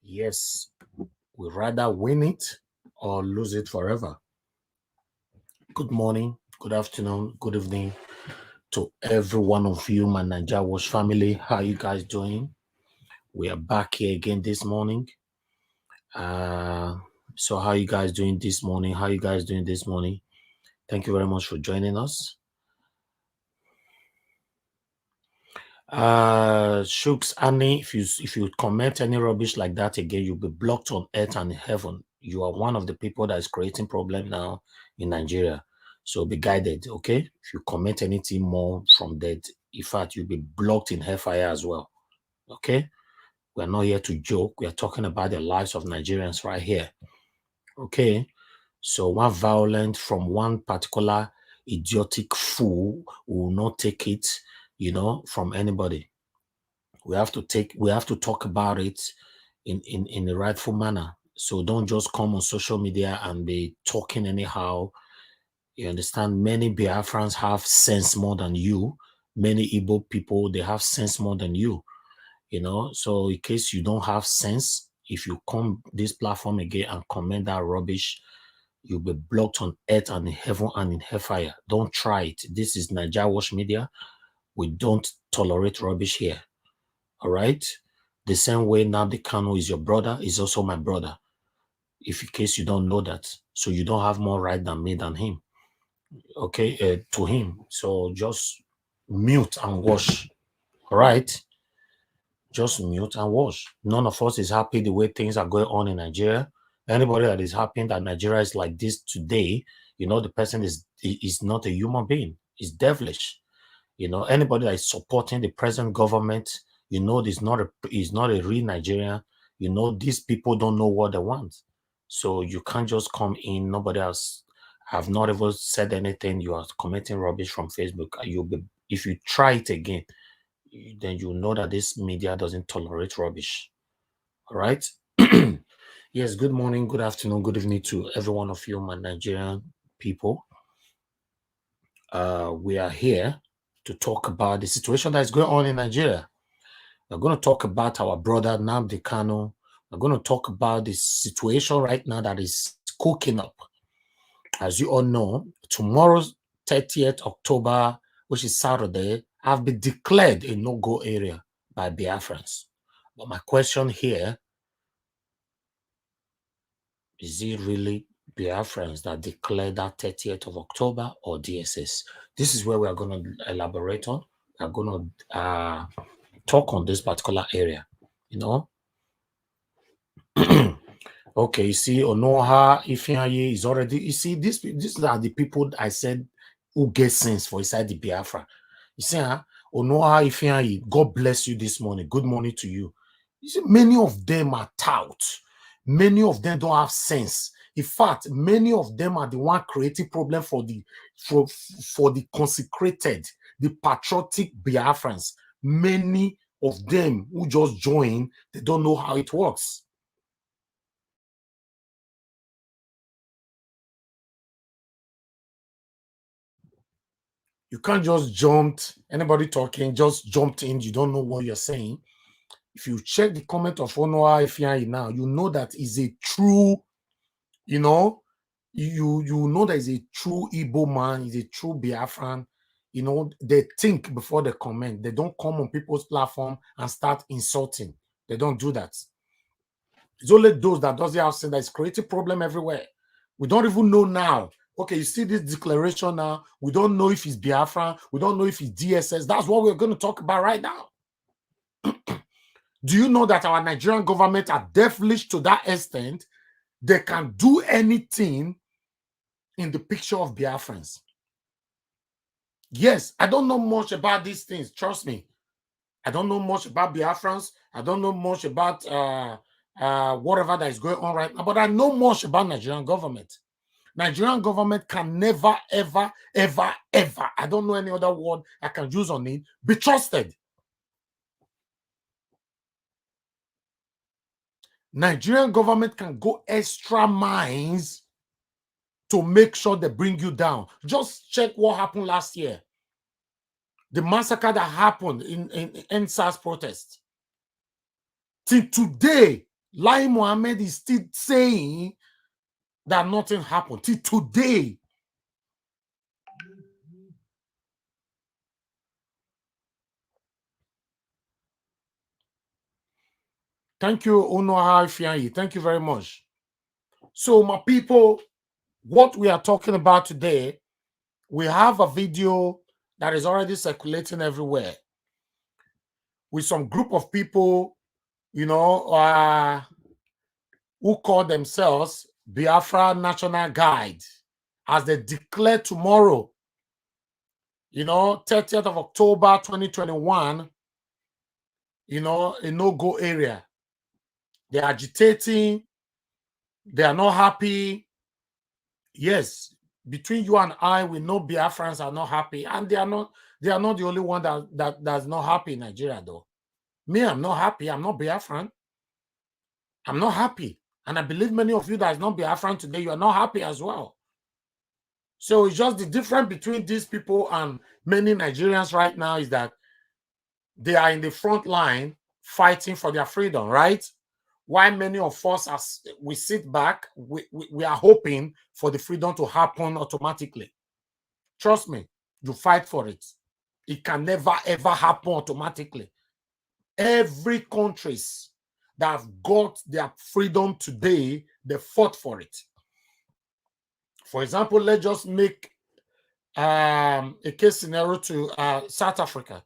Yes, we rather win it or lose it forever. Good morning, good afternoon, good evening to every one of you, my Naija Watch family. How you guys doing? We are back here again this morning. So how you guys doing this morning? How you guys doing this morning? Thank you very much for joining us. Shooks Annie, if you comment any rubbish like that again, you'll be blocked on earth and heaven. You are one of the people that is creating problem now in Nigeria. So be guided, okay? If you comment anything more from that, in fact, you'll be blocked in hellfire as well. Okay? We're not here to joke. We are talking about the lives of Nigerians right here. Okay? So one violent from one particular idiotic fool will not take it, from anybody. We have to talk about it in the rightful manner. So don't just come on social media and be talking anyhow. You understand? Many Biafrans have sense more than you. Many Igbo people, they have sense more than you. So in case you don't have sense, if you come this platform again and comment that rubbish, you'll be blocked on earth and in heaven and in hellfire. Don't try it. This is Naija Watch Media. We don't tolerate rubbish here. All right? The same way Nnamdi Kanu is your brother, is also my brother. If in case you don't know that. So you don't have more right than me than him. Okay? To him. So just mute and watch. All right? Just mute and watch. None of us is happy the way things are going on in Nigeria. Anybody that is happy that Nigeria is like this today, the person is not a human being. It's devilish. Anybody that is supporting the present government, is not a real Nigerian. These people don't know what they want. So you can't just come in. Nobody else have not ever said anything. You are commenting rubbish from Facebook. If you try it again, then you know that this media doesn't tolerate rubbish. All right. Yes, good morning, good afternoon, good evening to every one of you, my Nigerian people. We are here to talk about the situation that is going on in Nigeria. We're going to talk about our brother Nnamdi Kanu. We're going to talk about the situation right now that is cooking up. As you all know, tomorrow, 30th October, which is Saturday, have been declared a no-go area by Biafrans. But my question here, is it really Biafrans that declare that 30th of October or DSS. This is where we are going to elaborate on. We are going to talk on this particular area, you know. Okay, you see, Onoha Ifeanyi is already, you see, these are the people I said who get sense for inside the Biafra. You see, Onoha Ifeanyi, God bless you this morning. Good morning to you. You see, many of them are tout. Many of them don't have sense. In fact, many of them are the one creating problem for the consecrated, the patriotic Biafrans. Many of them who just join, they don't know how it works. You can't just jump, anybody talking, just jumped in, you don't know what you're saying. If you check the comment of Onoa Ifeanyi now, you know that is a true, you know, you know that is a true Igbo man, is a true Biafran. You know, they think before they comment. They don't come on people's platform and start insulting. They don't do that. It's only those that does the outside that is creating problem everywhere. We don't even know now. Okay, you see this declaration now. We don't know if it's Biafra. We don't know if it's DSS. That's what we're going to talk about right now. Do you know that our Nigerian government are devilish to that extent? They can do anything in the picture of Biafrans. Yes, I don't know much about these things. Trust me. I don't know much about Biafrans. I don't know much about whatever that is going on right now. But I know much about Nigerian government. Nigerian government can never, ever, ever, ever, I don't know any other word I can use on it, be trusted. Nigerian government can go extra miles to make sure they bring you down. Just check what happened last year. The massacre that happened in NSAS protest. Till today, Lai Mohammed is still saying that nothing happened. Till today. Thank you, Onoha Ifeanyi. Thank you very much. So, my people, what we are talking about today, we have a video that is already circulating everywhere with some group of people, you know, who call themselves Biafra National Guard, as they declare tomorrow, you know, 30th of October 2021, you know, a no-go area. They're agitating. They are not happy. Yes, between you and I, we know Biafrans are not happy, and they are not the only one that's not happy in Nigeria, though. Me, I'm not happy. I'm not Biafran. I'm not happy. And I believe many of you that is not Biafran today, you are not happy as well. So it's just the difference between these people and many Nigerians right now is that they are in the front line fighting for their freedom, right? While many of us, as we sit back, we are hoping for the freedom to happen automatically. Trust me, you fight for it. It can never, ever happen automatically. Every countries that have got their freedom today, they fought for it. For example, let's just make a case scenario to South Africa.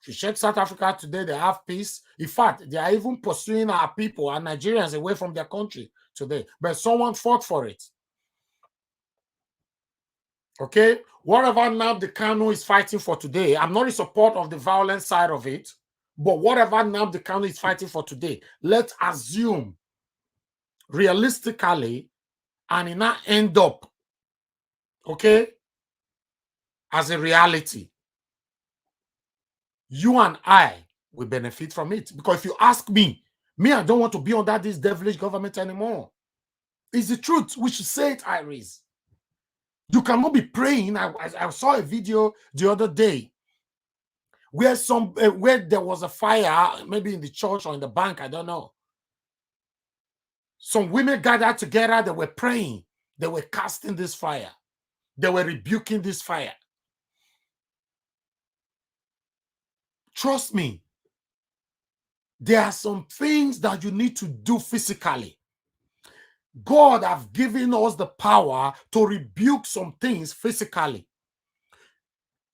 If you check South Africa today, they have peace. In fact, they are even pursuing our people, our Nigerians, away from their country today. But someone fought for it. Okay? Whatever Nnamdi Kanu is fighting for today, I'm not in support of the violent side of it, but whatever Nnamdi Kanu is fighting for today, let's assume realistically, and it not end up, okay, as a reality. You and I will benefit from it. Because if you ask me, I don't want to be under this devilish government anymore. It's the truth. We should say it, Iris. You cannot be praying. I saw a video the other day where where there was a fire, maybe in the church or in the bank, I don't know. Some women gathered together, they were praying. They were casting this fire. They were rebuking this fire. Trust me, there are some things that you need to do physically. God have given us the power to rebuke some things physically.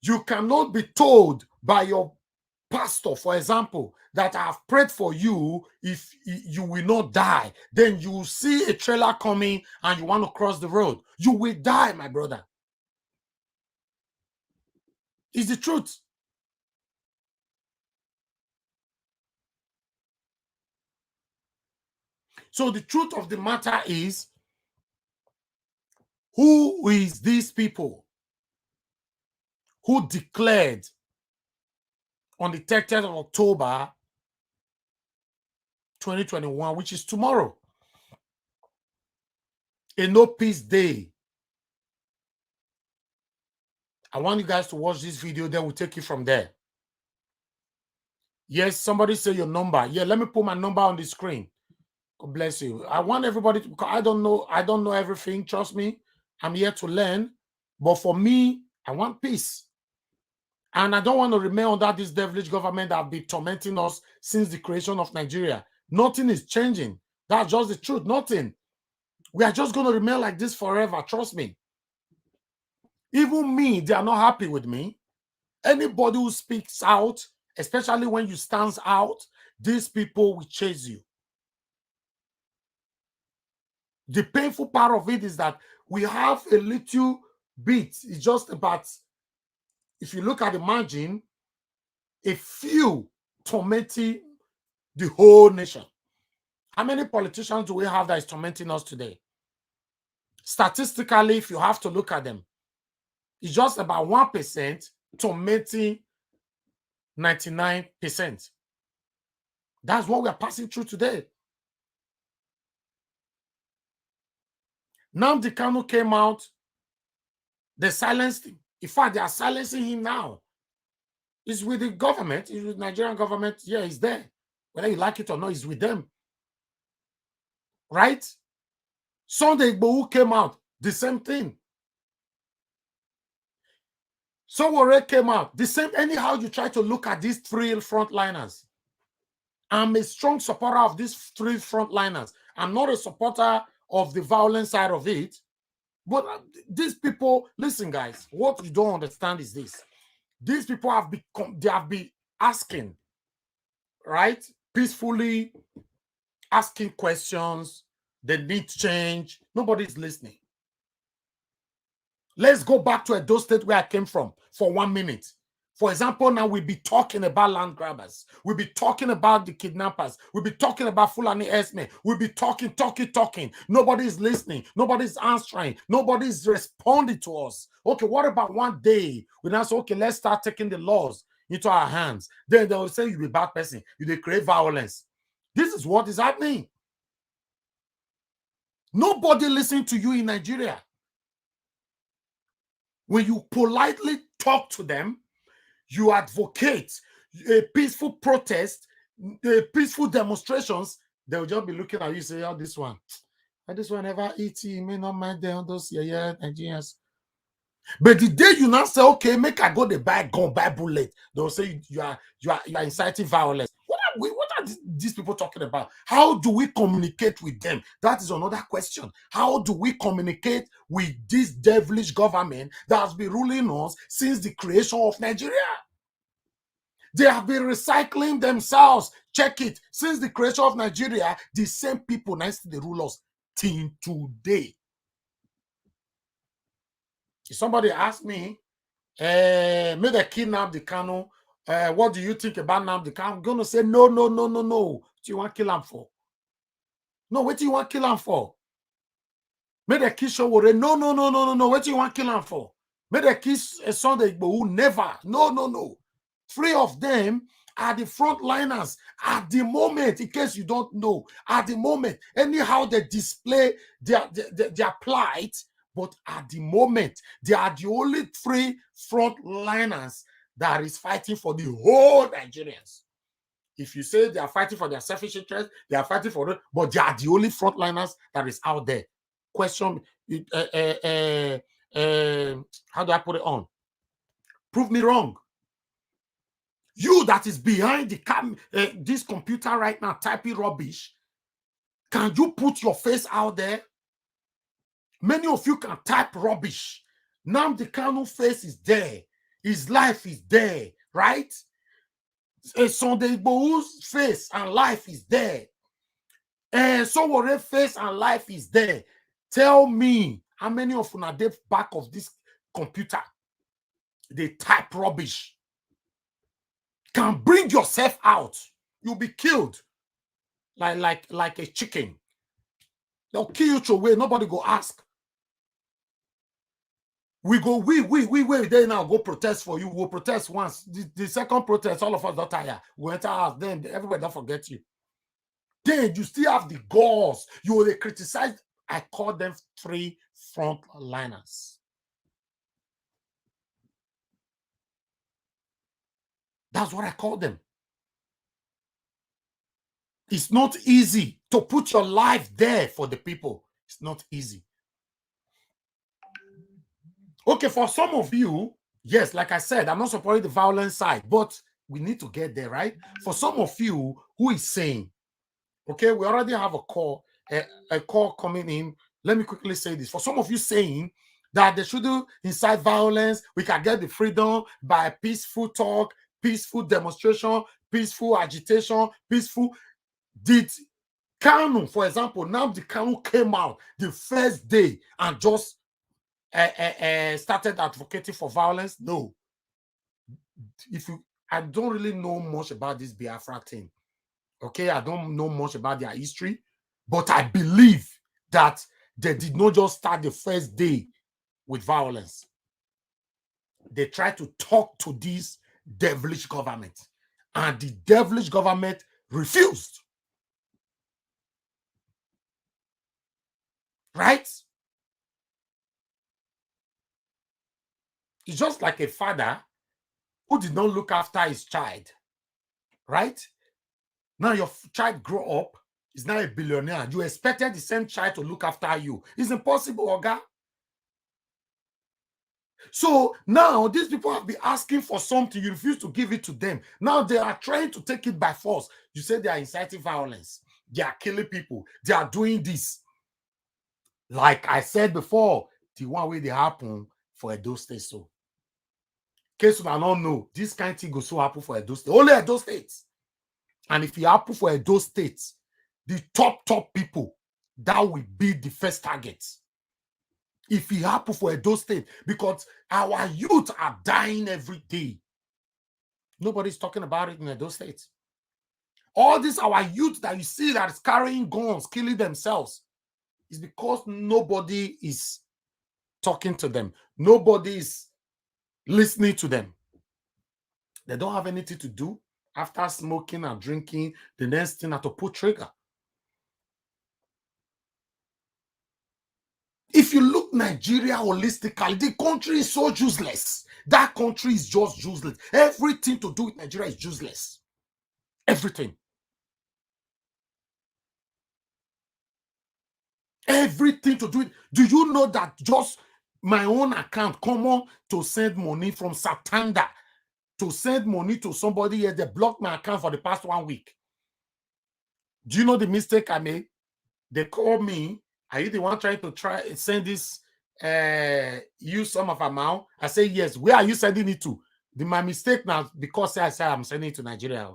You cannot be told by your pastor, for example, that I have prayed for you if you will not die. Then you see a trailer coming and you want to cross the road. You will die, my brother. It's the truth. So the truth of the matter is, who is these people who declared on the 30th of October 2021, which is tomorrow, a no peace day? I want you guys to watch this video, then we'll take it from there. Yes, somebody say your number. Yeah, let me put my number on the screen. God bless you. I want everybody to, I don't know everything. Trust me. I'm here to learn. But for me, I want peace. And I don't want to remain under this devilish government that have been tormenting us since the creation of Nigeria. Nothing is changing. That's just the truth. Nothing. We are just going to remain like this forever. Trust me. Even me, they are not happy with me. Anybody who speaks out, especially when you stand out, these people will chase you. The painful part of it is that we have a little bit. It's just about, if you look at the margin, a few tormenting the whole nation. How many politicians do we have that is tormenting us today? Statistically, if you have to look at them, it's just about 1% tormenting 99%. That's what we are passing through today. Nnamdi Kanu came out, they silenced him. In fact, they are silencing him now. He's with the government, he's with Nigerian government. Yeah, he's there. Whether you like it or not, he's with them. Right? Sunday Igbohu came out, the same thing. Sowore came out, the same. Anyhow, you try to look at these three frontliners. I'm a strong supporter of these three frontliners. I'm not a supporter of the violent side of it. But these people, listen, guys, what you don't understand is this. These people have been asking, right? Peacefully asking questions. They need change. Nobody's listening. Let's go back to Edo State where I came from for 1 minute. For example, now we'll be talking about land grabbers. We'll be talking about the kidnappers. We'll be talking about Fulani Esme. We'll be talking. Nobody's listening. Nobody's answering. Nobody's responding to us. Okay, what about one day we now say, okay, let's start taking the laws into our hands. Then they'll say you're a bad person. You create violence. This is what is happening. Nobody listening to you in Nigeria. When you politely talk to them, you advocate a peaceful protest, peaceful demonstrations, they'll just be looking at you and say, oh, this one never eat, you may not mind them, those Nigerians. But the day you now say, okay, make I go to buy gun, buy bullet, they'll say you are inciting violence. What are these people talking about? How do we communicate with them? That is another question. How do we communicate with this devilish government that has been ruling us since the creation of Nigeria? They have been recycling themselves. Check it. Since the creation of Nigeria, the same people next to the rulers till today. If somebody asked me, may they kidnap the Kanu? What do you think about Nnamdi Kanu? I'm going to say, no. What do you want to kill him for? No, what do you want to kill him for? May they kill Sowore? No. What do you want to kill him for? May they kill Sunday Igbohu? Never. No. 3 of them are the frontliners at the moment, in case you don't know. At the moment, anyhow they display their plight, but at the moment, they are the only 3 frontliners that is fighting for the whole Nigerians. If you say they are fighting for their selfish interest, they are fighting for it, but they are the only frontliners that is out there. Question, how do I put it on? Prove me wrong. You that is behind the this computer right now typing rubbish, can you put your face out there? Many of you can type rubbish. Nnamdi Kanu face is there. His life is there, right? Sunday Igbohu's face and life is there. And Sowore's face and life is there. Tell me how many of you are the back of this computer? They type rubbish. Can bring yourself out. You'll be killed like a chicken. They'll kill you away. Nobody go ask. We then now go protest for you. We'll protest once. The second protest, all of us don't tire. We'll enter house. Then everybody don't forget you. Then you still have the goals. You will criticize. I call them 3 frontliners. That's what I call them. It's not easy to put your life there for the people. It's not easy. Okay, for some of you, yes, like I said, I'm not supporting the violent side, but we need to get there, right? For some of you who is saying, okay, we already have a call coming in. Let me quickly say this. For some of you saying that they shouldn't incite violence, we can get the freedom by peaceful talk, peaceful demonstration, peaceful agitation, peaceful. Did Kanu, for example, Nnamdi Kanu came out the first day and just started advocating for violence? No. I don't really know much about this Biafra thing. Okay, I don't know much about their history, but I believe that they did not just start the first day with violence. They tried to talk to this devilish government, and the devilish government refused. Right? It's just like a father who did not look after his child. Right? Now your child grow up, is now a billionaire. You expected the same child to look after you. It's impossible, Oga. So now these people have been asking for something. You refuse to give it to them. Now they are trying to take it by force. You say they are inciting violence. They are killing people. They are doing this. Like I said before, the one way they happen for Edo State. So, in case you don't know, this kind of thing goes so happen for Edo State. Only Edo State. And if you happen for Edo State, the top people, that will be the first target. If it happen for Edo State, because our youth are dying every day. Nobody's talking about it in Edo State. All this our youth that you see that is carrying guns, killing themselves, is because nobody is talking to them. Nobody is listening to them. They don't have anything to do. After smoking and drinking, the next thing is to pull trigger. If you look Nigeria holistically, the country is so useless. That country is just useless. Everything to do with Nigeria is useless. Everything. Everything to do with. Do you know that just my own account, come on, to send money from Satanda, to send money to somebody else, they blocked my account for the past 1 week. Do you know the mistake I made? They called me. Are you the one trying to send this use some of amount? I say yes. Where are you sending it to? My mistake now, because I said I'm sending it to Nigeria.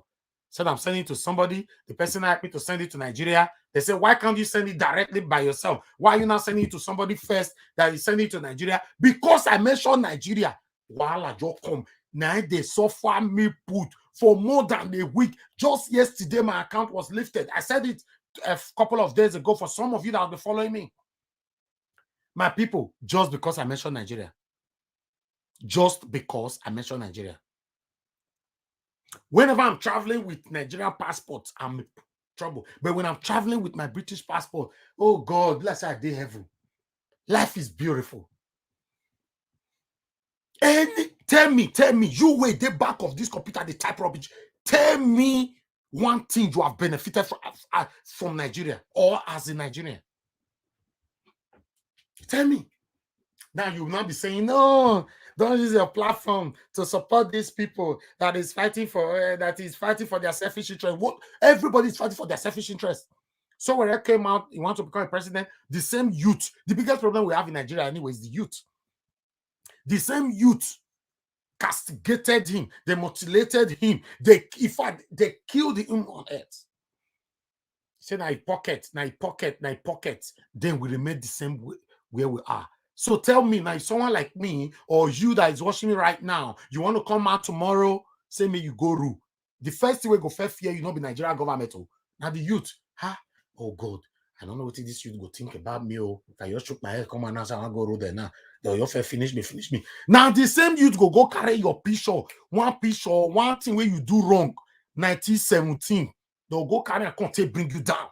Said I'm sending it to somebody. The person asked me to send it to Nigeria. They said, why can't you send it directly by yourself? Why are you not sending it to somebody first that is sending it to Nigeria? Because I mentioned Nigeria. While I just come, now they suffer me put for more than a week. Just yesterday, my account was lifted. I said it a couple of days ago for some of you that have been following me. My people, just because I mentioned Nigeria. Just because I mentioned Nigeria. Whenever I'm traveling with Nigerian passport, I'm in trouble. But when I'm traveling with my British passport, oh God, let's say I did heaven. Life is beautiful. Tell me, you wait the back of this computer, the type rubbish. Tell me one thing you have benefited from Nigeria or as a Nigerian. Tell me. Now you will not be saying, no, don't use your platform to support these people that is fighting for their selfish interest. What everybody is fighting for their selfish interest. So when I came out, he wants to become a president, the same youth, the biggest problem we have in Nigeria anyway is the youth. The same youth castigated him, they mutilated him, in fact, they killed him on earth. Say now pocket, then we remain the same way where we are. So tell me now, if someone like me or you that is watching me right now, you want to come out tomorrow, say me you go rule. The first thing we go first fear, you know, be Nigerian government. Now the youth, oh God, I don't know what this youth go think about me. Oh, if I just shook my head, come on now, so I go rule there now. They'll your finish me. Now the same youth go carry your picture, one thing where you do wrong, 1917. They'll go carry a content, bring you down.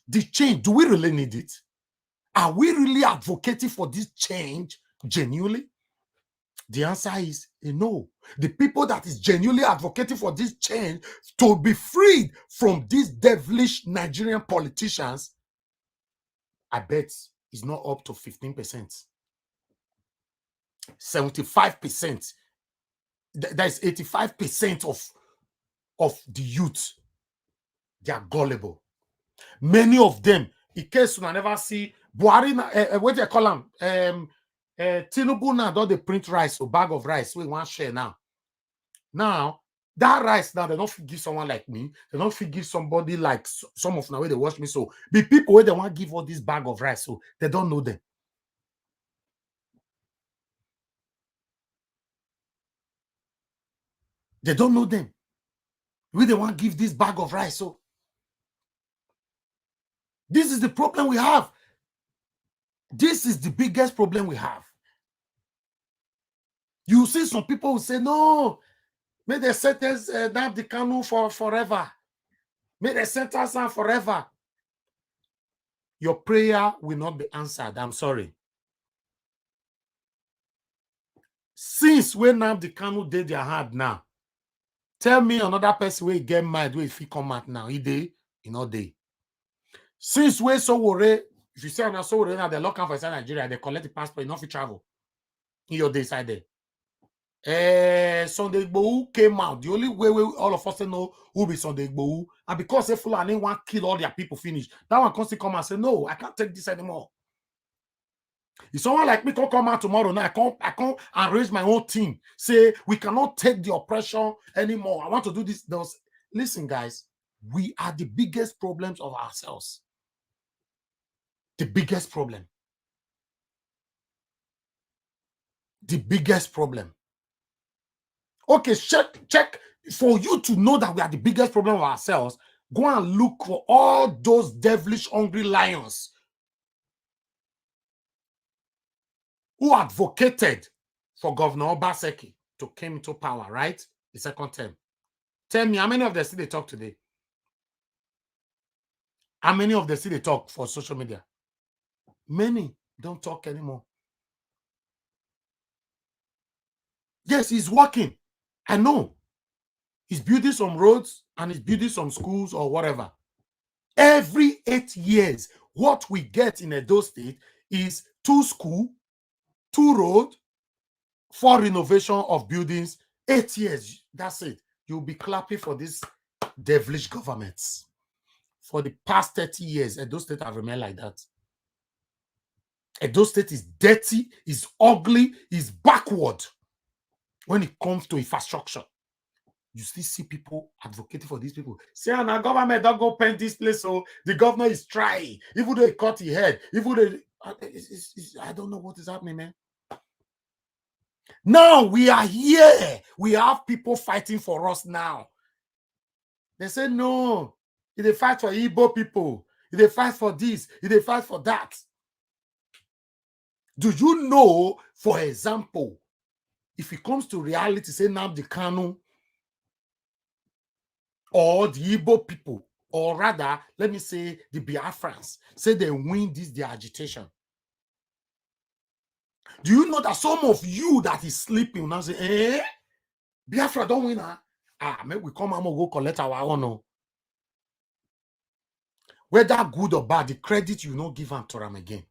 The change, do we really need it? Are we really advocating for this change genuinely? The answer is no. The people that is genuinely advocating for this change to be freed from these devilish Nigerian politicians, I bet is not up to 15%. 75%. That's 85% of the youth. They are gullible. Many of them, in case you never see Buhari, what do you call them? Tinubu now don't they print rice, a bag of rice, we want share now. Now, that rice now, they don't give someone like me, they don't give somebody like some of now where they watch me. So the people where they want to give all this bag of rice, so they don't know them. They don't know them. We they want to give this bag of rice. So this is the problem we have. This is the biggest problem we have. You see some people who say, no, may they sentence Nnamdi Kanu for forever. May they sentence her forever. Your prayer will not be answered. I'm sorry. Since when Nnamdi Kanu did their hard now, tell me another person will get mad if he come out now. He did, you know, they. Since when so worry, if you say I'm not so worried now, they're looking for inside Nigeria, they collect the passport, enough to travel. In your day side there. Sunday Igbohu came out. The only way all of us know who be Sunday Igbohu, and because they Fulani want to kill all their people finish, that one constantly come and say, no, I can't take this anymore. If someone like me can come out tomorrow now, I can't arrange my own team. Say we cannot take the oppression anymore. I want to do this. Listen, guys, we are the biggest problems of ourselves. The biggest problem. The biggest problem. Okay, check. For you to know that we are the biggest problem of ourselves, go and look for all those devilish hungry lions who advocated for Governor Obaseki to come into power, right? The second term. Tell me, how many of them still they talk today? How many of them still they talk for social media? Many don't talk anymore. Yes, he's working. I know. He's building some roads and he's building some schools or whatever. Every 8 years, what we get in Edo State is 2 schools, 2 roads, 4 renovation of buildings. 8 years, that's it. You'll be clapping for these devilish governments. For the past 30 years, Edo State have remained like that. Edo State is dirty, is ugly, is backward when it comes to infrastructure. You still see people advocating for these people. Say, our government don't go paint this place, so the governor is trying. Even though he cut his head, even though I don't know what is happening, man. Now we are here. We have people fighting for us now. They say, no, if they fight for Igbo people, if they fight for this, if they fight for that. Do you know, for example, if it comes to reality, say Nnamdi Kanu or the Igbo people, or rather, let me say the Biafrans, say they win this, their agitation. Do you know that some of you that is sleeping now say, Biafra don't win, maybe we come and go collect our own. Whether good or bad, the credit you not give to them again.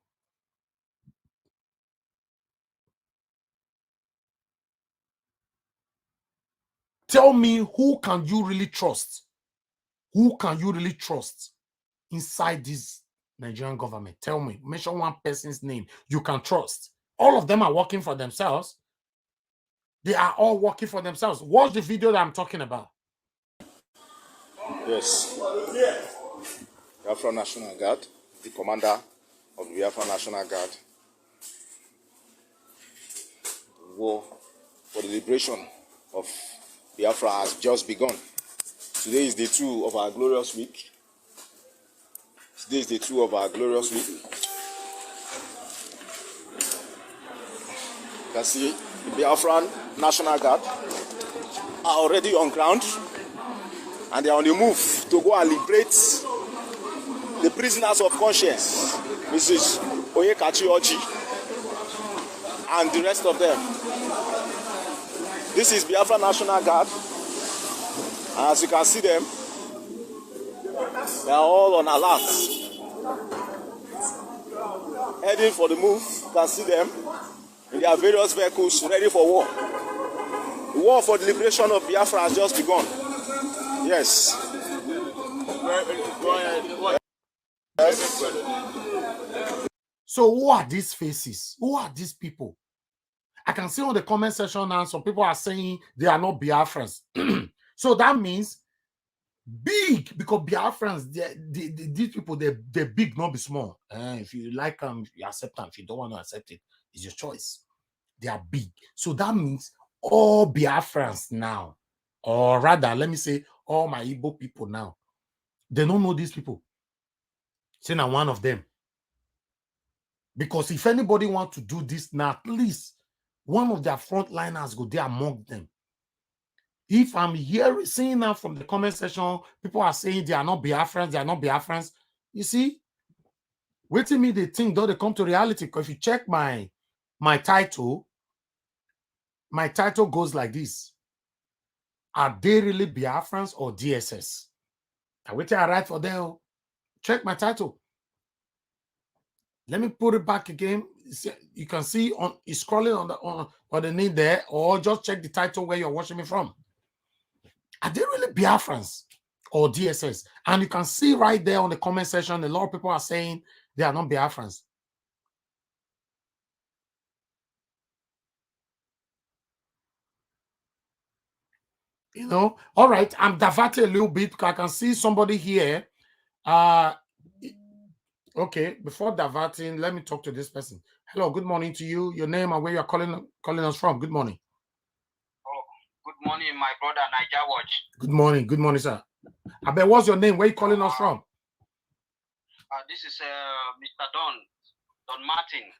Tell me, who can you really trust? Who can you really trust? inside this Nigerian government? Tell me, mention one person's name you can trust. All of them are working for themselves. They are all working for themselves. Watch the video that I'm talking about. Yes. Biafra National Guard, the commander of the Biafra National Guard, war for the liberation of Biafra has just begun. Today is day 2 of our glorious week. Today is day 2 of our glorious week. You can see the Biafra National Guard are already on ground and they are on the move to go and liberate the prisoners of conscience, Mrs. Oyekachi Oji, and the rest of them. This is Biafra National Guard, and as you can see them, they are all on alert, heading for the move. You can see them in their various vehicles, ready for war. The war for the liberation of Biafra has just begun. Yes. So who are these faces? Who are these people? I can see on the comment section now, some people are saying they are not Biafrans. So that means big, because Biafrans, these people, they're big, not be small. If you like them, you accept them. If you don't want to accept it, it's your choice. They are big. So that means all Biafrans now, or rather, let me say, all my Igbo people now, they don't know these people. Saying I'm one of them. Because if anybody wants to do this now, at least one of their frontliners go there among them. If I'm seeing now from the comment section, people are saying they are not Biafrans, they are not Biafrans. You see, wait till me, they think, though they come to reality. Because if you check my title goes like this. Are they really Biafrans or DSS? I wait till I write for them. Check my title. Let me put it back again. You can see it's scrolling on the name there, or just check the title where you're watching me from. Are they really Biafrans or DSS? And you can see right there on the comment section, a lot of people are saying they are not Biafrans. You know, all right, I'm diverting a little bit because I can see somebody here. Okay, before diverting, let me talk to this person. Hello, good morning to you. Your name and where you're calling us from. Good morning. Oh, good morning, my brother, Niger Watch. Good morning, sir. I bet, what's your name? Where you calling us from? This is Mr. Don Martin.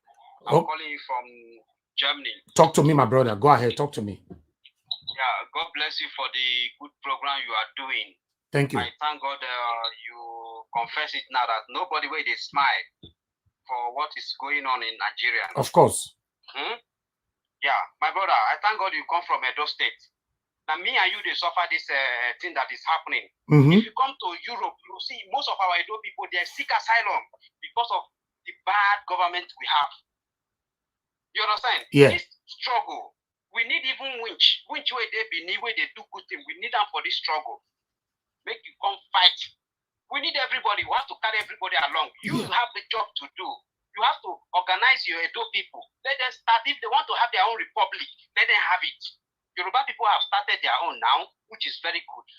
I'm calling you from Germany. Talk to me, my brother. Go ahead, talk to me. Yeah, God bless you for the good program you are doing. Thank you. I thank God you confess it now that nobody will smile for what is going on in Nigeria. Of course. Yeah, my brother, I thank God you come from Edo State. Now, me and you, they suffer this thing that is happening. If you come to Europe, you see most of our Edo people, they seek asylum because of the bad government we have. You understand? Yeah. This struggle, we need even winch where they be, where they do good things. We need them for this struggle. Make you come fight. We need everybody. We have to carry everybody along. You have the job to do. You have to organize your Edo people. Let them start. If they want to have their own republic, let them have it. Yoruba people have started their own now, which is very good.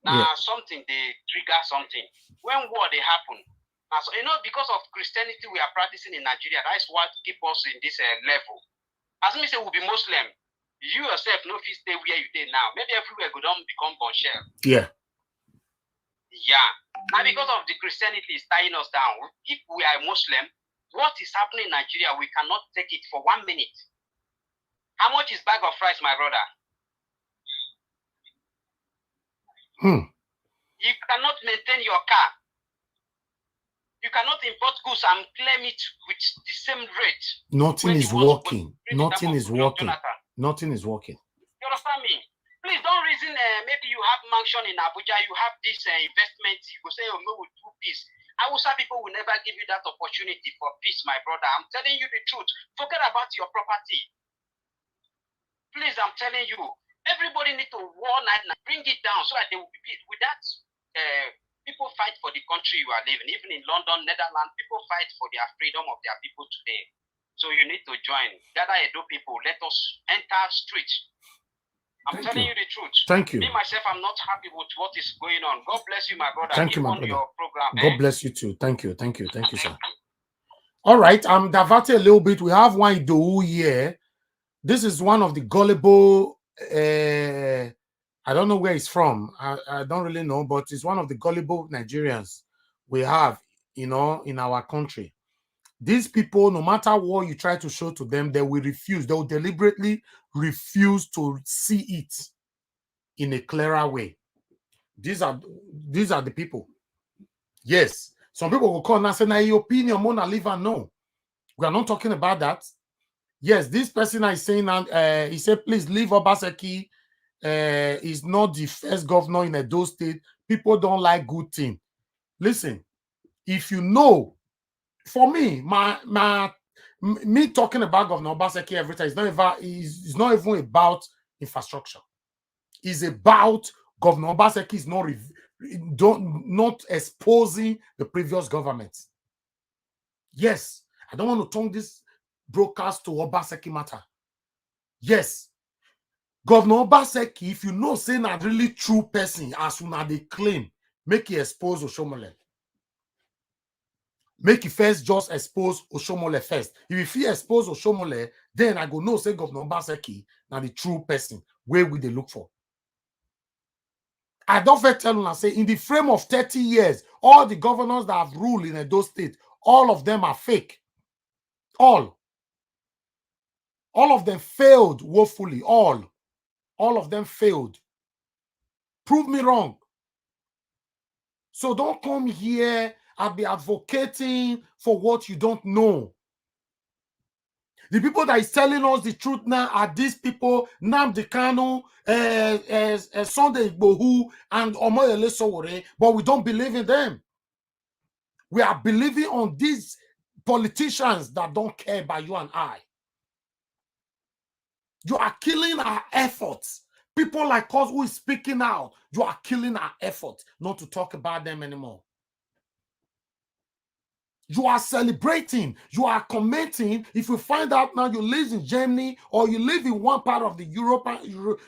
Now, something, they trigger something. When war, they happen. Now, so, you know, because of Christianity we are practicing in Nigeria, that's what keep us in this level. As me say, we'll be Muslim. You yourself know if you stay where you stay now. Maybe everywhere go down become bonshell. Yeah. Yeah. Now, because of the Christianity is tying us down, if we are Muslim, what is happening in Nigeria, we cannot take it for 1 minute. How much is bag of rice, my brother? You cannot maintain your car. You cannot import goods and claim it with the same rate. Nothing is working. Nothing is working. Nothing is working. You understand me? Please don't reason maybe you have mansion in Abuja, you have this investment, you go say, oh, no, we'll do peace. Hausa people will never give you that opportunity for peace, my brother. I'm telling you the truth. Forget about your property. Please, I'm telling you, everybody need to warn and bring it down so that they will be peace. With that People fight for the country you are living. Even in London, Netherlands, people fight for their freedom of their people today. So you need to join. Gather Edo people. Let us enter street. I'm telling you the truth. Thank you. Me, myself, I'm not happy with what is going on. God bless you, my brother. Thank Keep you, my on brother. your program. God bless you too. Thank you. Thank you. Thank you, sir. All right. I'm diverting a little bit. We have one Idowu here. This is one of the gullible, I don't know where it's from. I don't really know, but it's one of the gullible Nigerians we have, you know, in our country. These people, no matter what you try to show to them, they will refuse. They will deliberately refuse to see it in a clearer way. These are the people. Yes. Some people will call and say, "Na your opinion, Mona Liva." No. We are not talking about that. Yes, this person is saying, and he said, please leave Obaseki. He's not the first governor in Edo State. People don't like good thing. Listen, if you know, for me, me talking about Governor Obaseki every time is not even about infrastructure. It's about Governor Obaseki is not exposing the previous government. Yes, I don't want to turn this broadcast to Obaseki matter. Yes, Governor Obaseki, if you know saying a really true person, as soon as they claim, make he expose Oshomole. Make he first just expose Oshomole first. If he expose Oshomole, then I go know say Governor Obaseki now the true person. Where will they look for? I don't tell you and say in the frame of 30 years, all the governors that have ruled in Edo State, all of them are fake. All of them failed woefully. All of them failed. Prove me wrong. So don't come here and be advocating for what you don't know. The people that is telling us the truth now are these people, Nnamdi Kanu, Sunday Igbohu, and Omoyele Sowore, but we don't believe in them. We are believing on these politicians that don't care about you and I. You are killing our efforts. People like us who is speaking out, you are killing our efforts not to talk about them anymore. You are celebrating, you are commenting. If you find out now you live in Germany or you live in one part of the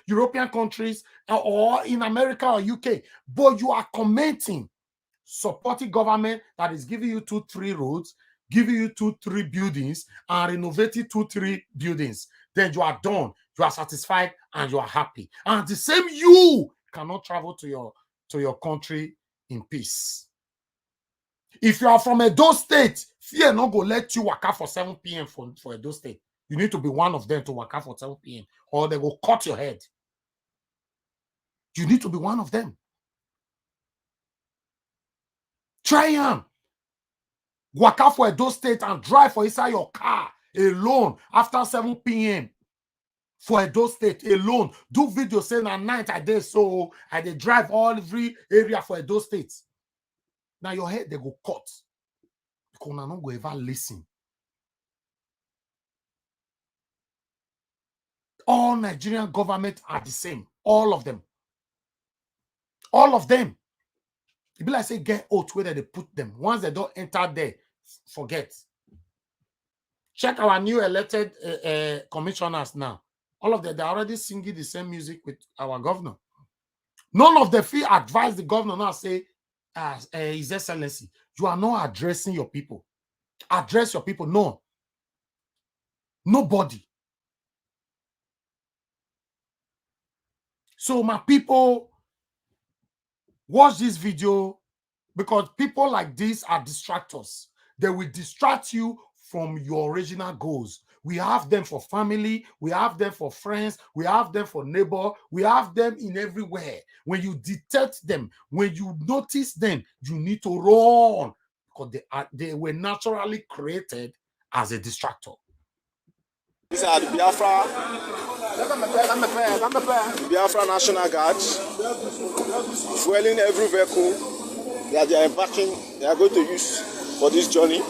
European countries or in America or UK, but you are commenting, supporting government that is giving you 2-3 roads, giving you 2-3 buildings, and renovating 2-3 buildings, then you are done, you are satisfied, and you are happy. And the same you cannot travel to your country in peace. If you are from Edo State, fear not go let you work out for 7 p.m. for Edo State. You need to be one of them to work out for 7 p.m. or they will cut your head. You need to be one of them. Try and work out for Edo State and drive for inside your car alone after 7 p.m. for Edo State alone. Do video saying at night I did so I did drive all every area for Edo State. Now your head they go cut. Because I don't go ever listen. All Nigerian government are the same. All of them. All of them. It be like say get out where they put them. Once they don't enter there, forget. Check our new elected commissioners now. All of them, they're already singing the same music with our governor. None of the fee advise the governor now say, His Excellency, you are not addressing your people. Address your people. No. Nobody. So my people, watch this video because people like this are distractors. They will distract you from your original goals. We have them for family, we have them for friends, we have them for neighbor, we have them in everywhere. When you detect them, when you notice them, you need to run because they were naturally created as a distractor. These are the Biafra National Guard, fueling every vehicle that they are embarking, they are going to use for this journey.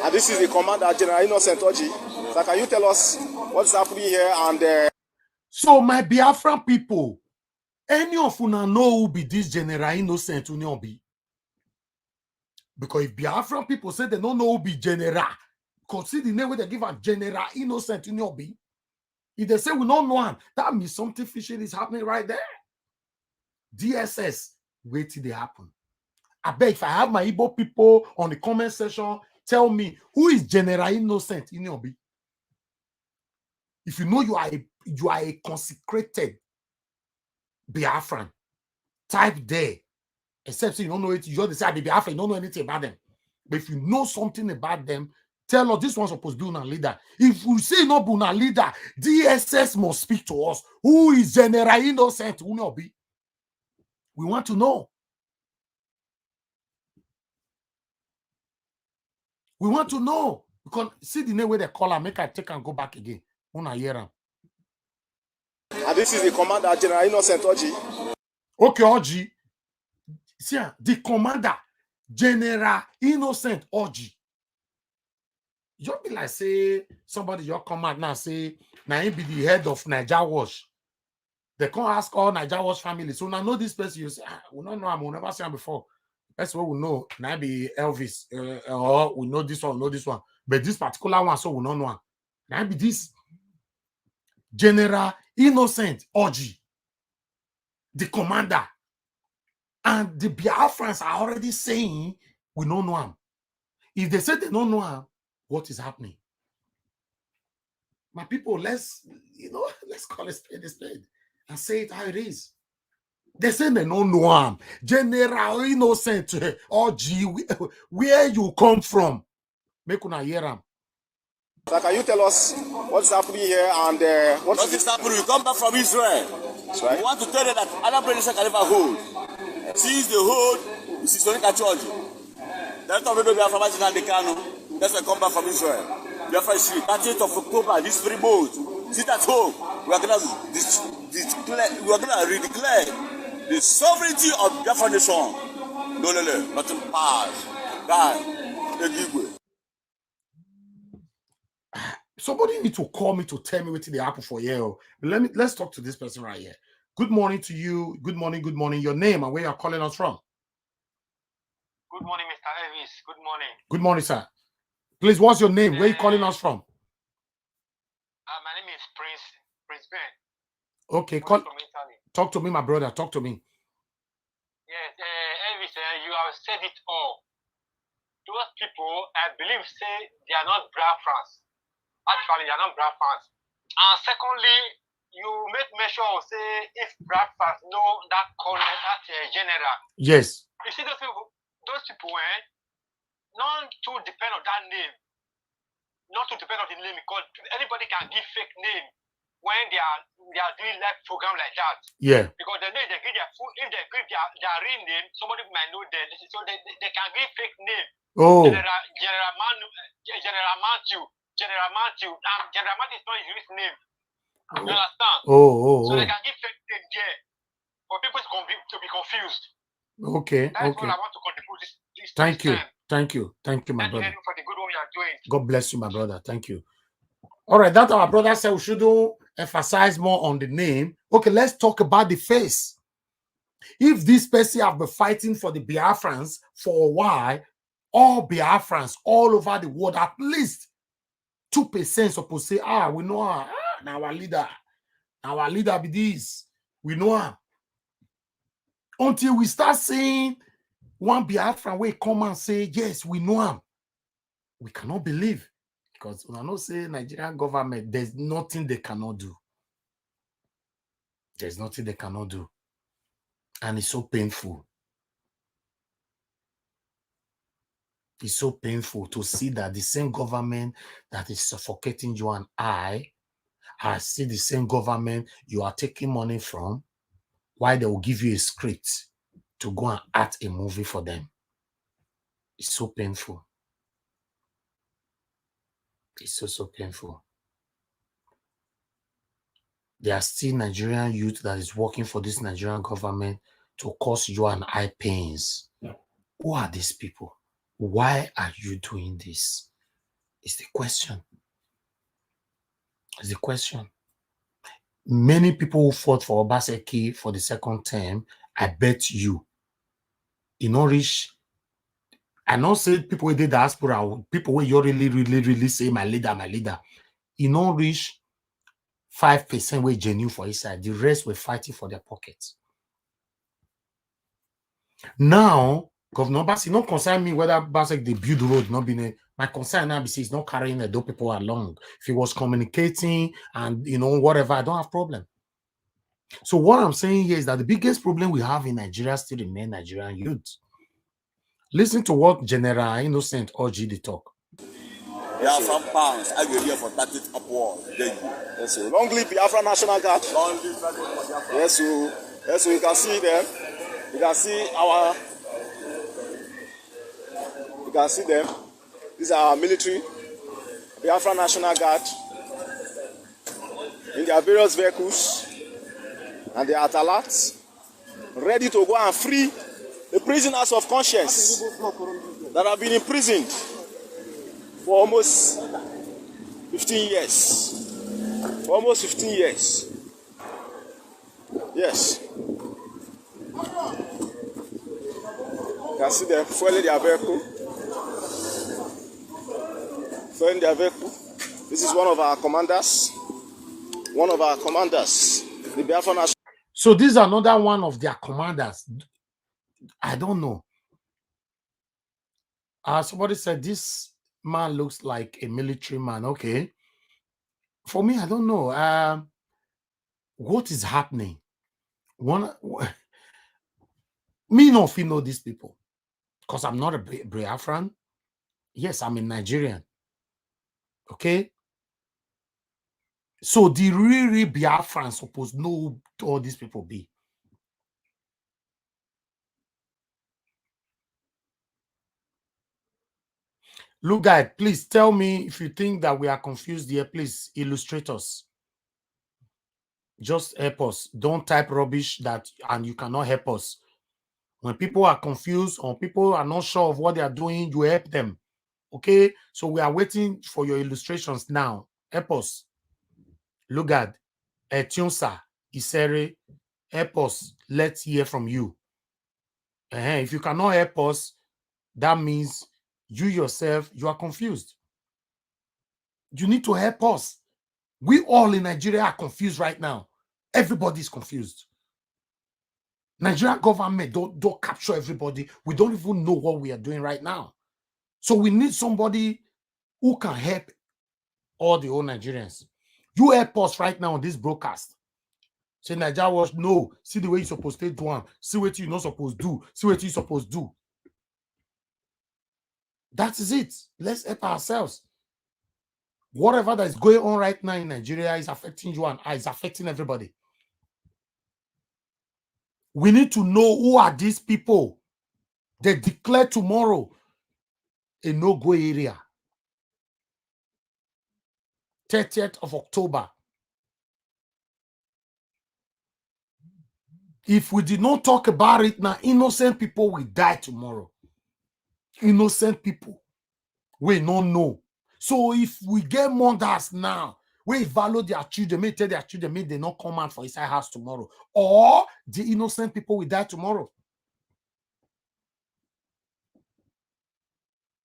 And this is the Commander General Innocent Oji. So can you tell us what's happening here? And so my Biafran people, Any of you know who be this General Innocent Union be? Because if Biafran people say they don't know who be General, consider the name where they give a General Innocent Union be. If they say we don't know him, that means something fishy is happening right there. DSS, wait till they happen. I bet if I have my Igbo people on the comment section, tell me who is General Innocent Union be. If you know you are a consecrated Biafran, type there. Except you don't know it, you just decide the Biafran, you don't know anything about them. But if you know something about them, tell us this one's supposed to be a leader. If we say not be a leader, DSS must speak to us. Who is General Innocent? Who not be? We want to know. We want to know. Because see the name where they call her, make her take and go back again. Una hear him. And this is the commander, General Innocent Oji. Okay, Oji. See, the commander, General Innocent Oji. You be like, say, somebody your command now say, now he be the head of Niger Wash. They can't ask all Niger Wash family. So now know this person, you say, we don't know him, we never seen him before. That's what we know. Now be Elvis, or we know this one. But this particular one, so we don't know him. Now be this General Innocent Oji, the commander. And the Biafrans are already saying, we don't know him. If they say they don't know him, what is happening? My people, let's call it spade and say it how it is. They say they don't know him. General Innocent Oji, where you come from? Make una hear him. So can you tell us what's happening here and what is happening? We come back from Israel. Right. We want to tell you that other places can never hold. Since they hold, it's historical church. That's why we have from Kano. That's why I come back from Israel. We are 30th of October, this free boat. Sit at home. We are gonna redeclare the sovereignty of Biafra Nation. No, not in pass. God, somebody need to call me to tell me what they happen for you. Let's talk to this person right here. Good morning to you. Good morning. Your name and where you're calling us from. Good morning, Mr. Elvis. Good morning. Good morning, sir. Please, what's your name? Where are you calling us from? My name is Prince Ben. Okay, talk to me, my brother. Talk to me. Yes, Elvis, you have said it all. Those people, I believe, say they are not Biafrans. Actually, they are not Biafrans. And secondly, you make mention of say if Biafrans know that general. Yes. You see those people, not to depend on that name. Not to depend on the name because anybody can give fake name when they are doing live program like that. Yeah. Because they know they give their full, if they give their real name, somebody might know them. So they can give fake name. Oh. General Matthew. General Matthew is not his name. You understand? So they can give fake name there for people to be confused. Okay. That's all I want to contribute this Thank you. time. Thank you, my brother. Thank you for the good one you are doing. God bless you, my brother. Thank you. All right, that our brother said we should emphasize more on the name. Okay, let's talk about the face. If this person have been fighting for the Biafrans for a while, all Biafrans all over the world, at least 2% supposed to say, we know her. Now our leader be this. We know her. Until we start saying one Biafran way come and say, yes, we know him. We cannot believe. Because when I know say Nigerian government, there's nothing they cannot do. There's nothing they cannot do. And it's so painful. It's so painful to see that the same government that is suffocating you and I see the same government you are taking money from, why they will give you a script to go and act a movie for them. It's so painful. It's so painful. There are still Nigerian youth that is working for this Nigerian government to cause you and I pains. Who are these people? Why are you doing this? It's the question. It's the question. Many people who fought for Obaseki for the second term, I bet you reach. I not say people with the diaspora, people where you really say my leader. Reach 5% were genuine for his side. The rest were fighting for their pockets. Now, Governor Bassi not concern me whether Basek they build the road, not being my concern now is he's not carrying the dope people along. If he was communicating and whatever, I don't have problem. So what I'm saying here is that the biggest problem we have in Nigeria still remain Nigerian youth. Listen to what General Innocent OG talk. Biafran pounds, I will here for 30 upward. Yes, so long live Biafra National Guard. Long live Biafra. Yes, so you can see them. You can see them. These are our military, Biafra National Guard, in their various vehicles, and they are at alert, ready to go and free the prisoners of conscience that have been imprisoned for almost 15 years. For almost 15 years. Yes. You can see them fueling their vehicle. Fueling their vehicle. This is one of our commanders. The Biafra National. So this is another one of their commanders. I don't know. Somebody said this man looks like a military man. Okay. For me, I don't know. What is happening? Me no fit know these people because I'm not a Biafran. Yes, I'm a Nigerian. Okay. So the real Biafran supposed to know who all these people be. Look, guys, please tell me if you think that we are confused here. Please illustrate us. Just help us. Don't type rubbish and you cannot help us. When people are confused or people are not sure of what they are doing, you help them. Okay? So we are waiting for your illustrations now. Help us. Look at Etionsa, Isere. Help us. Let's hear from you. If you cannot help us, that means you yourself, you are confused. You need to help us. We all in Nigeria are confused right now. Everybody is confused. Nigerian government don't capture everybody. We don't even know what we are doing right now. So we need somebody who can help all the old Nigerians. You help us right now on this broadcast. Say Nigeria was no. See the way you're supposed to do one. See what you're not supposed to do. See what you're supposed to do. That is it. Let's help ourselves. Whatever that is going on right now in Nigeria is affecting you and I, is affecting everybody. We need to know who are these people. They declare tomorrow a no-go area. 30th of October. If we did not talk about it now, innocent people will die tomorrow. Innocent people will not know. So if we get mothers now, we value their children, may tell their children, may they not come out for inside house tomorrow. Or the innocent people will die tomorrow.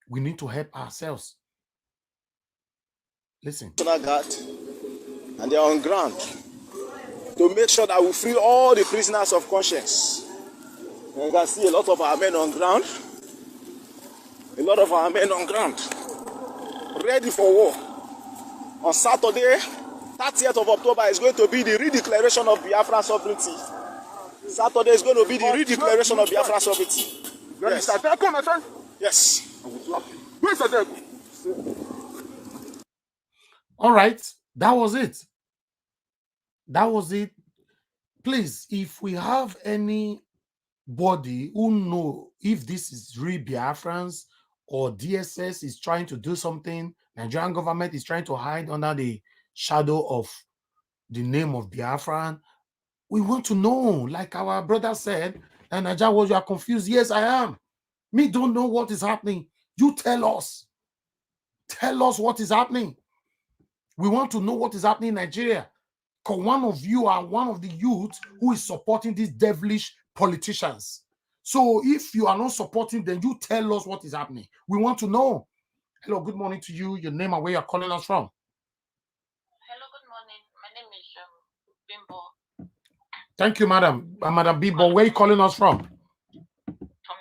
We need to help ourselves. Listen. And they are on ground to make sure that we free all the prisoners of conscience. And you can see a lot of our men on ground. A lot of our men on ground. Ready for war. On Saturday, 30th of October is going to be the redeclaration of Biafra sovereignty. Saturday is going to be the redeclaration of Biafra sovereignty. Yes. Yes. All right. That was it. That was it. Please, if we have anybody who know if this is real Biafrans or DSS is trying to do something, Nigerian government is trying to hide under the shadow of the name of Biafran, we want to know. Like our brother said, and Nigeria, you are confused. Yes, I am. Me don't know what is happening. You tell us. Tell us what is happening. We want to know what is happening in Nigeria. because one of you are one of the youth who is supporting these devilish politicians. So if you are not supporting them, you tell us what is happening. We want to know. Hello, good morning to you. Your name and where you're calling us from. Hello, good morning. My name is Bimbo. Thank you, madam. Madam Bimbo, where are you calling us from? From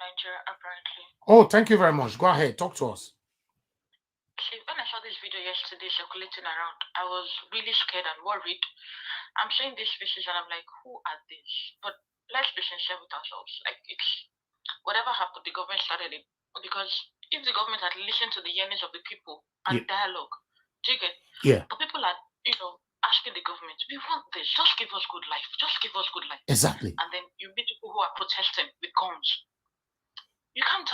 Nigeria, apparently. Oh, thank you very much. Go ahead, talk to us. See, when I saw this video yesterday circulating around, I was really scared and worried. I'm seeing these faces and I'm like, who are these? But let's be sincere with ourselves. Like, it's whatever happened, the government started it. Because if the government had listened to the yearnings of the people and dialogue, do you get? Yeah. But people are, asking the government, we want this, just give us good life, just give us good life. Exactly. And then you meet people who are protesting with guns. You can't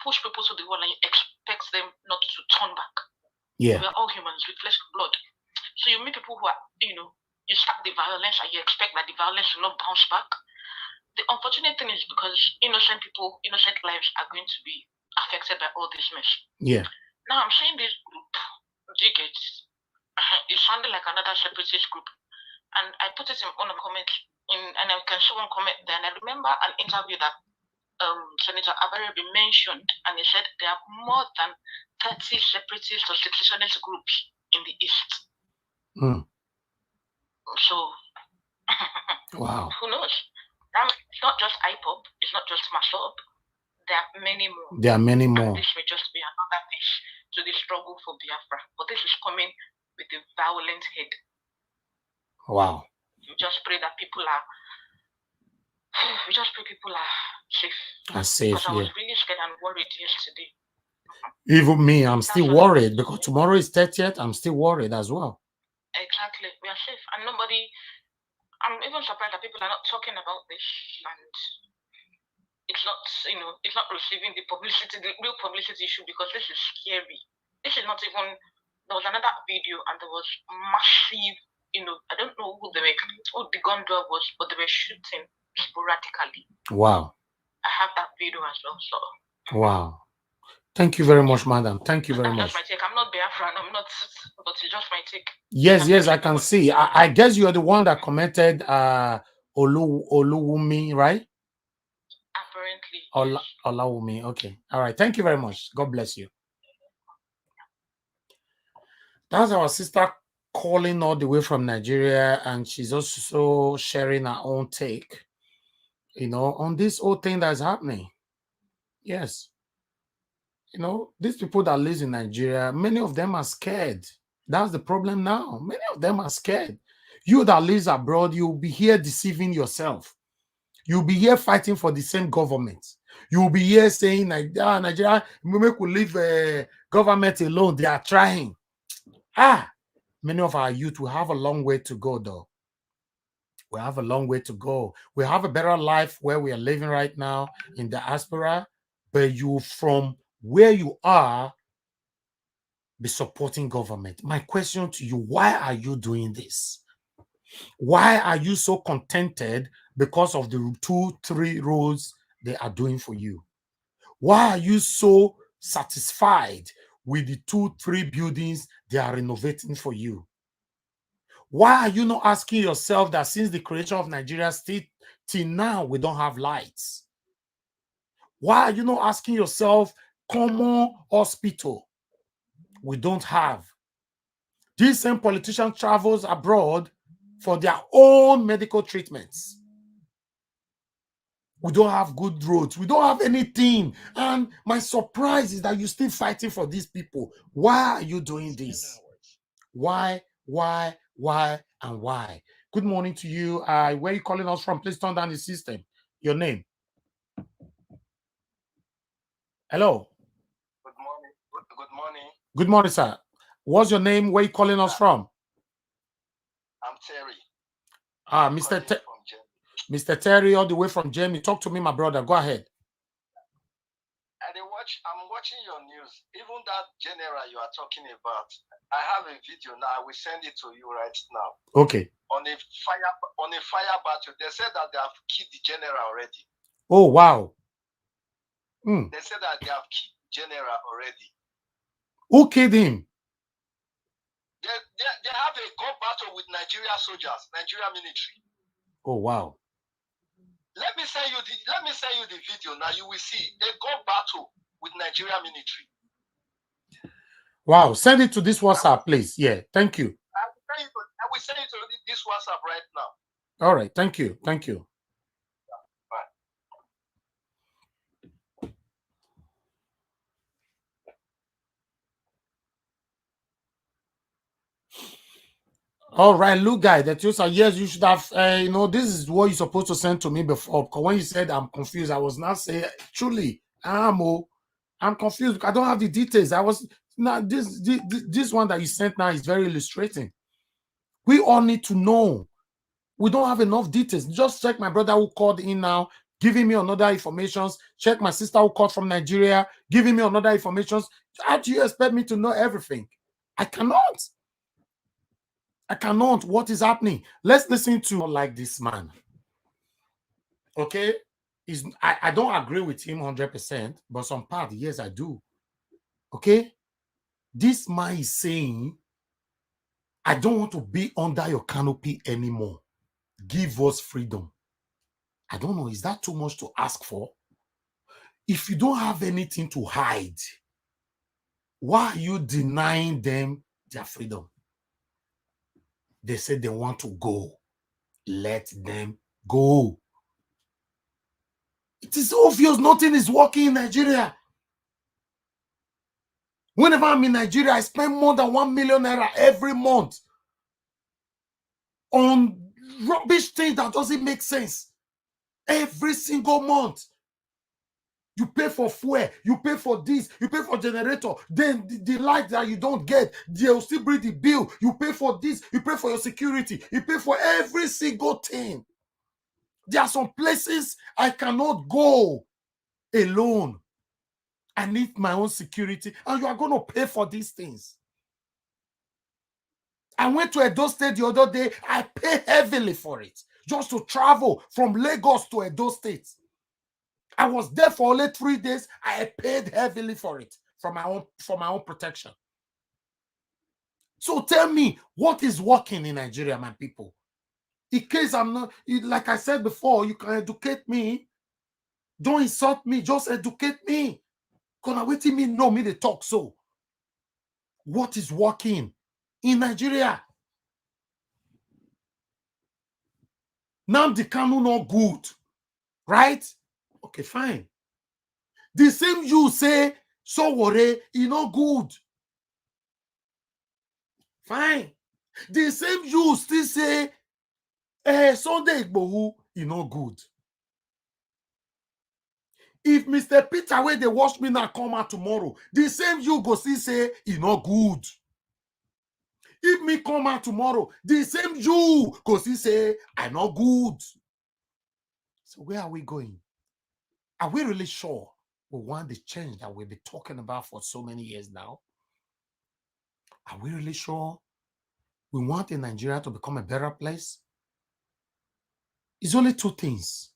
push people to the wall and you expect them not to turn back. Yeah. We're all humans with flesh and blood. So you meet people who are, you start the violence and you expect that the violence will not bounce back. The unfortunate thing is because innocent people, innocent lives are going to be affected by all this mess. Yeah. Now I'm saying this group, Jigates, it sounded like another separatist group. And I put it in one of the comments, and I can show one comment there. And I remember an interview that Senator Abarabi mentioned, and he said there are more than 30 separatist or secessionist groups in the East. So, wow. Who knows? It's not just IPOP, it's not just MASOP. There are many more. There are many more. And this may just be another piece to the struggle for Biafra. But this is coming with a violent head. Wow. We just pray that people are safe. Are safe, because I was really scared and worried yesterday. Even me, I'm still worried because tomorrow is 30th. I'm still worried as well. Exactly. We are safe. And I'm even surprised that people are not talking about this. And it's not, it's not receiving the publicity, the real publicity issue, because this is scary. This is not even, there was another video and there was massive, I don't know who the gun driver was, but they were shooting sporadically. Wow. I have that video as well, so. Wow. Thank you very much, madam. Thank you very much. That's my take. I'm not Biafran, but it's just my take. Yes, I can see. I guess you're the one that commented Oluwumi, right? Apparently. Olawumi. Okay. All right. Thank you very much. God bless you. That's our sister calling all the way from Nigeria, and she's also sharing her own take, on this whole thing that's happening. Yes. These people that live in Nigeria, many of them are scared. That's the problem now. Many of them are scared. You that lives abroad, you'll be here deceiving yourself. You'll be here fighting for the same government. You'll be here saying, Nigeria, we could leave government alone. They are trying. Many of our youth will have a long way to go, though. We have a long way to go. We have a better life where we are living right now in the diaspora, but you, from where you are, be supporting government. My question to you, why are you doing this? Why are you so contented because of the 2-3 roads they are doing for you? Why are you so satisfied with the 2-3 buildings they are renovating for you? Why are you not asking yourself that since the creation of Nigeria till now we don't have lights? Why are you not asking yourself common hospital we don't have? These same politicians travels abroad for their own medical treatments. We don't have good roads. We don't have anything. And my surprise is that you're still fighting for these people. Why are you doing this? Why, and why? Good morning to you. Where are you calling us from? Please turn down the system. Your name. Hello. Good morning. Good morning. Good morning, sir. What's your name? Where are you calling us from? I'm Terry. Mr. Terry, all the way from Germany. Talk to me, my brother. Go ahead. I'm watching your news. Even that general you are talking about, I have a video now. I will send it to you right now. Okay. On a fire battle, they said that they have killed the general already. Oh wow. They said that they have killed the general already. Who killed him? They have a gun battle with Nigeria soldiers, Nigeria military. Oh wow. Let me send you the video now. You will see a gun battle with Nigeria military. Wow, send it to this WhatsApp, please. Yeah, thank you. I will send it to this WhatsApp right now. All right, thank you. Thank you. All right, look, guy, that you said, yes, you should have, you know, this is what you're supposed to send to me before. Because when you said I'm confused, I was not saying, truly, I'm confused. I don't have the details. I was not, this one that you sent now is very illustrating. We all need to know. We don't have enough details. Just check my brother who called in now, giving me another information. Check my sister who called from Nigeria, giving me another information. How do you expect me to know everything? I cannot. I cannot. What is happening? Let's listen to like this man. Okay? I don't agree with him 100%, but some part, yes, I do. Okay? This man is saying, I don't want to be under your canopy anymore. Give us freedom. I don't know. Is that too much to ask for? If you don't have anything to hide, why are you denying them their freedom? They said they want to go. Let them go. It is obvious nothing is working in Nigeria. Whenever I'm in Nigeria, I spend more than 1 million naira every month on rubbish things that doesn't make sense. Every single month. You pay for fuel, you pay for this, you pay for generator, then the light that you don't get, they'll still bring the bill. You pay for this, you pay for your security, you pay for every single thing. There are some places I cannot go alone. I need my own security, and you are going to pay for these things. I went to Edo State the other day. I pay heavily for it just to travel from Lagos to Edo State. I was there for only 3 days. I paid heavily for it for my own protection. So tell me, what is working in Nigeria, my people? In case I'm not, like I said before, you can educate me. Don't insult me. Just educate me. Because wait till me know me they talk so. What is working in Nigeria? Now the Kanu not good, right? Okay, fine. The same you say, so worry, you not good. Fine. The same you still say, Sunday Igbohu, you not good. If Mr. Peter, where they watch me now, come out tomorrow, the same you go still say, you not good. If me come out tomorrow, the same you go still say, I not good. So where are we going? Are we really sure we want the change that we've been talking about for so many years now? Are we really sure we want in Nigeria to become a better place? It's only two things.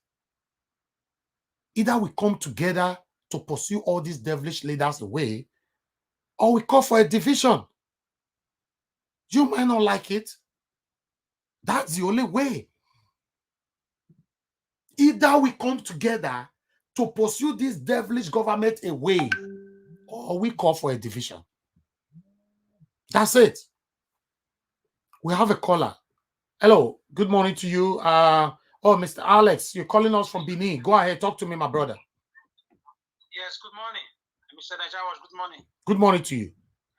Either we come together to pursue all these devilish leaders away, or we call for a division. You might not like it. That's the only way. Either we come together to pursue this devilish government away, or we call for a division. That's it. We have a caller. Hello, good morning to you. Oh, Mr. Alex, you're calling us from Benin. Go ahead, talk to me, my brother. Yes, good morning. Mr. Najawas, good morning. Good morning to you.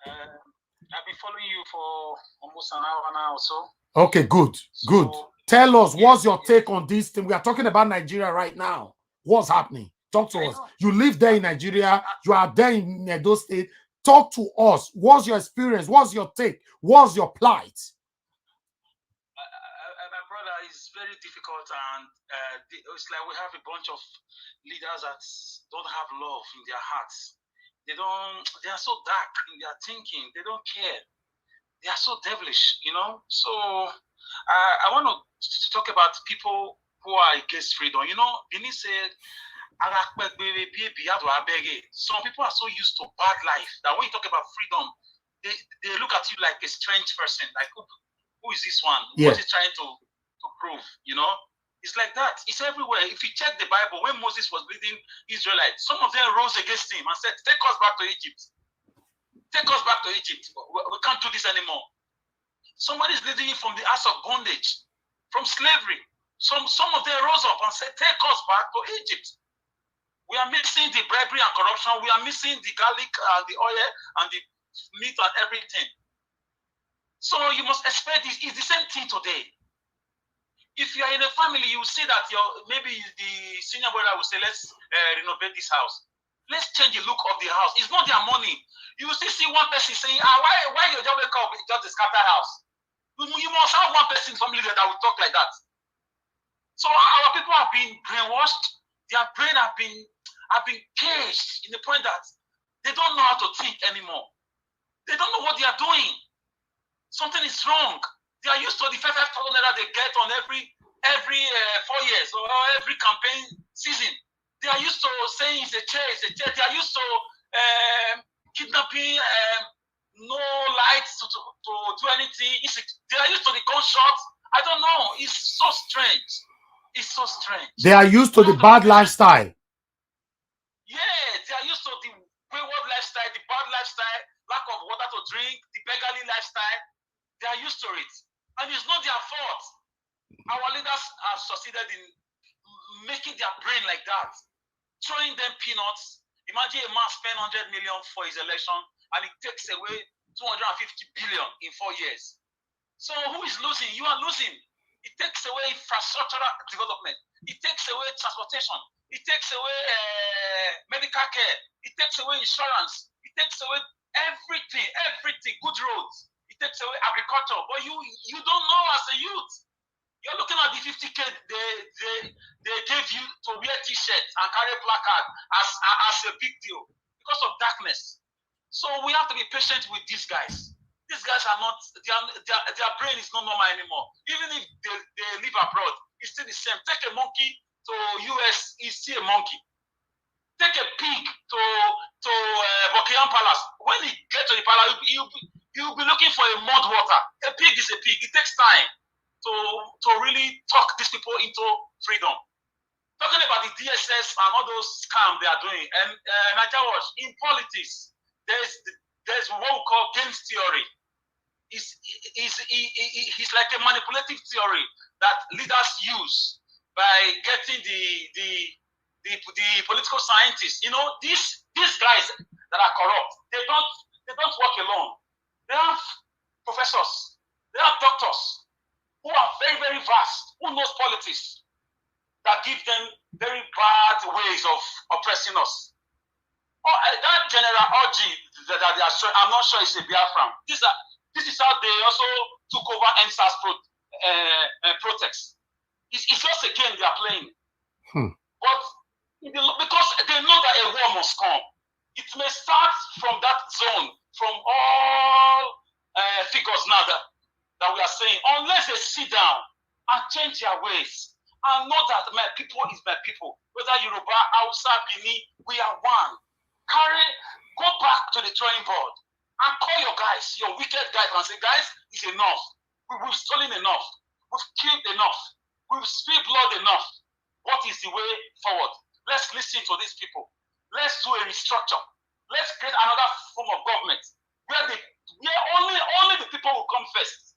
I've been following you for almost an hour now or so. Okay, good, good. Tell us, what's your take on this thing? We are talking about Nigeria right now. What's happening? Talk to us. You live there in Nigeria. You are there in Edo State. Talk to us. What's your experience? What's your take? What's your plight? My brother, is very difficult, and it's like we have a bunch of leaders that don't have love in their hearts. They are so dark in their thinking. They don't care. They are so devilish, you know. So I want to talk about people who are against freedom. You know, Bini said, some people are so used to bad life that when you talk about freedom, they look at you like a strange person. Like, who is this one? Yeah. What is he trying to prove? You know, it's like that. It's everywhere. If you check the Bible, when Moses was leading Israelites, some of them rose against him and said, "Take us back to Egypt. Take us back to Egypt. We can't do this anymore." Somebody is leading you from the house of bondage, from slavery. Some of them rose up and said, "Take us back to Egypt. We are missing the bribery and corruption. We are missing the garlic and the oil and the meat and everything." So you must expect this. It's the same thing today. If you are in a family, you will see that maybe the senior brother will say, "Let's renovate this house. Let's change the look of the house." It's not their money. You will still see one person saying, why your job wake up with just the scatter house? You must have one person in family that will talk like that. So our people have been brainwashed. Their brain have been caged in the point that they don't know how to think anymore. They don't know what they are doing. Something is wrong. They are used to the 5,000 naira they get on every 4 years or every campaign season. They are used to saying it's a chair, it's a chair. They are used to kidnapping, no lights to do anything. They are used to the gunshots. I don't know. It's so strange. It's so strange. They are used to the bad lifestyle. Yeah, they are used to the wayward lifestyle, the bad lifestyle, lack of water to drink, the beggarly lifestyle. They are used to it. And it's not their fault. Our leaders have succeeded in making their brain like that, throwing them peanuts. Imagine a man spend 100 million for his election and it takes away 250 billion in 4 years. So who is losing? You are losing. It takes away infrastructural development. It takes away transportation. It takes away medical care. It takes away insurance. It takes away everything, good roads. It takes away agriculture. But you don't know as a youth. You're looking at the 50K they gave you to wear t-shirts and carry placard as a big deal because of darkness. So we have to be patient with these guys. These guys are not, their brain is not normal anymore. Even if they live abroad, it's still the same. Take a monkey to US, it's still a monkey. Take a pig to Buckingham Palace. When you get to the palace, you'll be looking for a mud water. A pig is a pig. It takes time to really talk these people into freedom. Talking about the DSS and all those scams they are doing, and Nigeria, in politics, there's what we call games theory. It's like a manipulative theory that leaders use by getting the political scientists. You know, these guys that are corrupt, they don't work alone. They have professors, they have doctors who are very, very vast, who knows politics, that give them very bad ways of oppressing us. That General OG that they are showing, I'm not sure it's a Biafran. This is how they also took over NSAS protests. It's just a game they are playing. But because they know that a war must come, it may start from that zone, from all figures now that we are saying, unless they sit down and change their ways and know that my people is my people, whether Yoruba, Hausa, Bini, we are one. Go back to the drawing board and call your guys, your wicked guys, and say, guys, it's enough. We've stolen enough. We've killed enough. We've spilled blood enough. What is the way forward? Let's listen to these people. Let's do a restructure. Let's create another form of government where only the people will come first.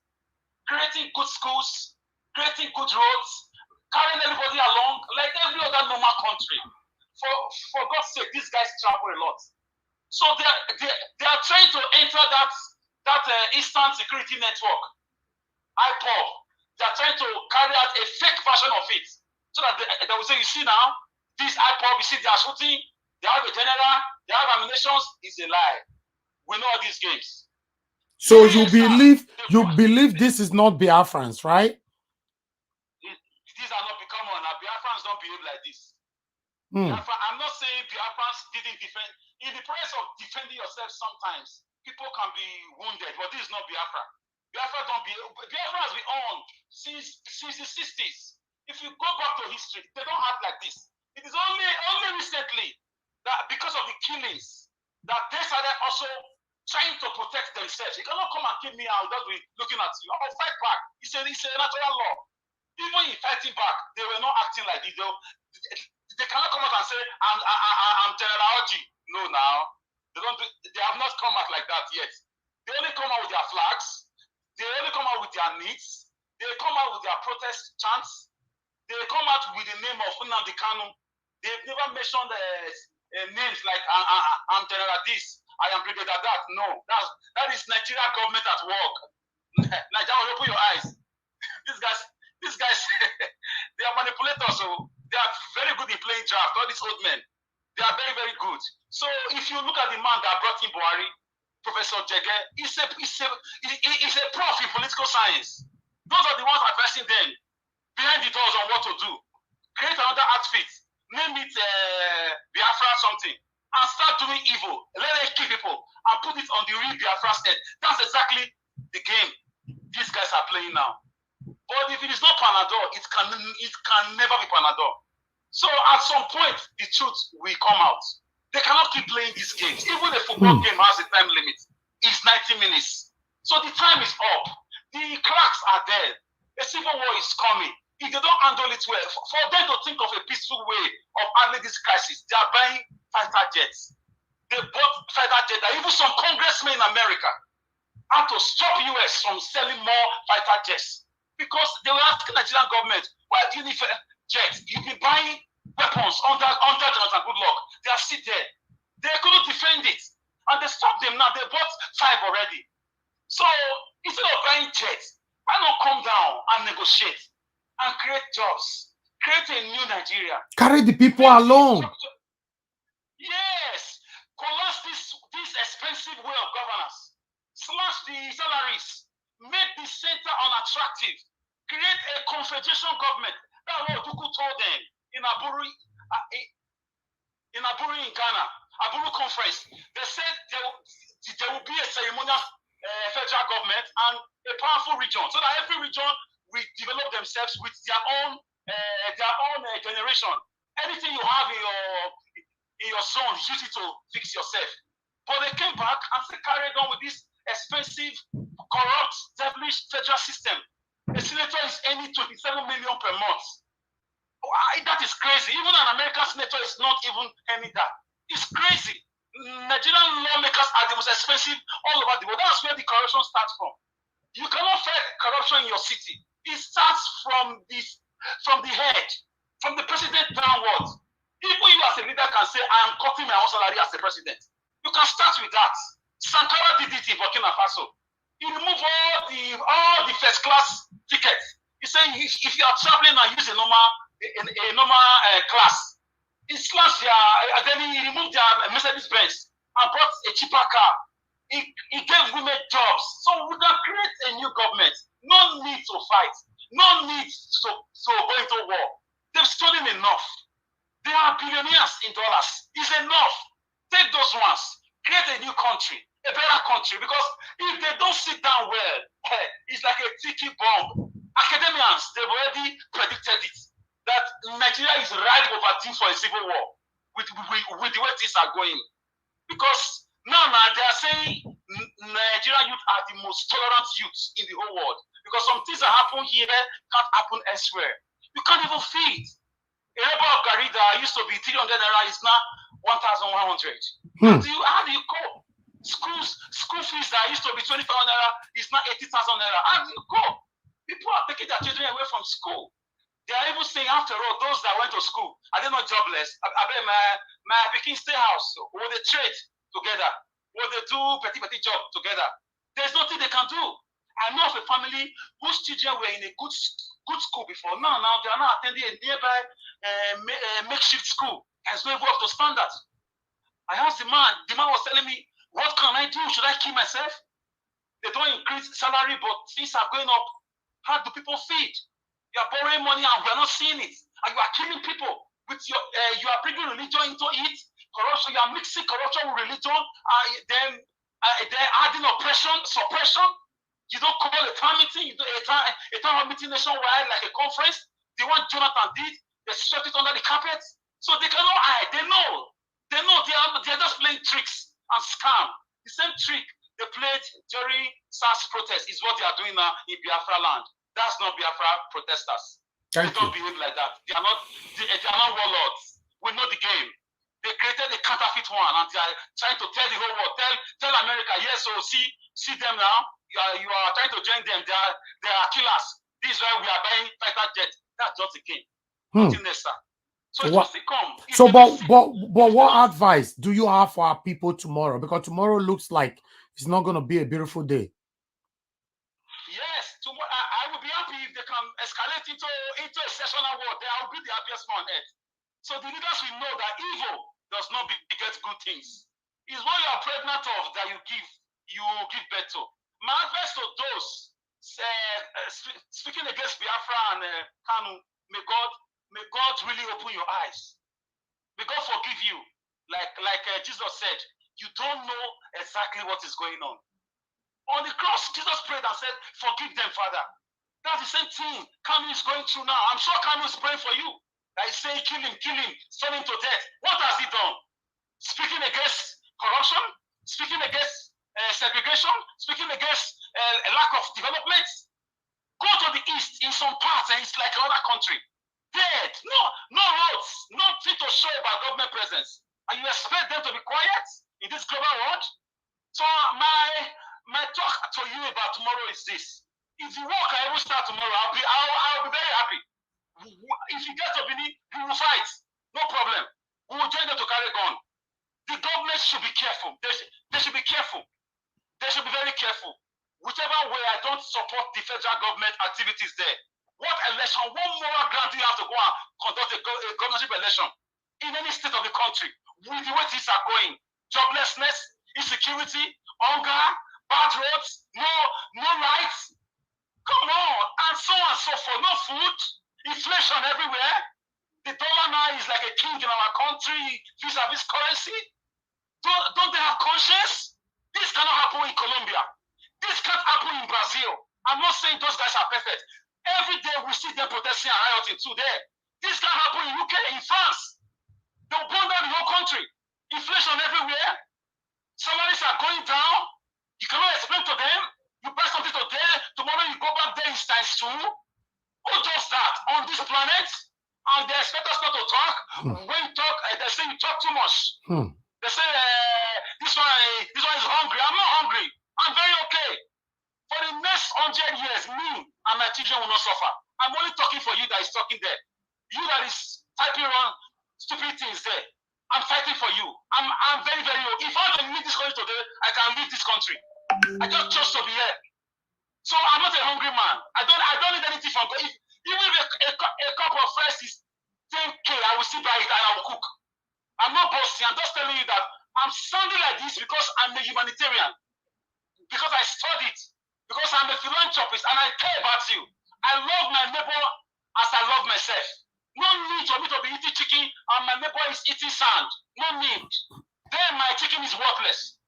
Creating good schools, creating good roads, carrying everybody along like every other normal country. For God's sake, these guys travel a lot. So they are trying to enter that Eastern Security Network, IPOB. They are trying to carry out a fake version of it, so that they will say, you see now, this IPOB, you see they are shooting, they have a general, they have ammunitions. It's a lie. We know all these games. So you believe this is not Biafrans, right? These are not becoming. Biafrans don't behave like this. I'm not saying Biafrans didn't defend. In the process of defending yourself, sometimes people can be wounded, but this is not Biafra. Biafra has been on since the 60s. If you go back to history, they don't act like this. It is only recently that because of the killings that they started also trying to protect themselves. You cannot come and kill me. I'll just be looking at you. I'll fight back. It's a natural law. Even in fighting back, they were not acting like this. They cannot come out and say, I'm General Oji. No, now. They have not come out like that yet. They only come out with their flags. They only come out with their needs. They come out with their protest chants. They come out with the name of Nnamdi Kanu. They've never mentioned names like I'm General this, I am Brigadier that. No, that is Nigerian government at work. Nigeria, open your eyes. These guys, they are manipulators. So they are very good in playing draft. All these old men, they are very, very good. So if you look at the man that brought in Buhari, Professor Jege, he's a prof in political science. Those are the ones advising them behind the doors on what to do. Create another outfit, name it Biafra something, and start doing evil. Let them kill people and put it on the real Biafra's head. That's exactly the game these guys are playing now. But if it is not Panadol, it can never be Panadol. So at some point, the truth will come out. They cannot keep playing these games. Even a football game has a time limit. It's 90 minutes. So the time is up. The cracks are there. A civil war is coming. If they don't handle it well, for them to think of a peaceful way of handling this crisis, they are buying fighter jets. They bought fighter jets. Even some congressmen in America had to stop US from selling more fighter jets because they were asking the Nigerian government, why do you need jets? You've been buying weapons under Jonathan Goodluck. They are still there. They couldn't defend it. And they stopped them now. They bought 5 already. So instead of buying jets, why not come down and negotiate and create jobs? Create a new Nigeria. Carry the people along. Yes. Collapse this expensive way of governance. Slash the salaries. Make the center unattractive. Create a confederation government. That's what Duku told them in Aburu in Ghana. Aburu conference. They said there will be a ceremonial federal government and a powerful region, so that every region will develop themselves with their own generation. Anything you have in your zone, use it to fix yourself. But they came back and they carried on with this expensive, corrupt, devilish federal system. A senator is earning 27 million per month. That is crazy. Even an American senator is not even earning that. It's crazy. Nigerian lawmakers are the most expensive all over the world. That's where the corruption starts from. You cannot fight corruption in your city. It starts from the head, from the president downwards. Even you as a leader can say, I am cutting my own salary as a president. You can start with that. Sankara did it in Burkina Faso. He removed all the first class tickets. He said if you are traveling and use a normal class, he slashed then he removed their Mercedes-Benz and brought a cheaper car. He gave women jobs. So we can create a new government. No need to fight. No need to go into war. They've stolen enough. They are billionaires in dollars. It's enough. Take those ones. Create a new country, a better country. Because if they don't sit down well, it's like a tiki bomb. Academians, they've already predicted it. That Nigeria is right overdue for a civil war with the way things are going. Because now they are saying Nigerian youth are the most tolerant youths in the whole world. Because some things that happen here can't happen elsewhere. You can't even feed. A rebel of Garida used to be 300 naira, is now 1,100. How do you cope? School fees that used to be 25 naira is now 80,000 naira. How do you cope? People are taking their children away from school. They are even saying, after all, those that went to school, are they not jobless? I bet my Peking stay house, will they trade together? Will they do petty job together? There's nothing they can do. I know of a family whose children were in a good school before. Now they are not attending a nearby makeshift school. Has no up to standard. I asked the man. The man was telling me, what can I do? Should I kill myself? They don't increase salary, but things are going up. How do people feed? You are borrowing money and we are not seeing it. And you are killing people with your. You are bringing religion into it. Corruption. You are mixing corruption with religion. Then adding oppression, suppression. You don't call a town meeting. You do a town meeting nationwide like a conference. The one Jonathan did, they swept it under the carpet. So they cannot hide. They know. They are just playing tricks and scam. The same trick they played during SARS protests is what they are doing now in Biafra land. That's not Biafra protesters. They don't behave like that. They are not warlords. We know the game. They created a counterfeit one, and they are trying to tell the whole world, tell America, yes, so see them now. You are trying to join them. They are killers. This is why we are buying fighter jets. That's just a game. Nothing less, sir. So it will still come. So, but what advice do you have for our people tomorrow? Because tomorrow looks like it's not going to be a beautiful day. Yes, tomorrow I will be happy if they can escalate into a sessional war. They will be the happiest man on earth. So the leaders will know that evil does not beget good things. It's what you are pregnant of that you give birth to. My advice to those speaking against Biafra and Kanu, may God really open your eyes. May God forgive you. Like Jesus said, you don't know exactly what is going on. On the cross, Jesus prayed and said, forgive them, Father. That's the same thing Kanu is going through now. I'm sure Kanu is praying for you. That is saying, kill him, stone him to death. What has he done? Speaking against corruption, speaking against segregation, speaking against a lack of development. Go to the east in some parts and it's like another country. Dead. No roads, nothing to show about government presence. And you expect them to be quiet in this global world? So my talk to you about tomorrow is this. If the war can ever start tomorrow, I'll be very happy. If you get to Benin, we will fight. No problem. We will join them to carry gun. The government should be careful. They should be careful. They should be very careful. Whichever way, I don't support the federal government activities there. What election, what moral ground do you have to go and conduct a governorship election in any state of the country with the way things are going? Joblessness, insecurity, hunger, bad roads, no lights. Come on, and so on and so forth. No food, inflation everywhere. The dollar now is like a king in our country vis-a-vis currency. Don't they have conscience? This cannot happen in Colombia. This can't happen in Brazil. I'm not saying those guys are perfect. Every day we see them protesting and rioting too there. This can't happen in UK, in France. They'll burn down the whole country. Inflation everywhere. Salaries are going down. You cannot explain to them. You buy something today, tomorrow you go back there in times 2. Who does that on this planet? And they expect us not to talk. When you talk, they say you talk too much. They say this one is hungry. I'm not hungry. I'm very okay. For the next 100 years, me and my children will not suffer. I'm only talking for you that is talking there. You that is typing on stupid things there. I'm fighting for you. I'm very, very low. If I can leave this country today, I can leave this country. I just chose to be here. So I'm not a hungry man. I don't need anything from God. Even if a cup of rice is 10K, I will still buy it and I will cook. I'm not boasting. I'm just telling you that I'm sounding like this because I'm a humanitarian. Because I studied. Because I'm a philanthropist and I care about you. I love my neighbor as I love myself. No need for me to be eating chicken and my neighbor is eating sand. No need. Then my chicken is worthless.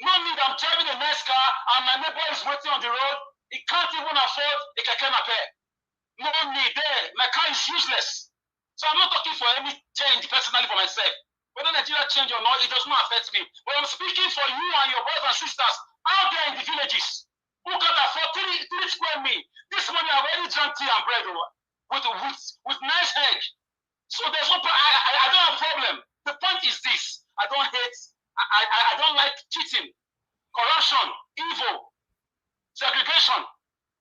No need. I'm driving a nice car and my neighbor is waiting on the road. He can't even afford a keke nape. No need. There, my car is useless. So I'm not talking for any change personally for myself. Whether Nigeria change or not, it does not affect me. But I'm speaking for you and your brothers and sisters out there in the villages who can afford 3 square meal. This morning I've already drank tea and bread with nice egg. So there's no I don't have a problem. The point is this. I don't hate. I don't like cheating, corruption, evil, segregation.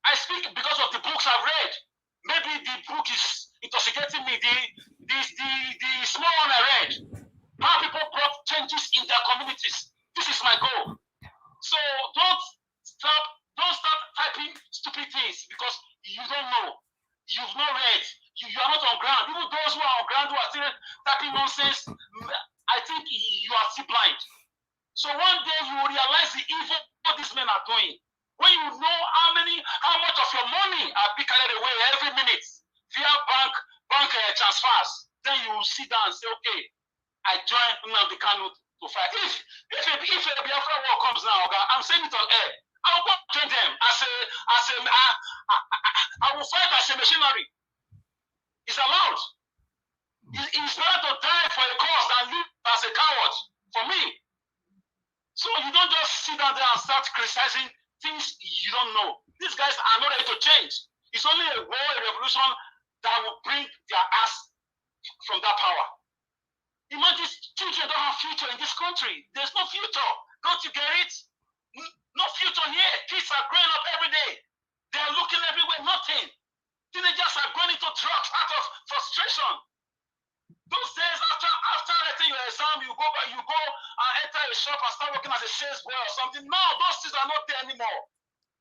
I speak because of the books I've read. Maybe the book is intoxicating me. The small one I read. How people brought changes in their communities. This is my goal. So don't start typing stupid things because you don't know. You've not read. You are not on ground. Even those who are on ground who are still typing nonsense, I think you are still blind. So one day you will realize the evil what these men are doing. When you know how much of your money are being carried away every minute via bank transfers, then you will sit down and say, okay, I join the Kanu to fight. If a Biafra war comes now, okay, I'm saying it on air. I will join them I will fight as a missionary. It's allowed. It's better to die for a cause than live as a coward for me. So you don't just sit down there and start criticizing things you don't know. These guys are not ready to change. It's only a war, a revolution that will bring their ass from that power. Imagine children don't have future in this country. There's no future. Don't you get it? No future here. Kids are growing up every day. They are looking everywhere, nothing. Teenagers are going into drugs out of frustration. Those days after letting your exam, you go and enter a shop and start working as a sales boy or something. No, those things are not there anymore.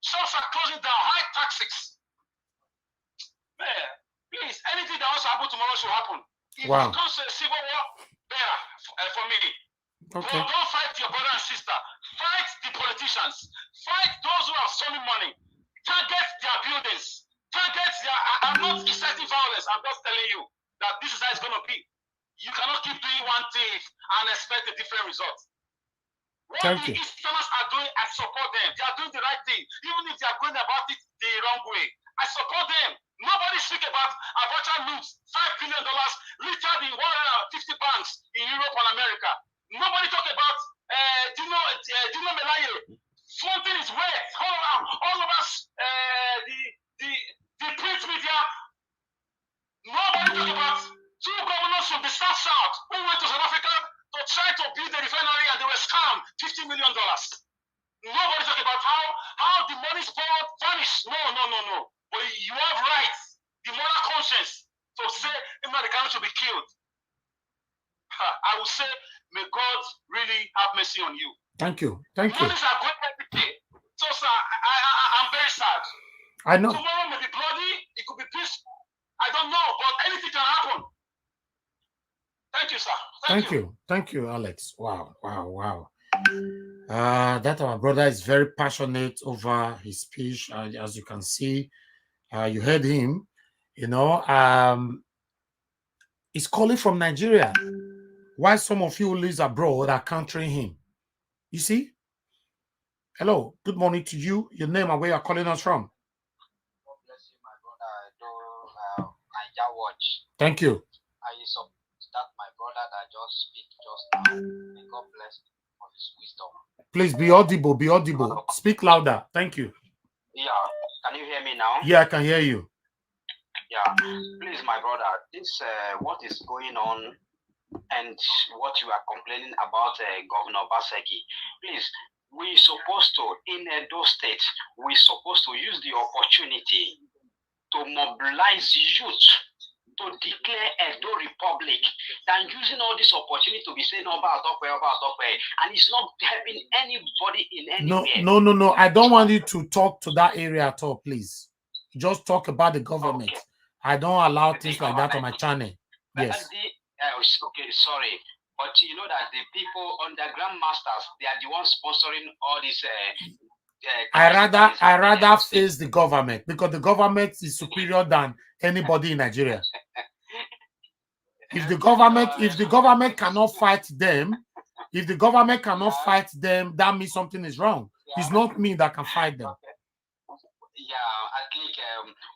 Shops are closing down, high taxes. Man, please, anything that wants to happen tomorrow should happen. If it comes to a civil war, better for me. Okay. But don't fight your brother and sister. Fight the politicians. Fight those who are stealing money. Target their buildings. I'm not inciting violence. I'm just telling you that this is how it's going to be. You cannot keep doing one thing and expect a different result. What the Easterners are doing, I support them. They are doing the right thing. Even if they are going about it the wrong way, I support them. Nobody speak about Abacha loots $5 billion littered in 150 banks in Europe and America. Nobody talk about Dino Melaye flaunting his wealth all over the print media. Nobody talk about two governors from the South who went to South Africa to try to build a refinery and they were scammed $50 million. Nobody talk about how the money's borrowed vanished. No. But you have rights, the moral conscience to say Americans should be killed. I will say, may God really have mercy on you. Thank you. Monies are going every day. So, sir, I'm very sad. I know. Tomorrow may be bloody, it could be peaceful. I don't know, but anything can happen. Thank you, sir. Thank you, Alex. Wow. That our brother is very passionate over his speech. As you can see, you heard him. He's calling from Nigeria. Why some of you who live abroad are countering him? You see? Hello, good morning to you. Your name and where you're calling us from? God bless you, my brother. Niger Watch. Thank you. I support that my brother that just speak just now. May God bless him for his wisdom. Please be audible. Be audible. Speak louder. Thank you. Yeah. Can you hear me now? Yeah, I can hear you. Yeah. Please, my brother, this what is going on and what you are complaining about Governor Baseki. Please, we're supposed to, in Edo State, we're supposed to use the opportunity to mobilize youth to declare Edo Republic than using all this opportunity to be saying about and it's not helping anybody in anywhere. No. I don't want you to talk to that area at all, please. Just talk about the government. Okay. I don't allow things like that on my channel. Yes. Okay, sorry. But you know that the people, underground masters, they are the ones sponsoring all this. I rather face the government because the government is superior than anybody in Nigeria. If the government cannot fight them, that means something is wrong. It's not me that can fight them. Yeah, I think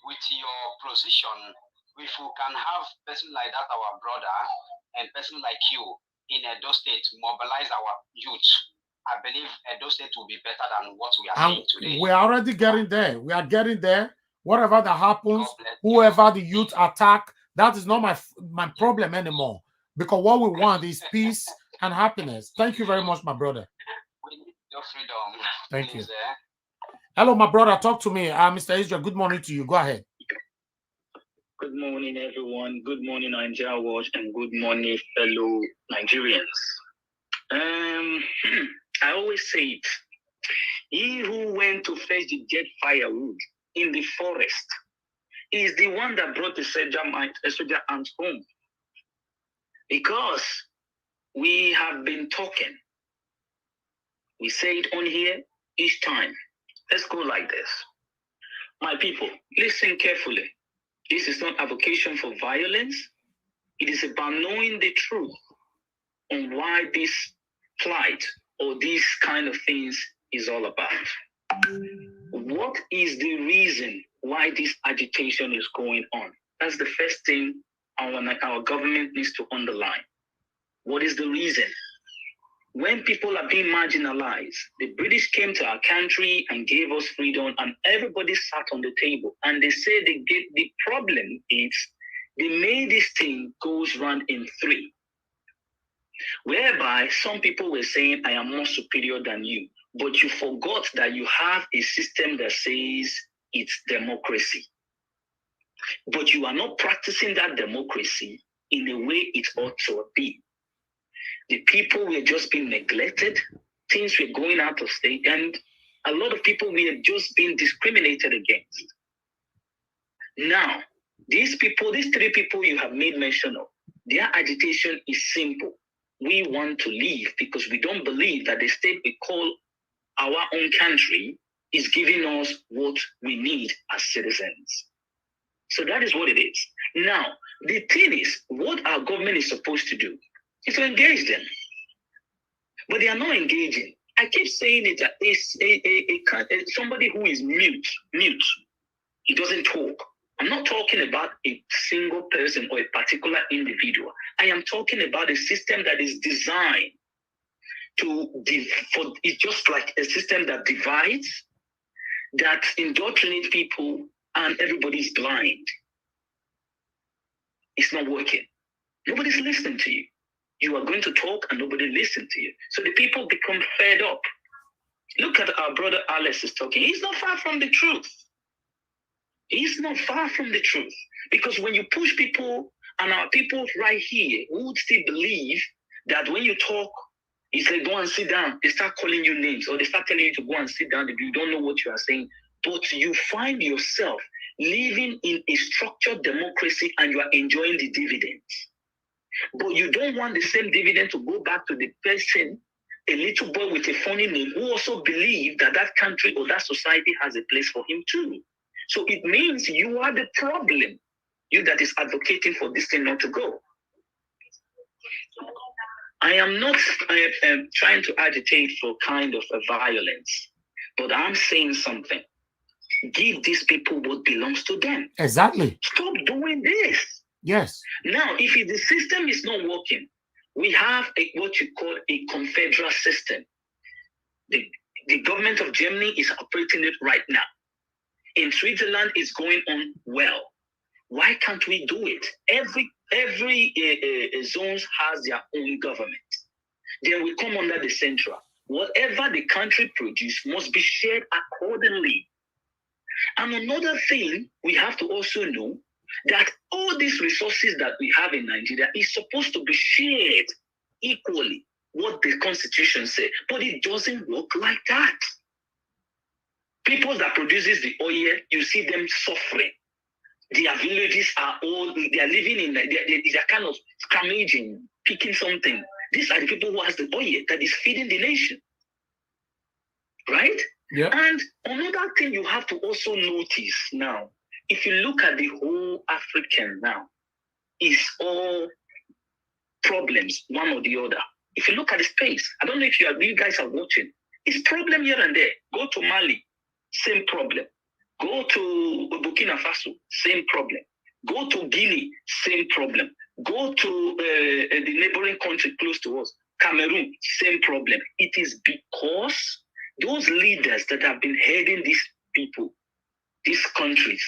with your position, if we can have person like that, our brother, and person like you in Edo State mobilize our youth, I believe Edo State will be better than what we are seeing today. We are already getting there. We are getting there. Whatever that happens, whoever the youth attack, that is not my problem anymore. Because what we want is peace and happiness. Thank you very much, my brother. We need your freedom. Thank you. Hello, my brother. Talk to me. Mr. Israel, good morning to you. Go ahead. Good morning, everyone. Good morning, Nigeria Watch, and good morning, fellow Nigerians. I always say it. He who went to fetch the dead firewood in the forest is the one that brought the soldier ants home. Because we have been talking. We say it on here each time. Let's go like this. My people, listen carefully. This is not advocacy for violence. It is about knowing the truth on why this plight or these kind of things is all about. What is the reason why this agitation is going on? That's the first thing our government needs to underline. What is the reason? when people are being marginalized, the British came to our country and gave us freedom, and everybody sat on the table. And they say the problem is they made this thing goes round in three, whereby some people were saying, I am more superior than you. But you forgot that you have a system that says it's democracy. But you are not practicing that democracy in a way it ought to be. The people were just being neglected, things were going out of state, and a lot of people were just being discriminated against. Now, these three people you have made mention of, their agitation is simple. We want to leave because we don't believe that the state we call our own country is giving us what we need as citizens. So that is what it is. Now, the thing is, what our government is supposed to do is to engage them. But they are not engaging. I keep saying it that somebody who is mute, he doesn't talk. I'm not talking about a single person or a particular individual. I am talking about a system that is designed it's just like a system that divides, that indoctrinates people, and everybody's blind. It's not working. Nobody's listening to you. You are going to talk and nobody listens to you. So the people become fed up. Look at our brother Alex is talking. He's not far from the truth. He's not far from the truth. Because when you push people, and our people right here who would still believe that when you talk, he said, go and sit down. They start calling you names, or they start telling you to go and sit down if you don't know what you are saying. But you find yourself living in a structured democracy and you are enjoying the dividends. But you don't want the same dividend to go back to the person, a little boy with a funny name, who also believes that that country or that society has a place for him too. So it means you are the problem, you that is advocating for this thing not to go. I am not trying to agitate for kind of a violence, but I'm saying something. Give these people what belongs to them. Exactly. Stop doing this. Yes. Now, if the system is not working, we have what you call a confederal system. The government of Germany is operating it right now. In Switzerland, it's going on well. Why can't we do it? Every zones has their own government. Then we come under the central. Whatever the country produces must be shared accordingly. And another thing we have to also know that all these resources that we have in Nigeria is supposed to be shared equally, what the Constitution says, but it doesn't work like that. People that produces the oil, you see them suffering. Their villages are all, they are living in, they're kind of scrummaging, picking something. These are the people who has the oil that is feeding the nation. Right? Yeah. And another thing you have to also notice now, if you look at the whole African now, is all problems, one or the other. If you look at the space, I don't know if you guys are watching, it's problem here and there. Go to Mali, same problem. Go to Burkina Faso, same problem. Go to Guinea, same problem. Go to the neighboring country close to us, Cameroon, same problem. It is because those leaders that have been heading these people, these countries,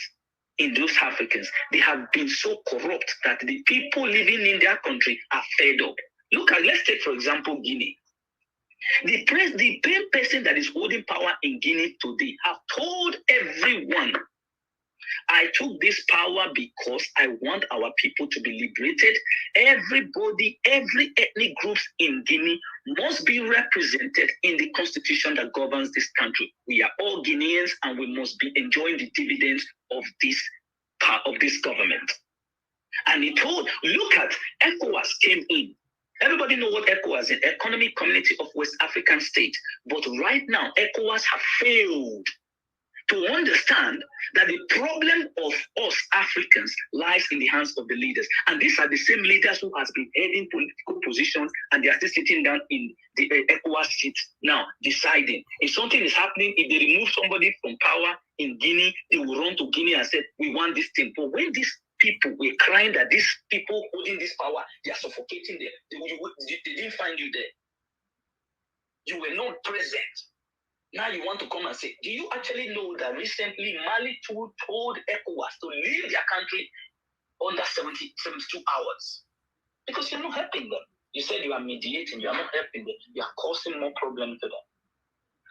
in those Africans, they have been so corrupt that the people living in their country are fed up. Let's take, for example, Guinea. The main person that is holding power in Guinea today have told everyone, I took this power because I want our people to be liberated. Everybody, every ethnic groups in Guinea must be represented in the constitution that governs this country. We are all Guineans and we must be enjoying the dividends of this government. And he told, look at ECOWAS came in. Everybody know what ECOWAS is, Economic Community of West African States. But right now, ECOWAS have failed to understand that the problem of us Africans lies in the hands of the leaders. And these are the same leaders who has been heading political positions, and they are still sitting down in the ECOWAS seats now, deciding. If something is happening, if they remove somebody from power in Guinea, they will run to Guinea and say, we want this thing. But when these people were crying that these people holding this power, they are suffocating them, they didn't find you there. You were not present. Now you want to come and say, do you actually know that recently Mali told ECOWAS to leave their country under 72 hours? Because you're not helping them. You said you are mediating, you are not helping them. You are causing more problems to them.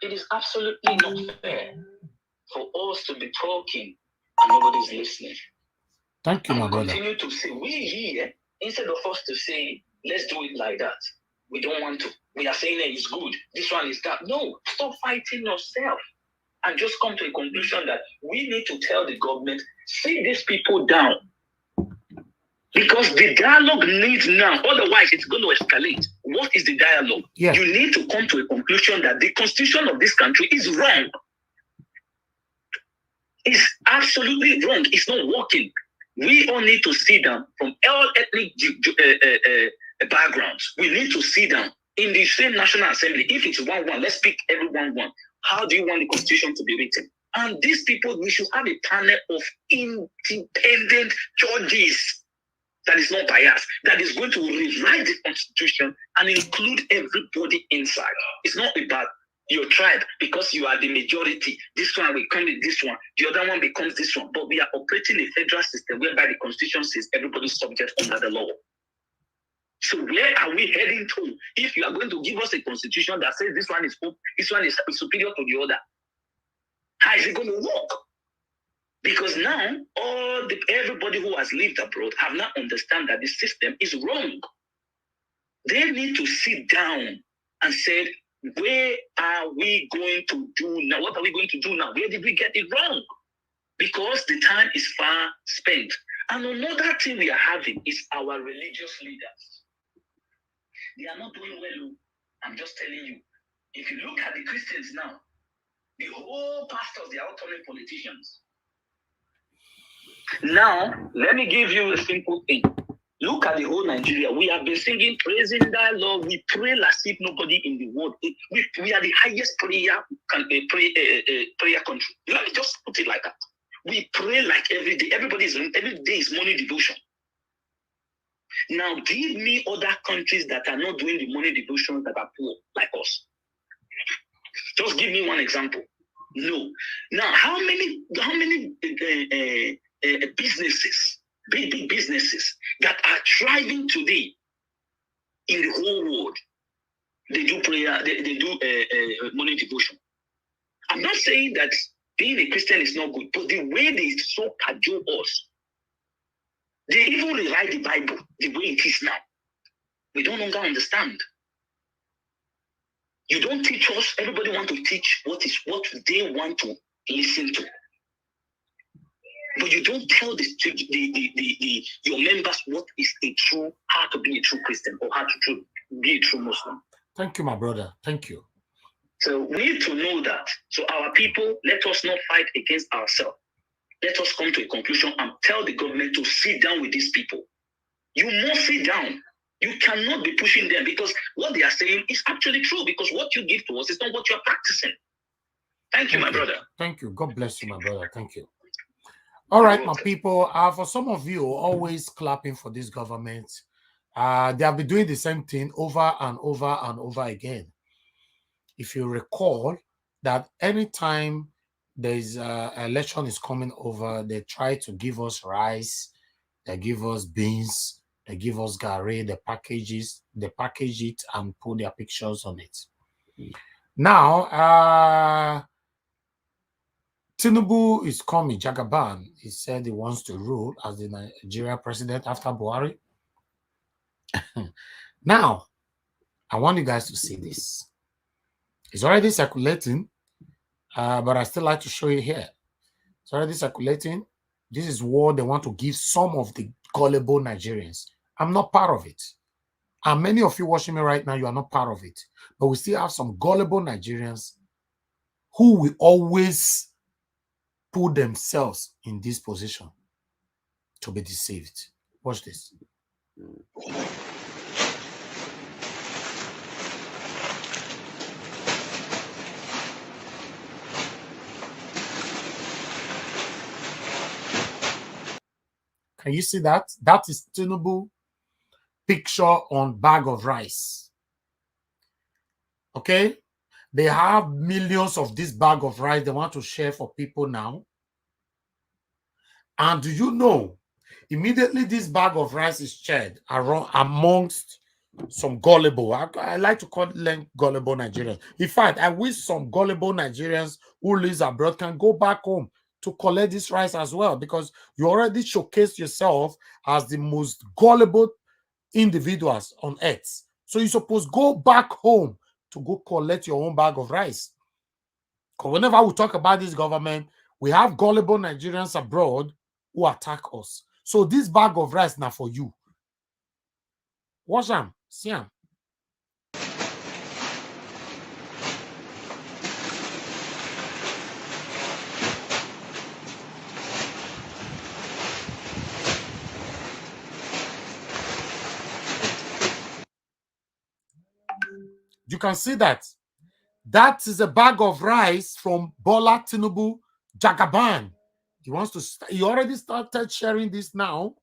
It is absolutely not fair for us to be talking and nobody's listening. Thank you, my brother. Continue to say, we here, instead of us to say, let's do it like that. We don't want to. We are saying that it's good. This one is that. No, stop fighting yourself and just come to a conclusion that we need to tell the government, sit these people down. Because the dialogue needs now, otherwise it's going to escalate. What is the dialogue? Yeah. You need to come to a conclusion that the constitution of this country is wrong. It's absolutely wrong. It's not working. We all need to sit down from all ethnic backgrounds. We need to sit down in the same National Assembly. If it's 1-1, let's pick everyone one. How do you want the constitution to be written? And these people, we should have a panel of independent judges that is not biased, that is going to rewrite the constitution and include everybody inside. It's not about your tribe because you are the majority. This one will come with this one, the other one becomes this one. But we are operating a federal system whereby the constitution says everybody is subject under the law. So where are we heading to? If you are going to give us a constitution that says this one is superior to the other, how is it going to work? Because now everybody who has lived abroad have now understand that the system is wrong. They need to sit down and say, where are we going to do now? What are we going to do now? Where did we get it wrong? Because the time is far spent. And another thing we are having is our religious leaders. They are not doing well. I'm just telling you. If you look at the Christians now, the whole pastors, they are all turning politicians. Now, let me give you a simple thing. Look at the whole Nigeria. We have been singing, praising thy Lord. We pray as if nobody in the world. We are the highest prayer country. Let me just put it like that. We pray like every day. Every day is morning devotion. Now, give me other countries that are not doing the morning devotion that are poor like us. Just give me one example. No. Now, how many businesses, big businesses that are thriving today in the whole world, they do prayer, they do morning devotion. I'm not saying that being a Christian is not good, but the way they so cajole us, they even rewrite the Bible the way it is now. We don't longer understand. You don't teach us. Everybody want to teach what they want to listen to. But you don't tell your members what is how to be a true Christian or how to be a true Muslim. Thank you, my brother. Thank you. So we need to know that. So our people, let us not fight against ourselves. Let us come to a conclusion and tell the government to sit down with these people. You must sit down. You cannot be pushing them because what they are saying is actually true because what you give to us is not what you are practicing. Thank you, my brother. Thank you. God bless you, my brother. Thank you. All right, my people. For some of you, always clapping for this government. They have been doing the same thing over and over and over again. If you recall that anytime there's election is coming over, they try to give us rice, they give us beans, they give us gari, they package it and put their pictures on it. Now, Tinubu is coming, Jagaban. He said he wants to rule as the Nigerian president after Buhari. Now, I want you guys to see this. It's already circulating, but I still like to show you here. It's already circulating. This is what they want to give some of the gullible Nigerians. I'm not part of it. And many of you watching me right now, you are not part of it. But we still have some gullible Nigerians who will always put themselves in this position to be deceived. Watch this. Can you see that? That is Tinubu picture on bag of rice. Okay? They have millions of this bag of rice they want to share for people now. And do you know, immediately this bag of rice is shared around amongst some gullible, I like to call them gullible Nigerians. In fact, I wish some gullible Nigerians who live abroad can go back home to collect this rice as well, because you already showcased yourself as the most gullible individuals on earth. So you're supposed to go back home to go collect your own bag of rice. Because whenever we talk about this government, we have gullible Nigerians abroad who attack us. So this bag of rice now for you. Watch them, see them. You can see that. That is a bag of rice from Bola Tinubu Jagaban. He wants to. He already started sharing this now.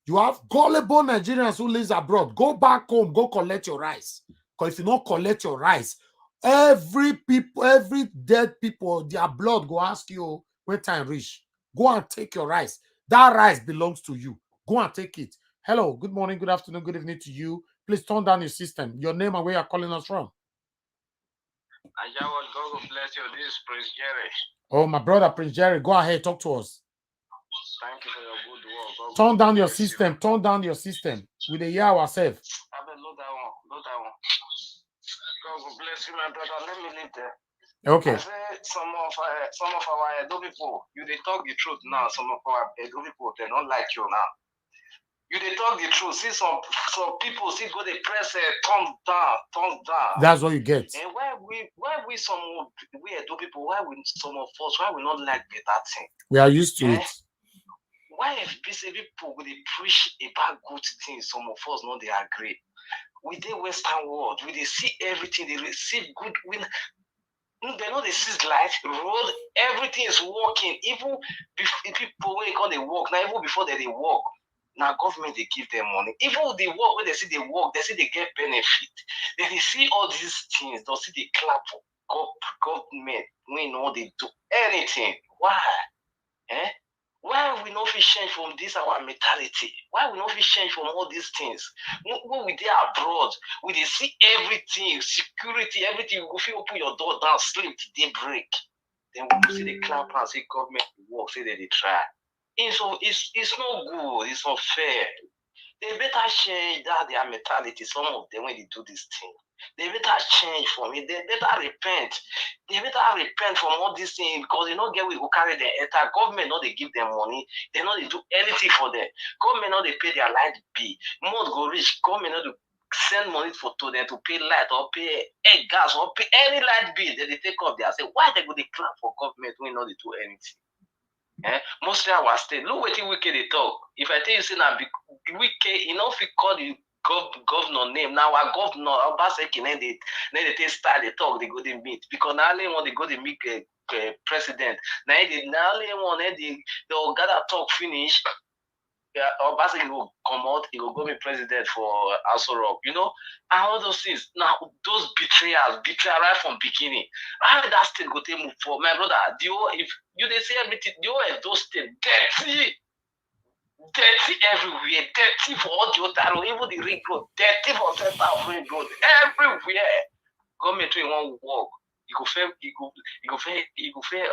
You have gullible Nigerians who live abroad. Go back home. Go collect your rice. Because if you don't collect your rice, every dead people, their blood go ask you when time reach. Go and take your rice. That rice belongs to you. Go and take it. Hello. Good morning. Good afternoon. Good evening to you. Please turn down your system. Your name and where you're calling us from. God bless you. This is Prince Jerry. Oh, my brother, Prince Jerry, go ahead, talk to us. Thank you for your good work. Turn down your system. Turn down your system. We dey hear ourselves. I will load that one. Load that one. God bless you, my brother. Let me leave there. Okay. I say some of our Edo people, you they talk the truth now. Some of our Edo people, they don't like you now. You they talk the truth. See some people see go they press thumbs down. That's what you get. And why we some we Edo people, why we some of us, why we not like that thing? We are used to it. Why if people they preach about good things, some of us not they agree. We the Western world, we they see everything, they receive good win. They know they see light, road, everything is working. Even people when they call they work, now even before they work. Now government they give them money. Even the work when they see they work, they see they get benefit. Then they see all these things, they see they clap for government. We know they do anything. Why? Why we not fit change from this our mentality? Why we not fit change from all these things? When we there abroad, we they see everything, security, everything. You go fit open your door down, sleep till day break. Then we see the clap and see government work, say that they try. It's not good, it's not fair. They better change that their mentality, some of them when they do this thing. They better change from it, they better repent. They better repent from all these things because they don't get we go carry their entire government, not they give them money, they know they do anything for them. Government not they pay their light bill, month go rich, government not they send money for to them to pay light or pay gas or pay any light bill that they take off there. Say why they go they clap for government when not they do anything? Mostly our state. Look what Wike they talk. If I tell you say now Wike, you know if we call the governor name now, our governor Obaseki, then they take start they talk, they go they meet because now only one they go they meet president. Now they only one they gather talk finish. Obaseki will come out, he will go be president for Aso Rock, you know, and all those things. Now those betrayal right from beginning. How that state go to move for my brother? If you they say everything, those state dirty everywhere, dirty for all the other, even the ring road, dirty for Central Ring Road, everywhere. Government we won't work. You go fair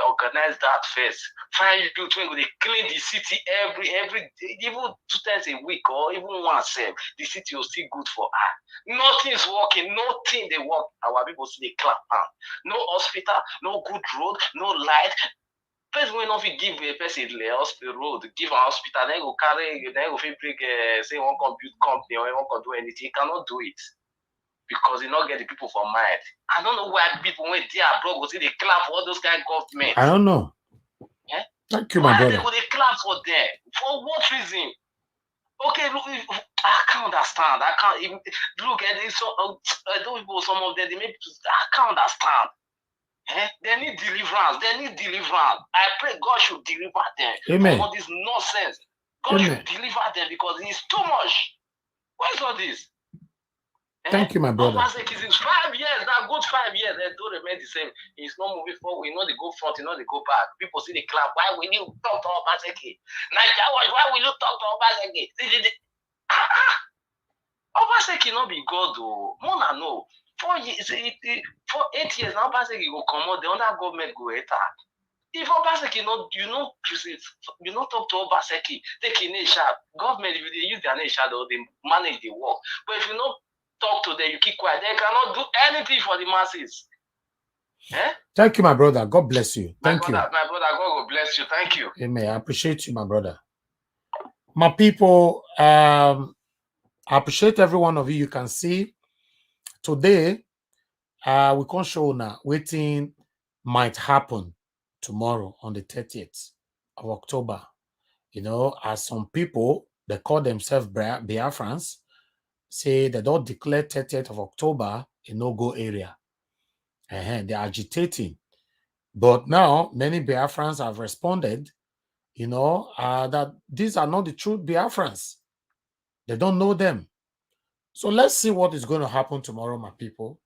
organize that first. Find people when they clean the city every day, even 2 times a week or even once. The city will still good for her. Nothing's working, nothing they work. Our people see they clap down. No hospital, no good road, no light. Person will not give a person the hospital road, give a hospital, then go carry, then go bring say one compute company or one can do anything. You cannot do it. Because you not get the people for mind. I don't know why people when they are broke go see they clap for all those kind of government. I don't know. Thank you, my brother. Why they go they clap for them? For what reason? Okay, look, I can't understand. I can't even look at this. Those people, some of them, I can't understand. They need deliverance. I pray God should deliver them. Amen. From all this nonsense. God should deliver them because it's too much. What is all this? Thank you, my brother. Obaseki is 5 years, now good 5 years, they don't remain the same. He's not moving forward, you know they go front, you know they go back. People see the clap. Why will you talk to Obaseki? Nigeria, why will you talk to Obaseki? Obaseki not be God though. Mona no. 4 years, for 8 years now Obaseki go come out, the other government go enter. If Obaseki not, you not talk to Obaseki, take in a shot. Government, if they use their name shadow, they manage the work. But if you not talk to them, you keep quiet, they cannot do anything for the masses. Eh? Thank you, my brother. God bless you. Thank you. My brother, God will bless you. Thank you. Amen. I appreciate you, my brother. My people, I appreciate every one of you. You can see today, we can't show now waiting might happen tomorrow on the 30th of October. You know, as some people, they call themselves Biafrans, say they don't declare 30th of October a no-go area. They're agitating. But now, many Biafrans have responded, you know, that these are not the true Biafrans. They don't know them. So let's see what is going to happen tomorrow, my people.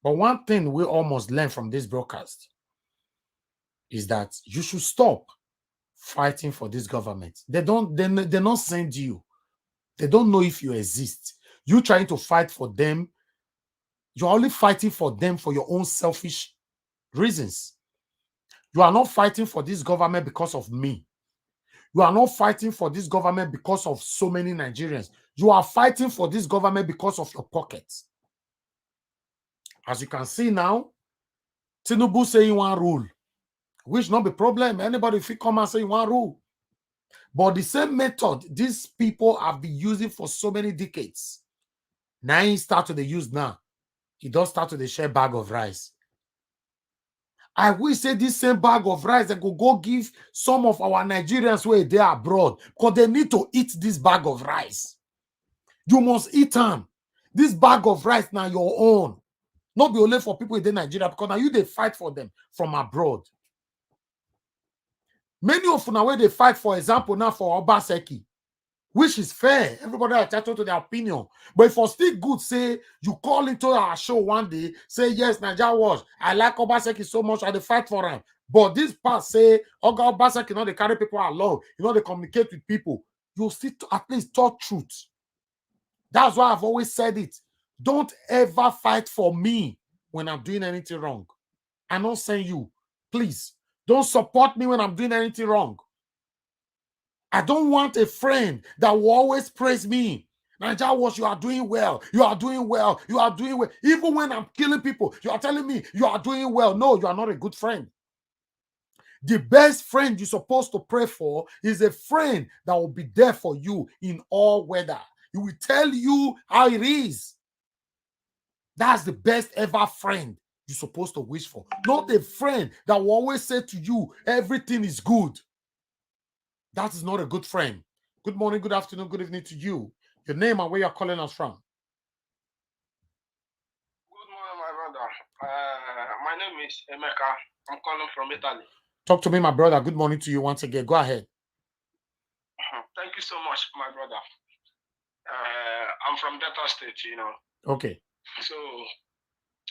But one thing we almost learn from this broadcast is that you should stop fighting for this government. They don't send you. They don't know if you exist. You trying to fight for them. You're only fighting for them for your own selfish reasons. You are not fighting for this government because of me. You are not fighting for this government because of so many Nigerians. You are fighting for this government because of your pockets. As you can see now, Tinubu saying one rule, which not be problem. Anybody if you come and say one rule. But the same method these people have been using for so many decades. Now he start to the use now. He does start to the share bag of rice. I will say this same bag of rice that could go give some of our Nigerians where they are abroad because they need to eat this bag of rice. You must eat them. This bag of rice now your own. Not be only for people in Nigeria because now you they fight for them from abroad. Many of them where they fight, for example, now for Obaseki, which is fair. Everybody are entitled to their opinion. But if for still good, say you call into our show one day, say yes, Nigeria was. I like Obaseki so much, I they fight for him. But this part say, Oga Obaseki, you know, they carry people along, you know, they communicate with people. You still at least talk truth. That's why I've always said it. Don't ever fight for me when I'm doing anything wrong. I'm not saying you. Please, don't support me when I'm doing anything wrong. I don't want a friend that will always praise me. Nigeria was, you are doing well. You are doing well. You are doing well. Even when I'm killing people, you are telling me you are doing well. No, you are not a good friend. The best friend you're supposed to pray for is a friend that will be there for you in all weather. He will tell you how it is. That's the best ever friend you're supposed to wish for. Not a friend that will always say to you, everything is good. That is not a good friend. Good morning, good afternoon, good evening to you. Your name and where you're calling us from. Good morning, my brother. My name is Emeka. I'm calling from Italy. Talk to me, my brother. Good morning to you once again. Go ahead. Thank you so much, my brother. I'm from Delta State, you know. Okay. So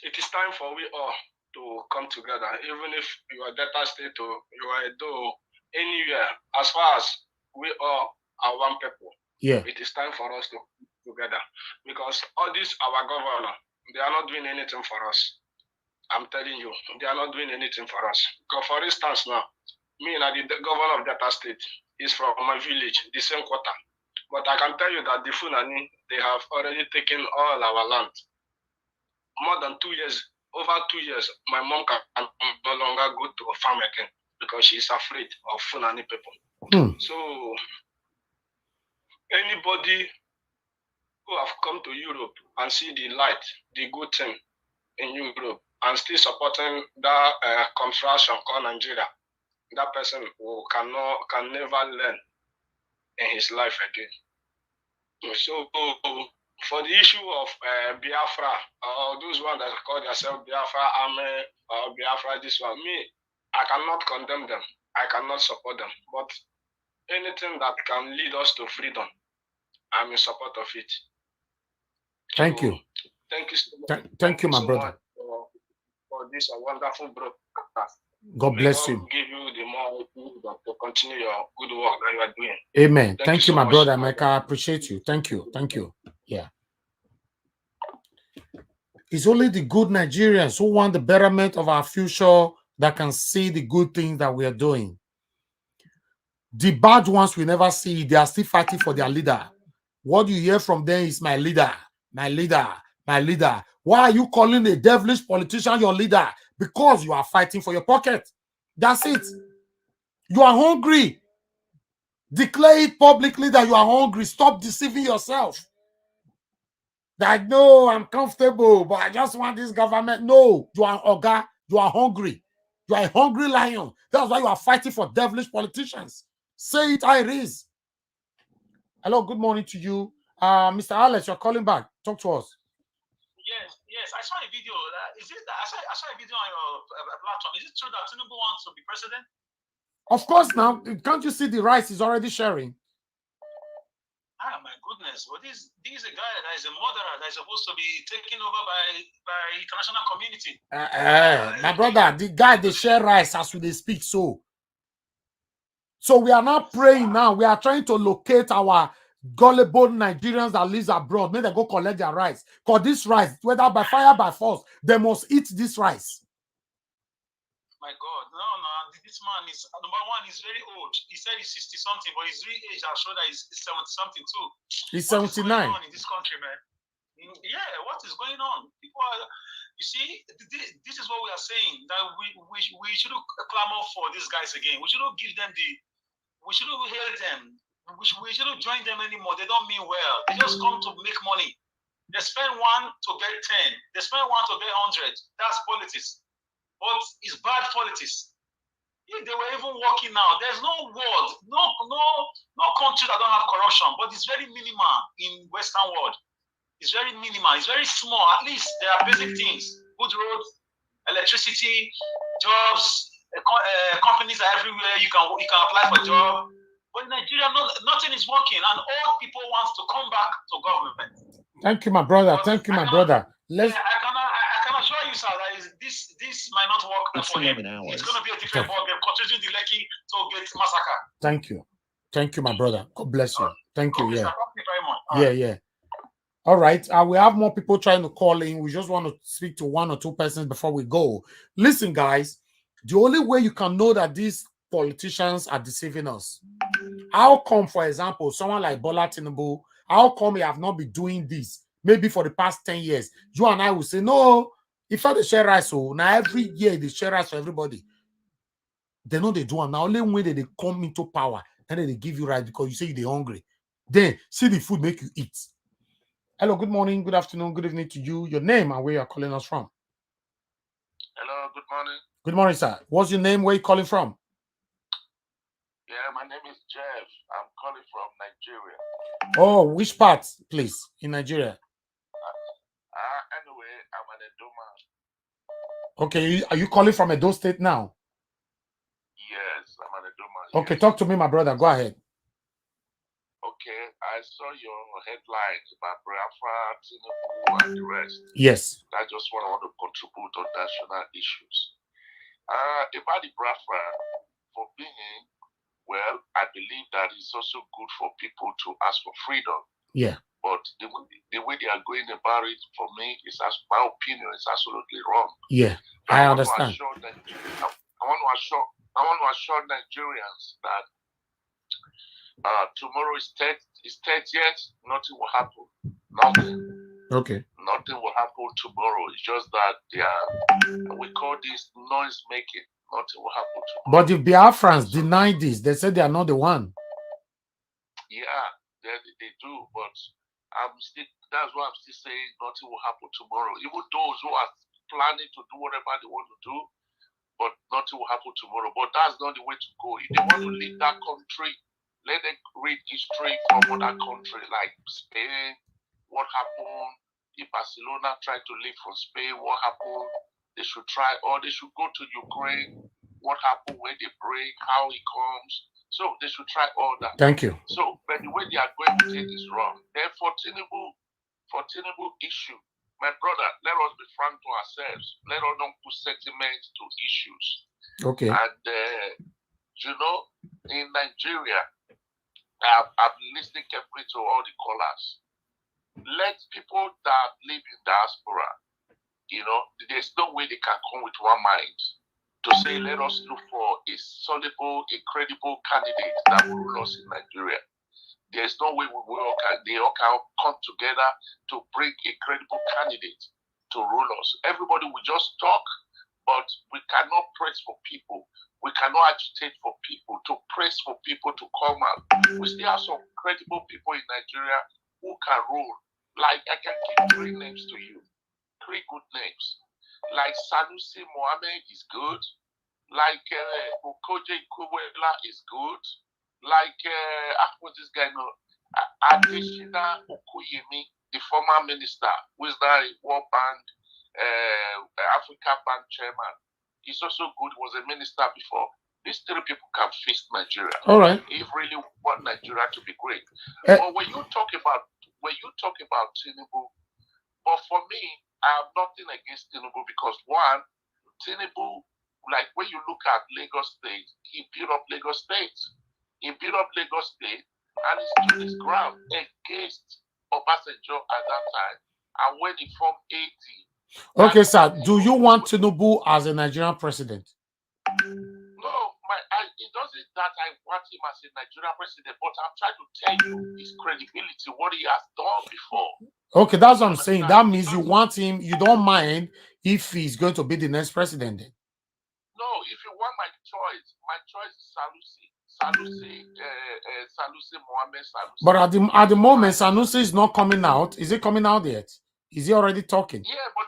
it is time for we all to come together. Even if you are Delta State or you are Edo, anywhere, as far as we all are one people. Yeah. It is time for us to come together. Because all these our governor, they are not doing anything for us. I'm telling you, they are not doing anything for us. Because for instance now, me and the governor of Delta State is from my village, the same quarter. But I can tell you that the Fulani, they have already taken all our land. More than 2 years, over 2 years, my mom can no longer go to a farm again because she's afraid of Fulani people. So anybody who have come to Europe and see the light, the good thing in Europe, and still supporting that construction called Nigeria, that person who can never learn in his life again. So for the issue of Biafra, or those ones that call themselves Biafra Army or Biafra this one, me, I cannot condemn them. I cannot support them. But anything that can lead us to freedom, I'm in support of it. Thank you. Thank you so much. Thank you, my brother. For this wonderful broadcast. God bless you. Give you the more to continue your good work that you are doing. Amen. Thank you, so my much, brother, Mike. I appreciate you. Thank you. Thank you. Yeah. It's only the good Nigerians who want the betterment of our future that can see the good things that we are doing. The bad ones we never see. They are still fighting for their leader. What you hear from them is my leader, my leader, my leader. Why are you calling a devilish politician your leader? Because you are fighting for your pocket. That's it. You are hungry. Declare it publicly that you are hungry. Stop deceiving yourself. That no, I'm comfortable, but I just want this government. No, you are Oga. You are hungry. You are a hungry lion. That's why you are fighting for devilish politicians. Say it how it is. Hello, good morning to you. Mr. Alex, you're calling back. Talk to us. Yes. I saw a video. I saw a video on your platform. Is it true that Tinubu wants to be president? Of course, now can't you see the rice is already sharing? Ah, my goodness! Well, this is a guy that is a murderer that is supposed to be taken over by international community. My brother, the guy they share rice as we speak. So we are not praying now. We are trying to locate our gullible Nigerians that live abroad. May they go collect their rice. Because this rice, whether by fire by force, they must eat this rice. My God, no. This man is number one. He's very old. He said he's 60 something, but his real age I'm sure that he's 70 something too. He's 79. What is going on in this country, man? Yeah, what is going on? People are, you see, this is what we are saying, that we shouldn't clamor for these guys again. We shouldn't give them we shouldn't hail them. We shouldn't join them anymore. They don't mean well. They just come to make money. They spend 1 to get 10. They spend 1 to get 100. That's politics. But it's bad politics. If they were even working now, there's no world, no country that don't have corruption, but it's very minimal in Western world. It's very minimal. It's very small. At least there are basic things: good roads, electricity, jobs. Companies are everywhere. You can apply for a job. But in Nigeria, nothing is working, and all people want to come back to government. Thank you, my brother. Thank you, my brother. I can assure you, sir, that this might not work for him. It's going to be a different ball game, considering the Lekki to get massacre. Thank you, my brother. God bless you. Thank you. Yeah. Thank you very much. Yeah. All right. We have more people trying to call in. We just want to speak to 1 or 2 persons before we go. Listen, guys, the only way you can know that these politicians are deceiving us. How come, for example, someone like Bola Tinubu, how come he have not been doing this maybe for the past 10 years? You and I will say, no, if I share rice, so now every year they share rice for everybody. They know they do, and now only when they come into power, then they give you rice because you say they're hungry. Then see the food make you eat. Hello, good morning, good afternoon, good evening to you. Your name and where you're calling us from. Hello, good morning. Good morning, sir. What's your name? Where you calling from? Yeah, my name is Jeff. I'm calling from Nigeria. Oh, which part, please, in Nigeria? Anyway, I'm an Edo man. Okay, are you calling from Edo State now? Yes, I'm an Edo man. Okay, talk to me, my brother. Go ahead. Okay, I saw your headlines about Biafra, Tinubu, and the rest. Yes. I just want to contribute on national issues. About the Biafra, for being, well, I believe that it's also good for people to ask for freedom. Yeah. But the way they are going about it, for me, my opinion, is absolutely wrong. Yeah, I understand. I want to assure Nigerians that tomorrow is 30th, nothing will happen. Nothing. Okay. Nothing will happen tomorrow. It's just that we call this noise making. Nothing will happen tomorrow. But the Biafrans deny this. They said they are not the one. Yeah, they do, but that's why I'm still saying nothing will happen tomorrow. Even those who are planning to do whatever they want to do, but nothing will happen tomorrow. But that's not the way to go. If they want to leave that country, let them read history from other countries like Spain. What happened if Barcelona tried to leave from Spain? What happened? They should try, or they should go to Ukraine. What happened when they break? How it comes? So they should try all that. Thank you. So, but the way they are going with it is wrong. Then for Tinubu issue, My brother, let us be frank to ourselves. Let us not put sentiment to issues. Okay. And, you know, in Nigeria, I've been listening carefully to all the callers. Let people that live in diaspora, you know, there's no way they can come with one mind to say, let us look for a soluble, a credible candidate that will rule us in Nigeria. There's no way they all can come together to bring a credible candidate to rule us. Everybody will just talk, but we cannot press for people. We cannot agitate for people, to press for people to come out. We still have some credible people in Nigeria who can rule. Like, I can give 3 names to you. 3 good names. Like Sanusi Mohammed is good. Like Okoje Kowela is good. Like, what's this guy know? Adeshina Okoyemi, the former minister, who is now a World Bank, Africa Bank chairman. He's also good, was a minister before. These 3 people can fix Nigeria. All right. If really want Nigeria to be great. But when you talk about Tinubu, but for me, I have nothing against Tinubu because one, Tinubu, like when you look at Lagos State, he built up Lagos State. He built up Lagos State and he stood his ground against Obasanjo at that time. And when he formed AD. Okay, sir. Do you want Tinubu as a Nigerian president? No, it doesn't that I want him as a Nigerian president, but I'm trying to tell you his credibility, what he has done before. Okay, that's what I'm saying. That means you want him, you don't mind if he's going to be the next president then. No, if you want my choice is Sanusi. Sanusi Mohammed Sanusi. But at the moment, Sanusi is not coming out. Is it coming out yet? Is he already talking? Yeah, but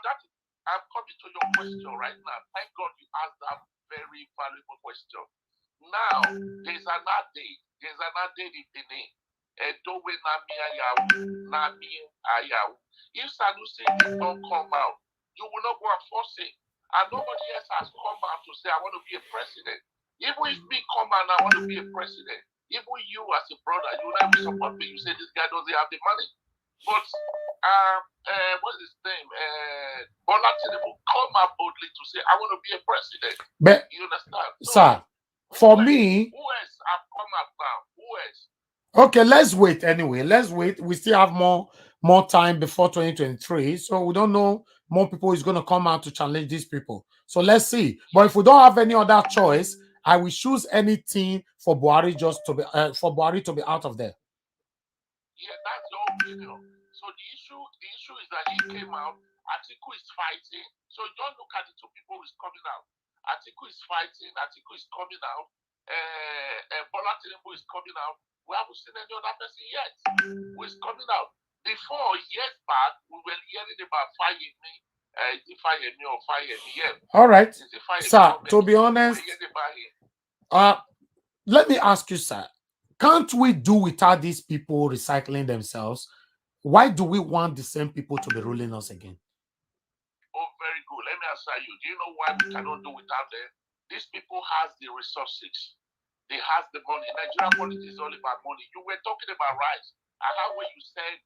I'm coming to your question right now. Thank God you asked that very valuable question. Now, there's another day in Benin. If Sanusi did not come out, you will not go and force it. And nobody else has come out to say, I want to be a president. Even if me come out and I want to be a president, even you as a brother, you will never support me. You say this guy doesn't have the money. But what's his name? Bola Tinubu come out boldly to say, I want to be a president. But, you understand? So, sir, for me, who else have come out now? Who else? Okay, let's wait anyway. Let's wait. We still have more time before 2023. So we don't know more people is going to come out to challenge these people. So let's see. But if we don't have any other choice, I will choose anything for Buhari just to be out of there. Yeah, that's your opinion. So the issue is that he came out. Atiku is fighting. So don't look at the 2 people who is coming out. Atiku is fighting. Atiku is coming out. Bola Tinubu is coming out. We haven't seen any other person yet who is coming out. Before, years back, we were hearing about Fayemi. Fayemi or Fayemi, yeah. All right. Sir, to be honest, let me ask you, sir. Can't we do without these people recycling themselves? Why do we want the same people to be ruling us again? Oh, very good. Let me answer you. Do you know why we cannot do without them? These people have the resources. They have the money. Nigerian politics is all about money. You were talking about rice. And how when you said,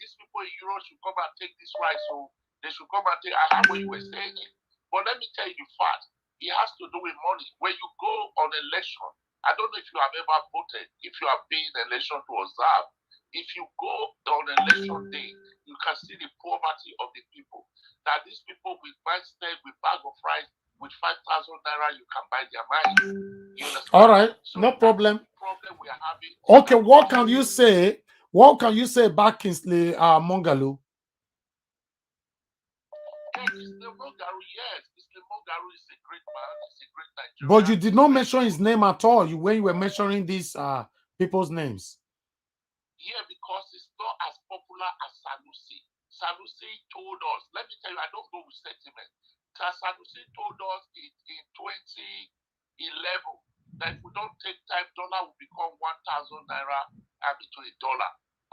these people in Europe should come and take this rice, so they should come and take. I heard what you were saying it. But let me tell you fast. It has to do with money. When you go on election, I don't know if you have ever voted, if you have been in election to observe. If you go on election day, you can see the poverty of the people. That these people with mindset, with bag of rice, with 5,000 naira, you can buy their mind. All right, so no problem. Problem we are having. Okay, what can you say? What can you say about Kingsley Mongalu? Yes, Kingsley Mongalu is a great man. He's a great Nigerian. But you did not mention his name at all. When you were mentioning these people's names. Yeah, because it's not as popular as Sanusi. Sanusi told us. Let me tell you, I don't go with sentiment. Sanusi told us in 2011 that if we don't take time, dollar will become 1,000 naira to $1.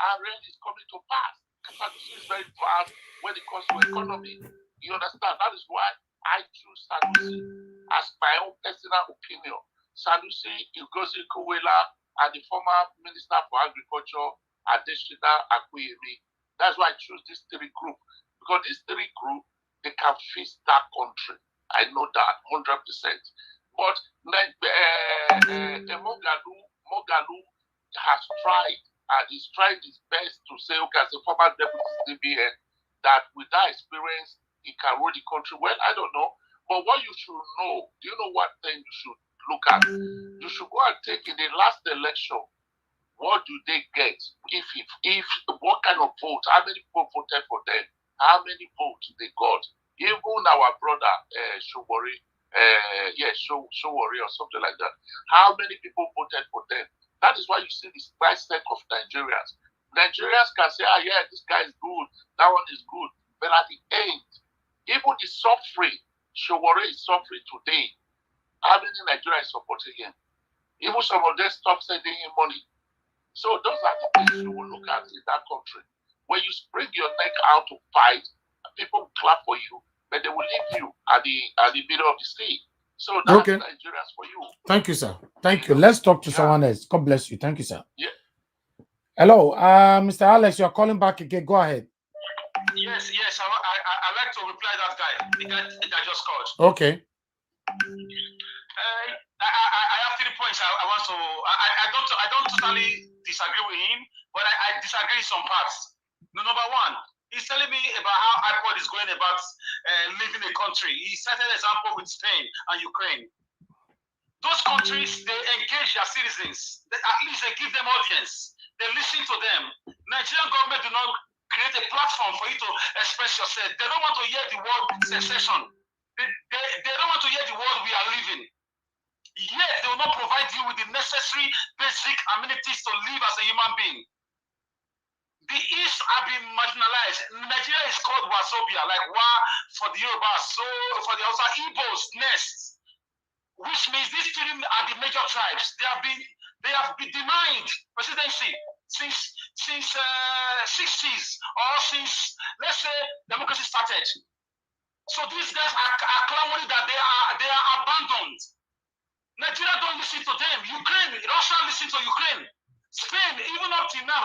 Our rent is coming to pass. Sanusi is very fast when it comes to economy. You understand? That is why I choose Sanusi as my own personal opinion. Sanusi, Ngozi Kowela, and the former Minister for Agriculture, Adeshina Akuyemi. That's why I choose this 3 groups. Because these three groups, they can fix that country. I know that 100%. But Mogalu has tried, and he's trying his best to say, okay, as a former deputy CBN, that with that experience, he can rule the country. Well, I don't know. But what you should know, do you know what thing you should look at? You should go and take in the last election, what do they get? If what kind of vote? How many people voted for them? How many votes they got? Even our brother Showori, Showori or something like that. How many people voted for them? That is why you see this price tag of Nigerians. Nigerians can say, ah, yeah, this guy is good, that one is good. But at the end, even the suffering, Showori is suffering today. How many Nigerians supporting him? Even some of them stop sending him money. So those are the things you will look at in that country. When you spring your neck out to fight, people will clap for you, but they will leave you at the middle of the sea. So that's Nigerians for you. Thank you, sir. Thank you. Let's talk to someone else. God bless you. Thank you, sir. Yeah. Hello, Mr. Alex, you're calling back again. Go ahead. Yes. I like to reply that guy. The guy just called. Okay. I have 3 points I want to. I don't totally disagree with him, but I disagree in some parts. No, number one, he's telling me about how IPOD is going about leaving a country. He set an example with Spain and Ukraine. Those countries, they engage their citizens. At least they give them audience. They listen to them. Nigerian government do not create a platform for you to express yourself. They don't want to hear the word secession. They don't want to hear the word we are living. Yet they will not provide you with the necessary basic amenities to live as a human being. The East have been marginalized. Nigeria is called Wazobia, like Wa for the Yoruba, so for the Hausa, Igbos, Nest, which means these three are the major tribes. They have been denied presidency since 60s or since, let's say, democracy started. So these guys are clamoring that they are abandoned. Nigeria don't listen to them. Ukraine, Russia listen to Ukraine. Spain, even up till now,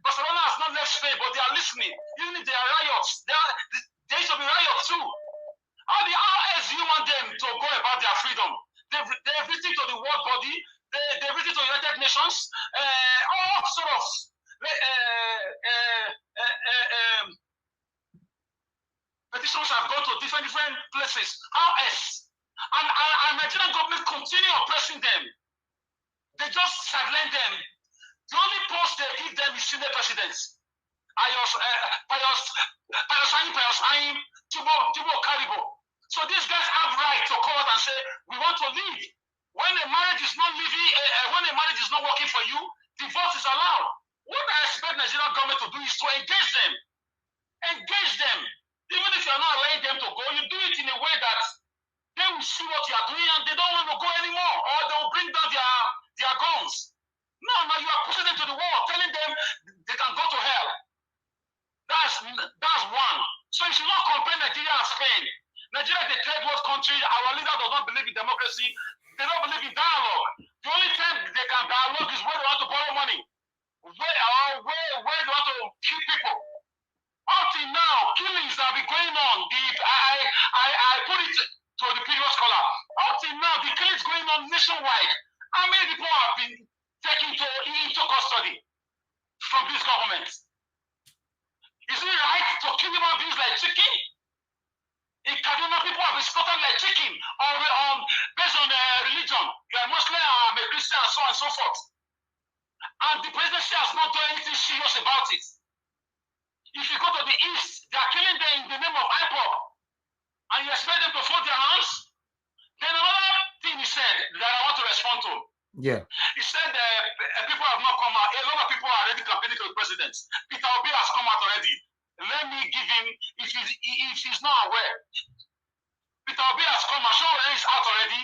Barcelona has not left Spain, but they are listening. Even if there are riots, there should be riots too. How else do you want them to go about their freedom? They've written to the world body, they've written to the United Nations, all sort of petitions have gone to different places. How else? And Nigerian government continue oppressing them. They just sideline them. The only post they give them is senior presidents. Payosai, Tibo Karibo. So these guys have right to come out and say, we want to leave. When a marriage is not living, when a marriage is not working for you, divorce is allowed. What I expect Nigerian government to do is to engage them. Engage them. Even if you're not allowing them to go, you do it in a way that they will see what you are doing and they don't want to go anymore, or they will bring down their guns. No, you are pushing them to the wall, telling them they can go to hell. That's one. So you should not compare Nigeria and Spain. Nigeria is a third world country. Our leader does not believe in democracy. They don't believe in dialogue. The only time they can dialogue is where they want to borrow money, where they want to kill people. Up till now, killings have been going on. I put it to the previous caller. Up till now, the killings going on nationwide. How many people have been taken into custody from this government? Is it right to kill human beings like chicken? In Kaduna, people have been slaughtered like chicken, or based on religion. You are Muslim, I'm a Christian, and so on and so forth. And the presidency has not done anything serious about it. If you go to the east, they are killing them in the name of IPOB, and you expect them to fold their hands. Then another thing he said that I want to respond to. Yeah. He said people have not come out. A lot of people are already campaigning to the president. Peter Obi has come out already. Let me give him, if he's not aware, Peter Obi has come out. Showore is out already.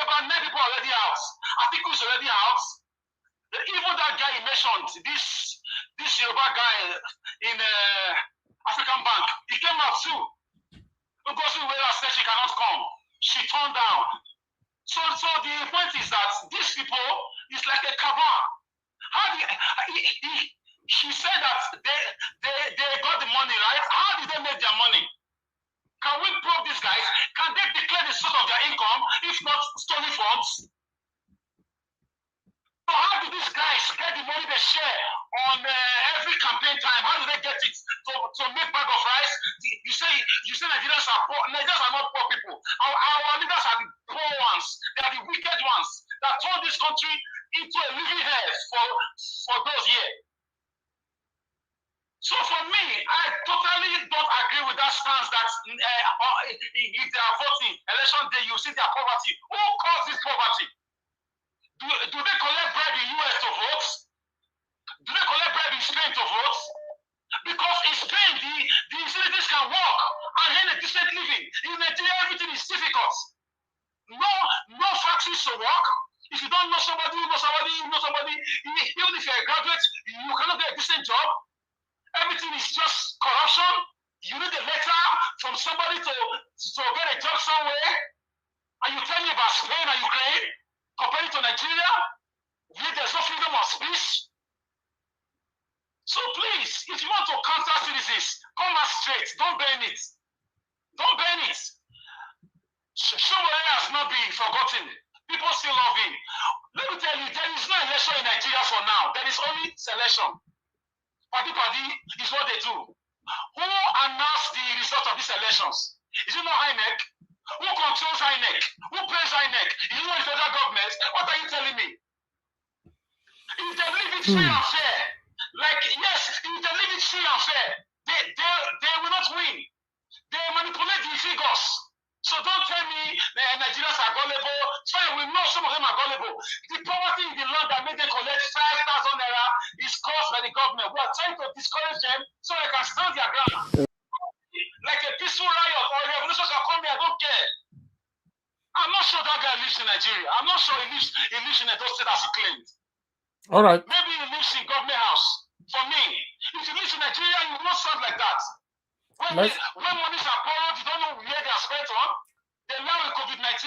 About 9 people are already out. Atiku is already out. Even that guy he mentioned, this Yoruba guy in African Bank, he came out too. Because Uwela said she cannot come. She turned down. So the point is that these people is like a cabal. She said that they got the money, right? How they make their money? Can we probe these guys? Can they declare the source of their income, if not stolen funds? So how do these guys get the money they share on every campaign time? How do they get it to make bag of rice? You say Nigerians are poor. Nigerians are not poor people. Our leaders are the poor ones. They are the wicked ones that turned this country into a living hell for those years. So for me, I totally don't agree with that stance that if they are voting election day, you see their poverty. Who caused this poverty? Do they collect bribe in US to vote? Do they collect bribe in Spain to vote? Because in Spain, the utilities can work and earn a decent living. In Nigeria, everything is difficult. No factories to work. If you don't know somebody, you know somebody. Even if you're a graduate, you cannot get a decent job. Everything is just corruption. You need a letter from somebody to get a job somewhere. And you tell me about Spain and Ukraine compared to Nigeria, where there's no freedom of speech. So please, if you want to counter citizens, come out straight. Don't burn it. Don't burn it. Showore has not been forgotten. People still love him. Let me tell you, there is no election in Nigeria for now. There is only selection. Party is what they do. Who announced the result of these elections? Is it not INEC? Who controls INEC? Who pays INEC? Is it not the federal government? What are you telling me? If they leave it free and fair, like yes, if they leave it free and fair, they will not win. They manipulate the figures. So don't tell me Nigerians are gullible. Fine, we know some of them are gullible. The poverty in the land that made them collect 5,000 naira is caused by the government. We are trying to discourage them so they can stand their ground. Like a peaceful riot or a revolution can come here, I don't care. I'm not sure that guy lives in Nigeria. I'm not sure he lives in a state as he claimed. All right. Maybe he lives in government house. For me, if he lives in Nigeria, he will not sound like that. When monies are borrowed, you don't know where they are spent on. They now with COVID-19,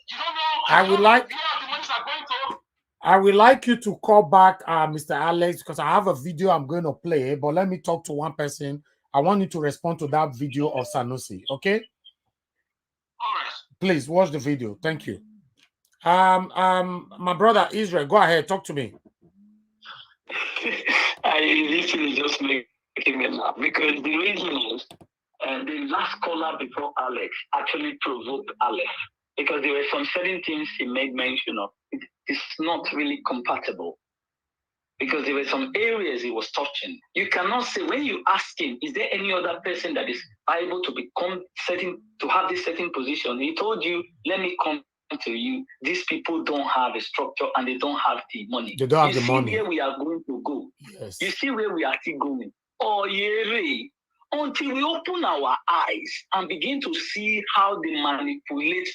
you don't know where the monies are going to. I would like you to call back Mr. Alex, because I have a video I'm going to play, but let me talk to one person. I want you to respond to that video of Sanusi, okay? All right. Please watch the video. Thank you. My brother Israel, go ahead, talk to me. I literally just making me laugh because the reason is the last caller before Alex actually provoked Alex because there were some certain things he made mention of. It's not really compatible because there were some areas he was touching. You cannot say when you ask him, is there any other person that is able to become certain, to have this certain position? He told you, let me come to you. These people don't have a structure and they don't have the money. They don't have the money. You see where we are going to go. Yes. You see where we are still going. Oh, yeah. Until we open our eyes and begin to see how they manipulate.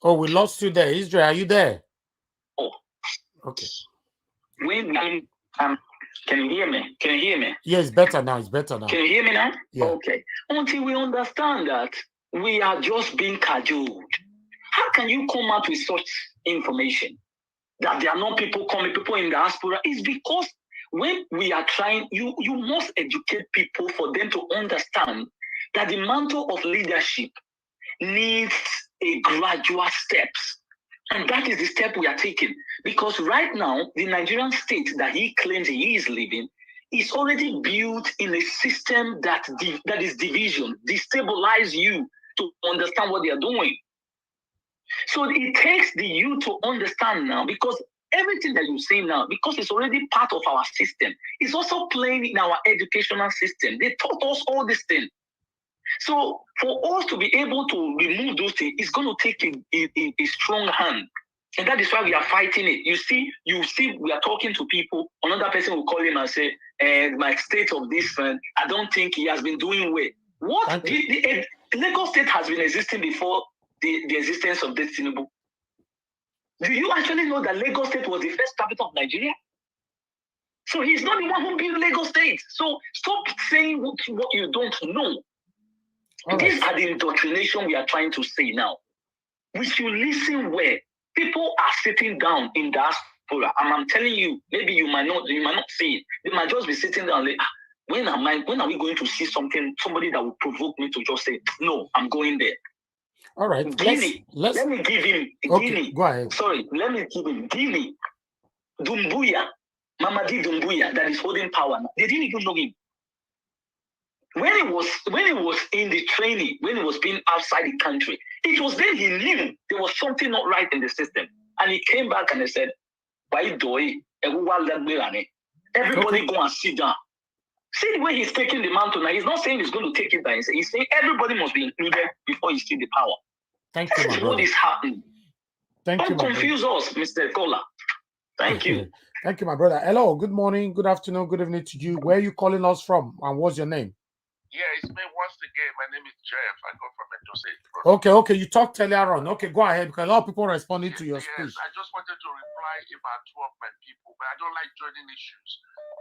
Oh, we lost you there. Israel, are you there? Oh. Okay. Can you hear me? Can you hear me? Yeah, it's better now. It's better now. Can you hear me now? Yeah. Okay. Until we understand that we are just being cajoled. How can you come out with such information? That there are no people coming, people in the diaspora? It's because when we are trying, you must educate people for them to understand that the mantle of leadership needs a gradual steps. And that is the step we are taking. Because right now, the Nigerian state that he claims he is living is already built in a system that is division, destabilize you to understand what they are doing. So it takes the youth to understand now, because everything that you say now, because it's already part of our system, it's also playing in our educational system. They taught us all these things. So for us to be able to remove those things, it's going to take a strong hand. And that is why we are fighting it. You see, we are talking to people. Another person will call him and say, my state of this friend, I don't think he has been doing well. What? The Lagos state has been existing before the existence of this Tinubu. Do you actually know that Lagos state was the first capital of Nigeria? So he's not the one who built Lagos state. So stop saying what you don't know. These are the indoctrination we are trying to say now. We should listen where people are sitting down in diaspora, and I'm telling you, maybe you might not see it. They might just be sitting down like, When are we going to see somebody that will provoke me to just say, no, I'm going there? All right. Let me give him okay, go ahead. Sorry, let me give him Guinea. Dumbuya, Mamadi Dumbuya, that is holding power now. They didn't even know him. When he was in the training, when he was being outside the country, it was then he knew there was something not right in the system. And he came back and he said, everybody go and sit down. See the way he's taking the mantle now. He's not saying he's going to take it by himself. He's saying everybody must be included before you see the power. Thank you, This is what is happening. Don't confuse us, Mr. Kola. Thank you. Thank you, my brother. Hello, good morning, good afternoon, good evening to you. Where are you calling us from, and what's your name? Yeah, it's me once again. My name is Jeff. I come from Edo State. Okay. You talked earlier on. Okay, go ahead, because a lot of people responding to your speech. I just wanted to reply about two of my people, but I don't like joining issues.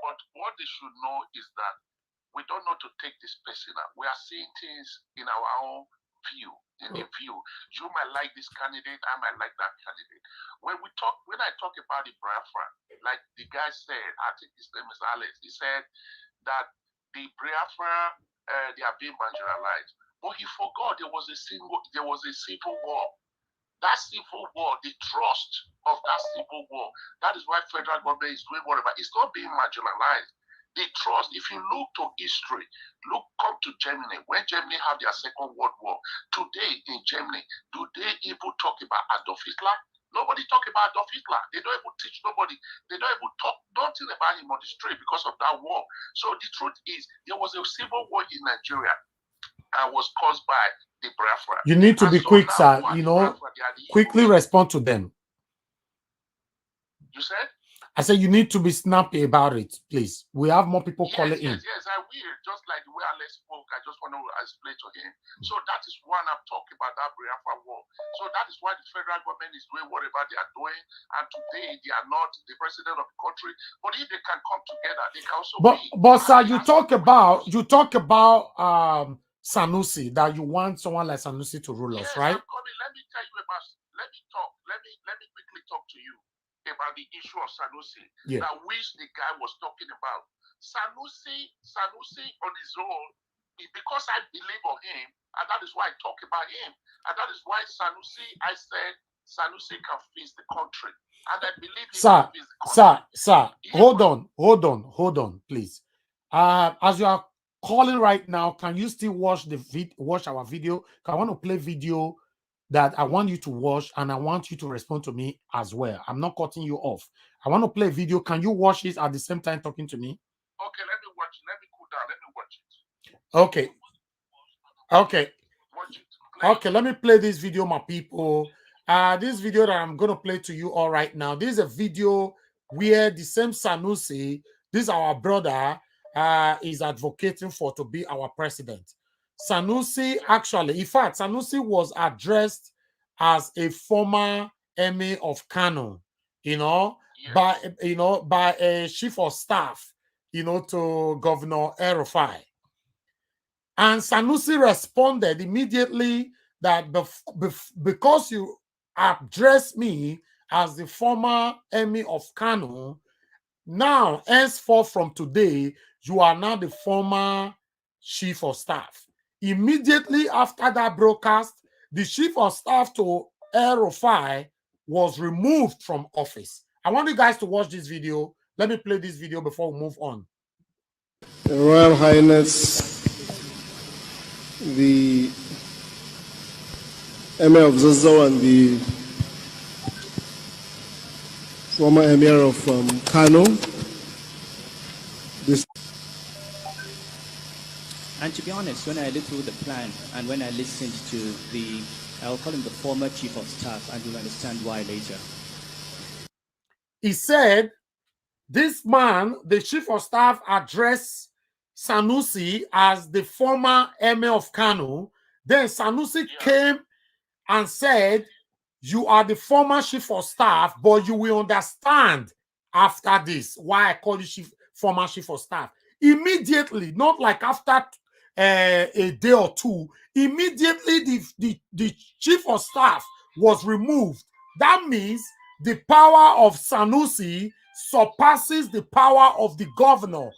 But what they should know is that we don't know to take this personal. We are seeing things in our own view, You might like this candidate, I might like that candidate. When I talk about the Biafra, like the guy said, I think his name is Alex, he said that the Biafra, they are being marginalized. But he forgot there was a civil war. That civil war, the trust of that civil war, that is why federal government is doing whatever. It's not being marginalized. The trust, if you look to history, come to Germany. When Germany had their Second World War, today in Germany, do they even talk about Adolf Hitler? Nobody talk about Adolf Hitler. They don't even teach nobody. They don't even talk nothing about him on the street because of that war. So the truth is, there was a civil war in Nigeria and was caused by the Biafra. You need to be quick, sir. Quickly respond to them. You said? I said you need to be snappy about it, please. We have more people calling in. Yes, I will. Just like the way Alex spoke, I just want to explain to him. So that is one I'm talking about, that Biafra war. So that is why the federal government is doing whatever they are doing. And today they are not the president of the country. But if they can come together, they can also But sir, you talk about Sanusi, that you want someone like Sanusi to rule us, right? I'm coming. Let me tell you about. Let me quickly talk to you about the issue of Sanusi, that which the guy was talking about. Sanusi on his own, because I believe on him, and that is why I talk about him, and that is why I said Sanusi can fix the country, and I believe he can fix the country. Sir, hold on, please. As you are calling right now, can you still watch our video? I want to play video that I want you to watch, and I want you to respond to me as well. I'm not cutting you off. I want to play a video. Can you watch it at the same time talking to me? Okay, let me watch it. Let me cool down. Let me watch it. Okay. Watch it. Okay, let me play this video, my people. This video that I'm going to play to you all right now. This is a video where the same Sanusi, this our brother, is advocating for to be our president. Sanusi actually, in fact, Sanusi was addressed as a former emir of Kano, by a chief of staff, to Governor El-Rufai. And Sanusi responded immediately that because you addressed me as the former emir of Kano, now, henceforth from today, you are now the former chief of staff. Immediately after that broadcast, the chief of staff to El-Rufai was removed from office. I want you guys to watch this video. Let me play this video before we move on. Your Royal Highness, the Emir of Zazzau and the former Emir of Kano. And to be honest, when I looked through the plan and when I listened to I'll call him the former chief of staff, and you'll understand why later. He said, this man, the chief of staff, addressed Sanusi as the former emir of Kano. Then Sanusi came and said, you are the former chief of staff, but you will understand after this why I call you former chief of staff. Immediately, not like after a day or two, immediately the chief of staff was removed. That means the power of Sanusi surpasses the power of the governor.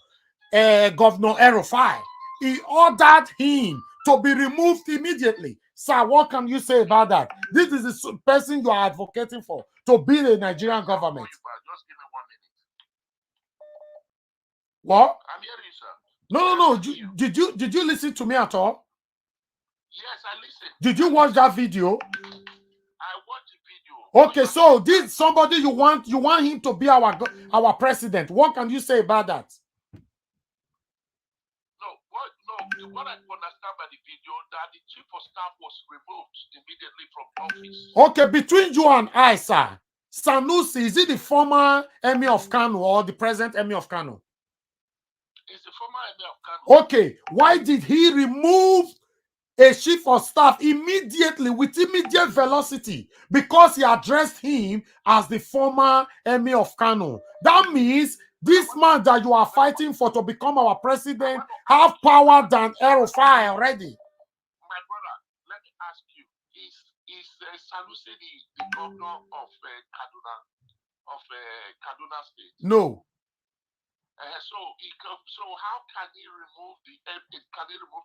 Governor El-Rufai. He ordered him to be removed immediately. Sir, what can you say about that? This is the person you are advocating for to be the Nigerian government. Just give me 1 minute. What? I'm hearing you, sir. No. Did you listen to me at all? Yes, I listened. Did you watch that video? I watched the video. Okay, so this somebody you want him to be our president. What can you say about that? What I understand by the video, that the chief of staff was removed immediately from office. Okay, between you and I, sir, Sanusi, is it the former Emir of Kano or the present Emir of Kano? It's the former Emir of Kano. Okay, why did he remove a chief of staff immediately, with immediate velocity? Because he addressed him as the former Emir of Kano. That means this man that you are fighting for to become our president have power than El-Rufai already. My brother, let me ask you: Is Sanusi the governor of Kaduna State? No. So how can he remove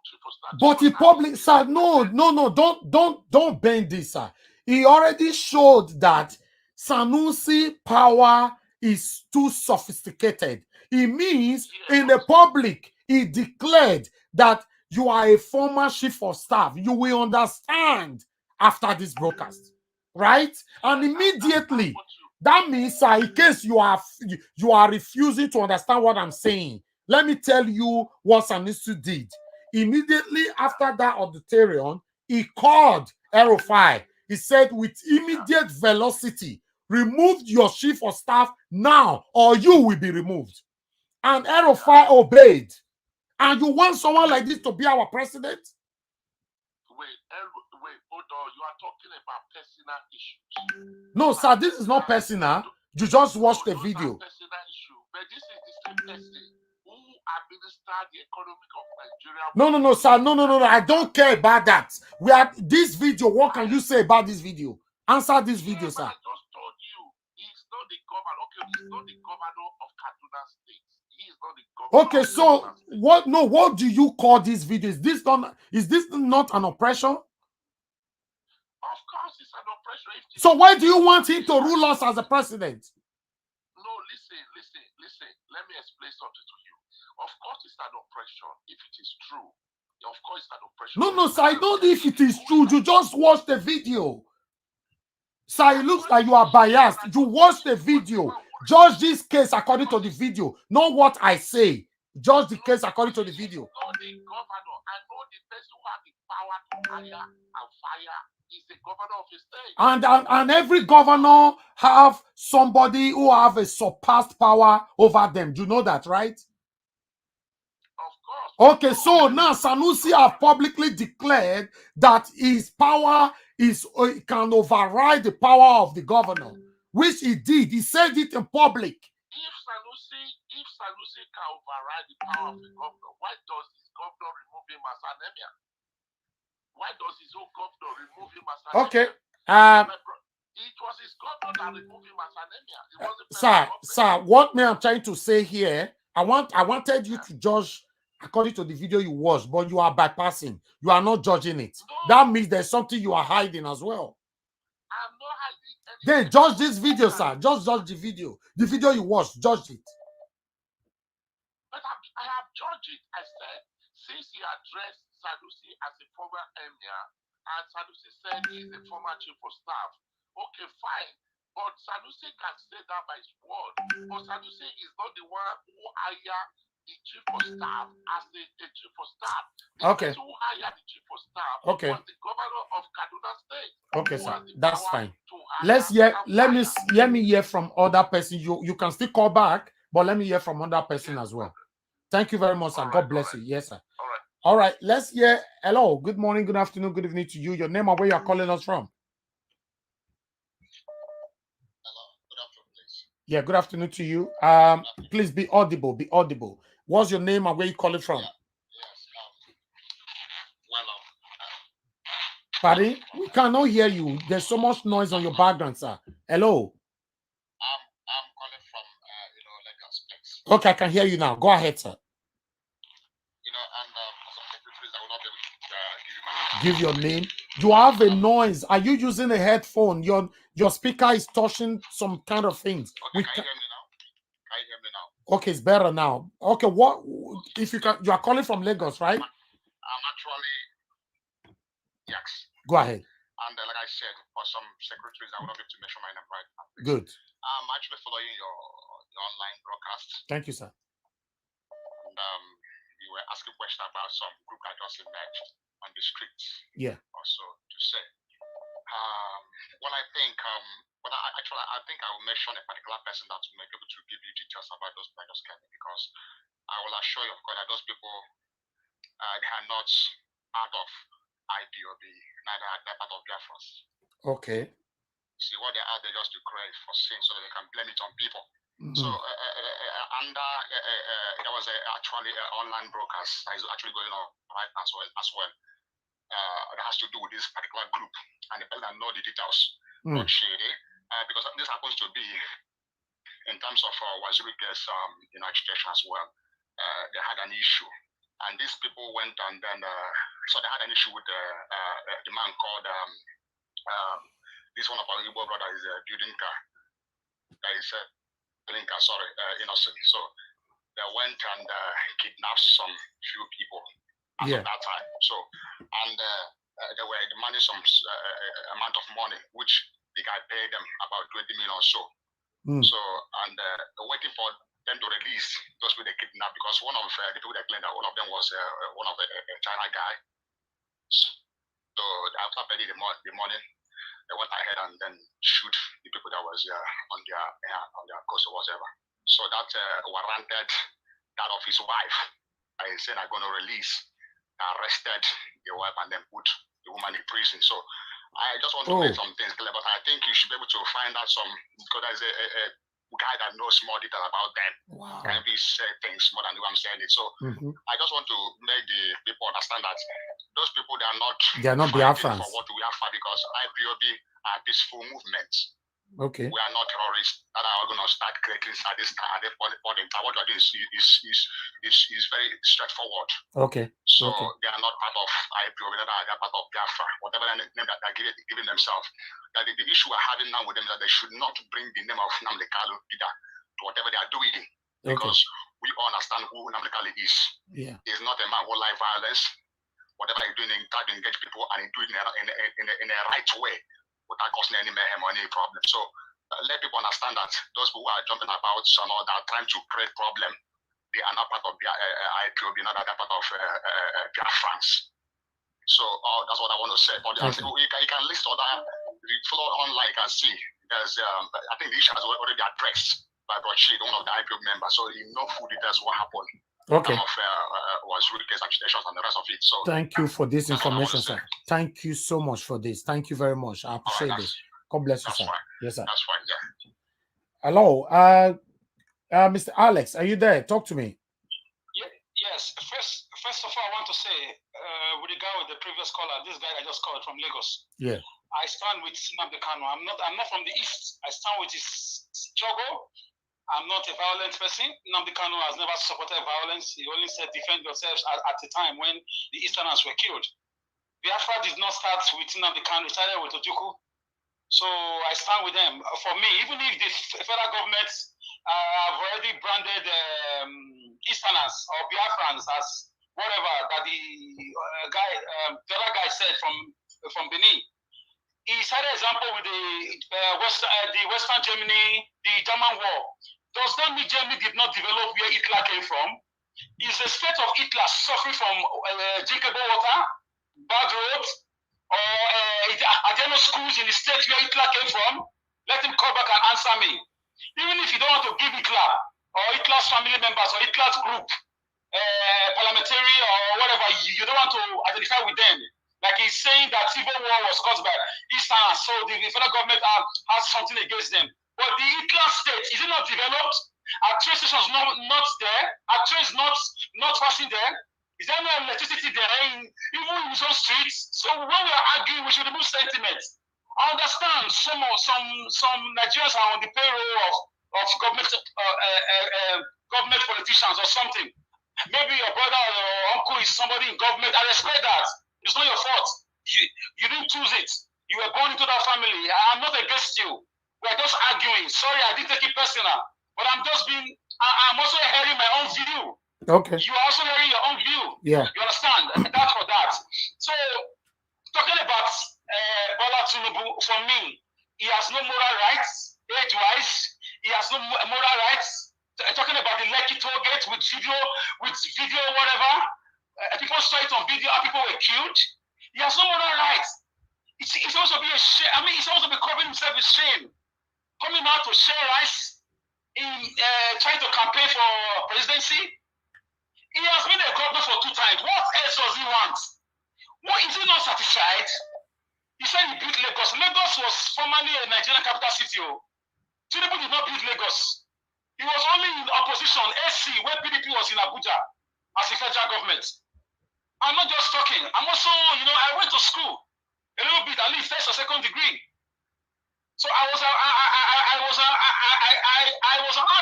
chief of staff? But he public, sir, no, don't bend this, sir. He already showed that Sanusi power is too sophisticated. It means in the public, he declared that you are a former chief of staff. You will understand after this broadcast, right? And immediately, that means, sir, in case you are refusing to understand what I'm saying, let me tell you what Sanusi did. Immediately after that auditorium, he called El-Rufai. He said, with immediate velocity, remove your chief of staff now, or you will be removed. And El-Rufai obeyed. And you want someone like this to be our president? Wait, hold on. You are talking about personal issues. No, sir, this is not personal. You just watched the video. Personal issue, but this is the same person who administered the economy of Nigeria. No, sir. No. I don't care about that. We are this video. What can you say about this video? Answer this video, sir. I just told you, he's not the governor. Okay, he's not the governor of Kaduna State. He is not the governor. Okay, so what? No, what do you call this video? Is this not an oppression? Of course, it's an oppression. So why do you want him to rule us as a president? No, listen. Let me explain something to you. Of course, it's an oppression if it is true. Of course, it's an oppression. No, sir, I don't know if it is true. You just watch the video. Sir, it looks like you are biased. You watch the video. Judge this case according to the video, not what I say. Judge the case according to the video. Not the governor. I know the person who has the power to hire and fire is the governor of the state. And every governor have somebody who have a surpassed power over them. Do you know that, right? Of course. Okay, so now Sanusi have publicly declared that his power can override the power of the governor, which he did. He said it in public. If Sanusi can override the power of the governor, why does his governor remove him as an emir? Why does his own governor remove him as an Okay. emir? It was his governor that removed him as an emir. It wasn't Sir, what me I'm trying to say here, I wanted you to judge according to the video you watched, but you are bypassing. You are not judging it. No. That means there's something you are hiding as well. I'm not hiding anything. Then judge this video, sir. Just judge the video. The video you watched, judge it. But I have judged it. I said, since he addressed Sanusi as a former emir, and Sanusi said he's a former chief of staff, okay, fine. But Sanusi can say that by his word. But Sanusi is not the one who hired the chief of staff as the chief of staff. Okay. Who hired the chief of staff was the governor of Kaduna State. Okay, sir. That's fine. Let me hear from other person. You can still call back, but let me hear from other person as well. Thank you very much, sir. God bless you. Yes, sir. All right. Let's hear. Hello. Good morning, good afternoon, good evening to you. Your name and where you are calling us from. Yeah, good afternoon to you. Please be audible. Be audible. What's your name and where you calling from? Pardon? We cannot hear you. There's so much noise on your background, sir. Hello. I'm calling from Lagos, please. Okay, I can hear you now. Go ahead, sir. give your name. You have a noise. Are you using a headphone? Your speaker is touching some kind of things. Okay, can you hear me now? Can you hear me now? Okay, it's better now. Okay, what if you can? You are calling from Lagos, right? I'm actually, yes. Go ahead. And like I said, for some secretaries, I would not be able to mention my name right now. Good. I'm actually following your online broadcast. Thank you, sir. And you were asking questions about some group that just emerged on the streets. Yeah. Also to say. Well, I think, I think I will mention a particular person that will be able to give you details about those people just came in, because I will assure you, of course, that those people, they are not part of IPOB, neither are they part of BIAFRANS. Okay. See, what they are, they just to create for sin so that they can blame it on people. So, there was actually an online broadcast that is actually going on right now as well. That has to do with this particular group, and the person that know the details, not shady, because this happens to be in terms of Wazirike's agitation as well. They had an issue, and these people went and then so they had an issue with the man called this one of our Igbo brother is building car. That is innocent. So they went and kidnapped some few people at that time. So and they were demanding some amount of money, which the guy paid them about 20 million or so. So and waiting for them to release those people they kidnapped, because one of the people that claimed that one of them was one of the China guy. So after paying the money, they went ahead and then shoot the people that was on their coast or whatever. So that warranted that of his wife. I said I'm going to release. Arrested the wife and then put the woman in prison. So I just want to make some things clear, but I think you should be able to find out some, because there's a guy that knows more detail about them. Wow. Can be say things more than the way I'm saying it. So I just want to make the people understand that those people, they are not Biafrans for what we are for, because IPOB are peaceful movements. Okay. We are not terrorists that are going to start creating sadistic at the point. What we are doing is very straightforward. Okay. So they are not part of IPOB, they are part of Biafra, whatever name that they're giving themselves. That the issue we're having now with them is that they should not bring the name of Nnamdi Kanu leader to whatever they are doing, because we all understand who Nnamdi Kanu is. Yeah. He's not a man who like violence. Whatever he's doing, he try to engage people, and he do it in a right way, without causing any mayhem or any problem. So let people understand that those people who are jumping about some or that trying to create problem, they are not part of IPOB, not that part of BIAFRANS. So that's what I want to say. But you can list other, if you follow online, you can see there's I think the issue has already addressed by Brochid, one of the IPOB members. So he knows full details what happened. Okay. Was really case agitations and the rest of it. So thank you for this information, sir. Thank you so much for this. Thank you very much. I appreciate this. God bless you, sir. Fine. Yes, sir. That's fine. Yeah. Hello, Mr. Alex, are you there? Talk to me. Yes. First of all, I want to say, with regard with the previous caller, this guy I just called from Lagos. Yeah. I stand with Nnamdi Kanu. I'm not from the East. I stand with his struggle. I'm not a violent person. Nnamdi Kanu has never supported violence. He only said defend yourselves at the time when the Easterners were killed. Biafra did not start with Nnamdi Kanu. It started with Ojukwu. So I stand with them. For me, even if the federal government have already branded Easterners or Biafrans as whatever that the other guy said from Benin, he cited example with the Western Germany, the German War. Does that mean Germany did not develop where Hitler came from? Is the state of Hitler suffering from drinkable water, bad roads, or are there no schools in the state where Hitler came from? Let him come back and answer me. Even if you don't want to give Hitler or Hitler's family members or Hitler's group parliamentary or whatever, you don't want to identify with them. Like he's saying that civil war was caused by Eastern, so the federal government has something against them. But the Hitler state, is it not developed? Are train stations not there? Are trains not passing there? Is there no electricity there, even in some streets? So when we are arguing, we should remove sentiment. I understand some Nigerians are on the payroll of government politicians or something. Maybe your brother or your uncle is somebody in government. I respect that. It's not your fault. You didn't choose it. You were born into that family. I'm not against you. We're just arguing. Sorry, I didn't take it personal. But I'm just being, I'm also hearing my own view. Okay. You are also hearing your own view. Yeah. You understand? That's for that. So, talking about Bola Tinubu, for me, he has no moral rights, age-wise. He has no moral rights. Talking about the Lekki toll gate with video, whatever. People saw it on video, how people were killed. He has no moral rights. It's supposed to be a shame. I mean, he's supposed to be covering himself with shame. Coming out to share rice in trying to campaign for presidency. He has been a governor for 2 times. What else does he want? What is he not satisfied? He said he built Lagos. Lagos was formerly a Nigerian capital city. Tinubu did not build Lagos. He was only in opposition, AC, where PDP was in Abuja as a federal government. I'm not just talking. I'm also, I went to school a little bit, at least first or second degree. So I was an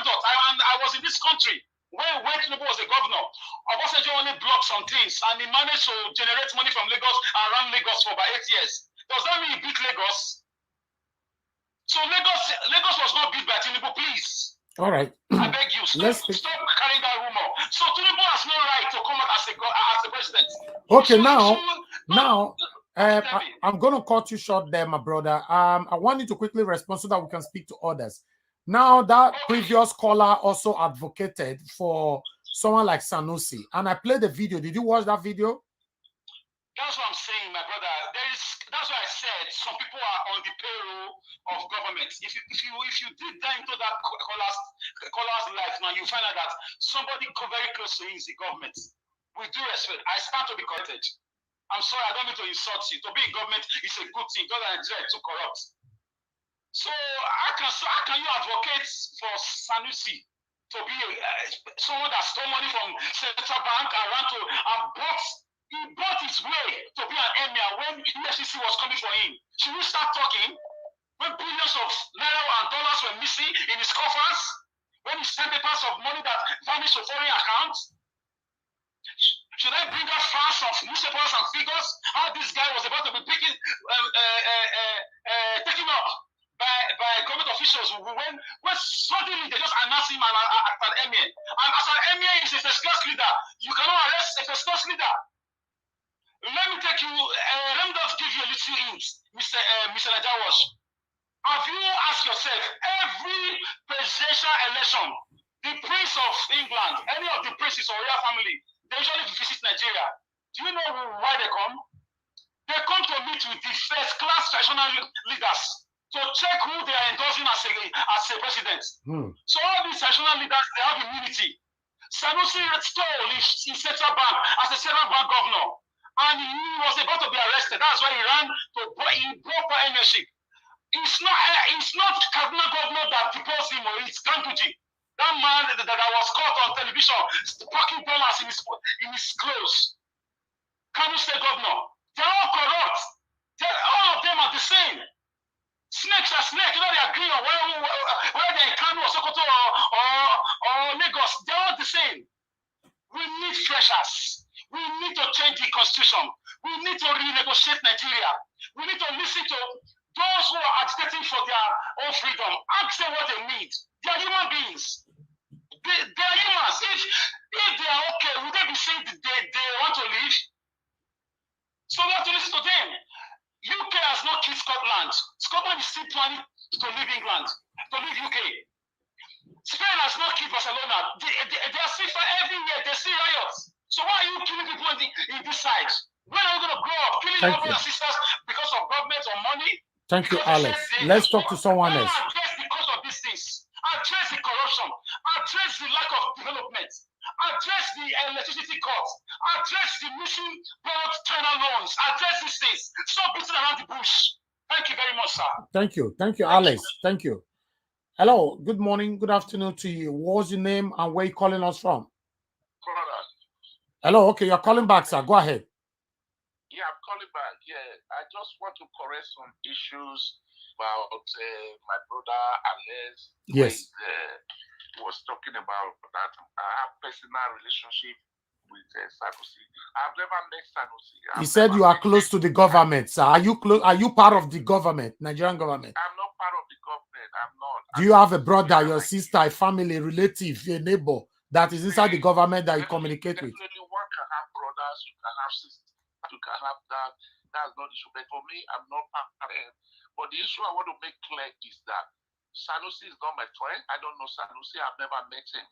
adult, and I was in this country when Tinubu was a governor. Obasanjo only blocked some things, and he managed to generate money from Lagos and run Lagos for about 8 years. Does that mean he beat Lagos? So Lagos was not built by Tinubu, please. All right. I beg you, stop carrying that rumor. So Tinubu has no right to come out as a president. Okay, I'm going to cut you short there, my brother. I want you to quickly respond so that we can speak to others. Now, that previous caller also advocated for someone like Sanusi, and I played the video. Did you watch that video? That's what I'm saying, my brother. That's why I said some people are on the payroll of government. If you dig down into that caller's life now, you find out that somebody very close to him is the government. With due respect, I stand to be corrected. I'm sorry, I don't mean to insult you. To be in government is a good thing. Don't Nigeria to corrupt. So how can you advocate for Sanusi to be someone that stole money from Central Bank and he bought his way to be an emir when EFCC was coming for him? Should we start talking when billions of naira and dollars were missing in his coffers? When he sent papers of money that vanished to foreign accounts? Should I bring out facts of newspapers and figures? How this guy was about to be taken up by government officials when suddenly they just announced him as an emir. And as an emir is a first-class leader. You cannot arrest a first-class leader. Let me just give you a little hint, Mr. Najawash. Have you asked yourself, every presidential election, the Prince of England, any of the princes or royal family, they usually visit Nigeria. Do you know why they come? They come to meet with the first-class traditional leaders to check who they are endorsing as a president. So all these traditional leaders, they have immunity. Sanusi stole in Central Bank as a Central Bank governor, and he was about to be arrested. That's why he ran to broke ownership. It's not Kaduna governor that deposed him, or it's Ganguji. That man that was caught on television packing dollars in his clothes. Kano State governor. They're all corrupt. All of them are the same. Snakes are snakes. They agree on whether they're in Kano or Sokoto or Lagos. They're all the same. We need freshers. We need to change the constitution. We need to renegotiate Nigeria. We need to listen to those who are agitating for their own freedom. Ask them what they need. They are human beings. They are humans. If they are okay, would they be saying they want to leave? So we have to listen to them. UK has not killed Scotland. Scotland is still planning to leave England, to leave UK. Spain has not killed Barcelona. They are still every year. They see riots. So why are you killing people in this side? When are we going to grow up killing your brothers and sisters because of government or money? Thank you, Alex. Let's talk to someone else. Address the cause of these things. Address the corruption. Address the lack of development. Address the electricity costs. Address the missing borrowed China loans. Address these things. Stop beating around the bush. Thank you very much, sir. Thank you. Thank you, Alex. Thank you. Hello. Good morning. Good afternoon to you. What's your name and where are you calling us from? Hello. Okay, you're calling back, sir. Go ahead. Yeah, I'm calling back. Yeah, I just want to correct some issues about my brother Alex. Yes. Was talking about that I have personal relationship with Sanusi. I've never met Sanusi. He said you are close to the government, sir. Are you close? Are you part of the government, Nigerian government? I'm not part of the government. I'm not. Do you have a brother, your sister, a family, a relative, a neighbor that is inside the government that you communicate with? Definitely, one can have brothers, you can have sisters, you can have that. That's not the issue. But for me, I'm not part of it. But the issue I want to make clear is that Sanusi is not my friend. I don't know Sanusi. I've never met him.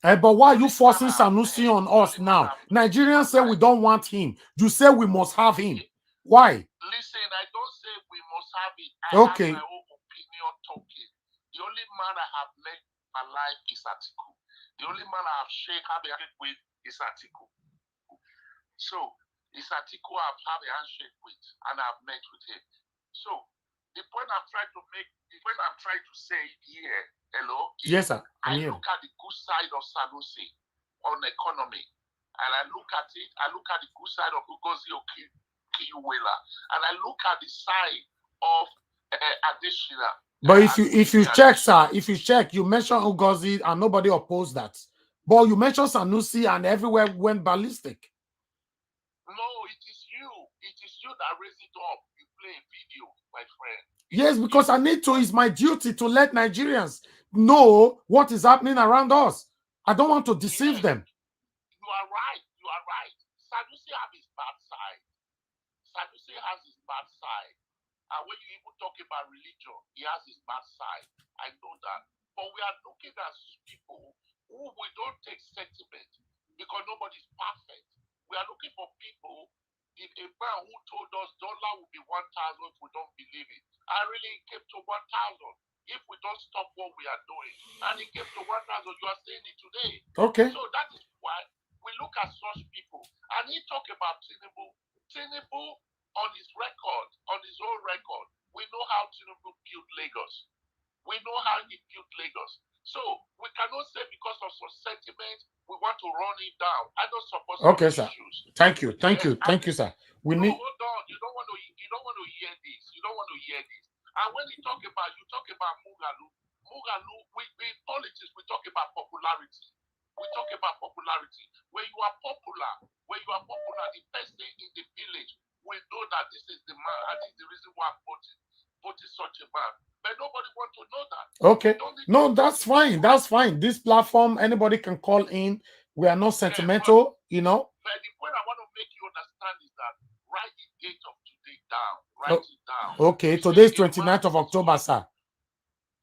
But why are you forcing Sanusi on us now? Nigerians say we don't want him. You say we must have him. Why? Listen, I don't say we must have it. I Okay. have my own opinion talking. The only man I have met in my life is Atiku. The only man I have handshake with is Atiku. So, it's Atiku I've had a handshake with, and I've met with him. So, the point I'm trying to make, the point I'm trying to say here, hello? Yes, sir. I look at the good side of Sanusi on economy, and I look at it, I look at the good side of Ugozi Okiwela, and I look at the side of Adeshina. But if you check, sir, if you check, you mentioned Ugozi and nobody opposed that. But you mentioned Sanusi and everywhere went ballistic. No, it is you. It is you that raised it up. You play a video, my friend. Yes, because I need to. It's my duty to let Nigerians know what is happening around us. I don't want to deceive them. You are right. You are right. Sanusi has his bad side. Sanusi has his bad side. And when you even talk about religion, he has his bad side. I know that. But we are looking at people who we don't take sentiment because nobody's perfect. We are looking for people. If a man who told us dollar will be 1,000 if we don't believe it, I really came to 1,000 if we don't stop what we are doing. And it came to 1,000, you are saying it today. Okay. So that is why we look at such people. And he talk about Tinubu. Tinubu on his record, on his own record, we know how Tinubu built Lagos. We know how he built Lagos. So we cannot say because of some sentiment we want to run it down. I don't support okay, sir. Issues. Thank you, thank you, thank you, sir. We need. Hold on. You don't want to hear this. You don't want to hear this. And when you talk about Mugalu. Mugalu, we politics. We talk about popularity. We talk about popularity. When you are popular, the person in the village will know that this is the man, and this is the reason why I'm voting such a man. But nobody wants to know that. Okay. No, that's fine. That's fine. This platform, anybody can call in. We are not sentimental, you know. But the point I want to make you understand is that write the date of today down. Write it down. Okay, today is 29th of October, sir.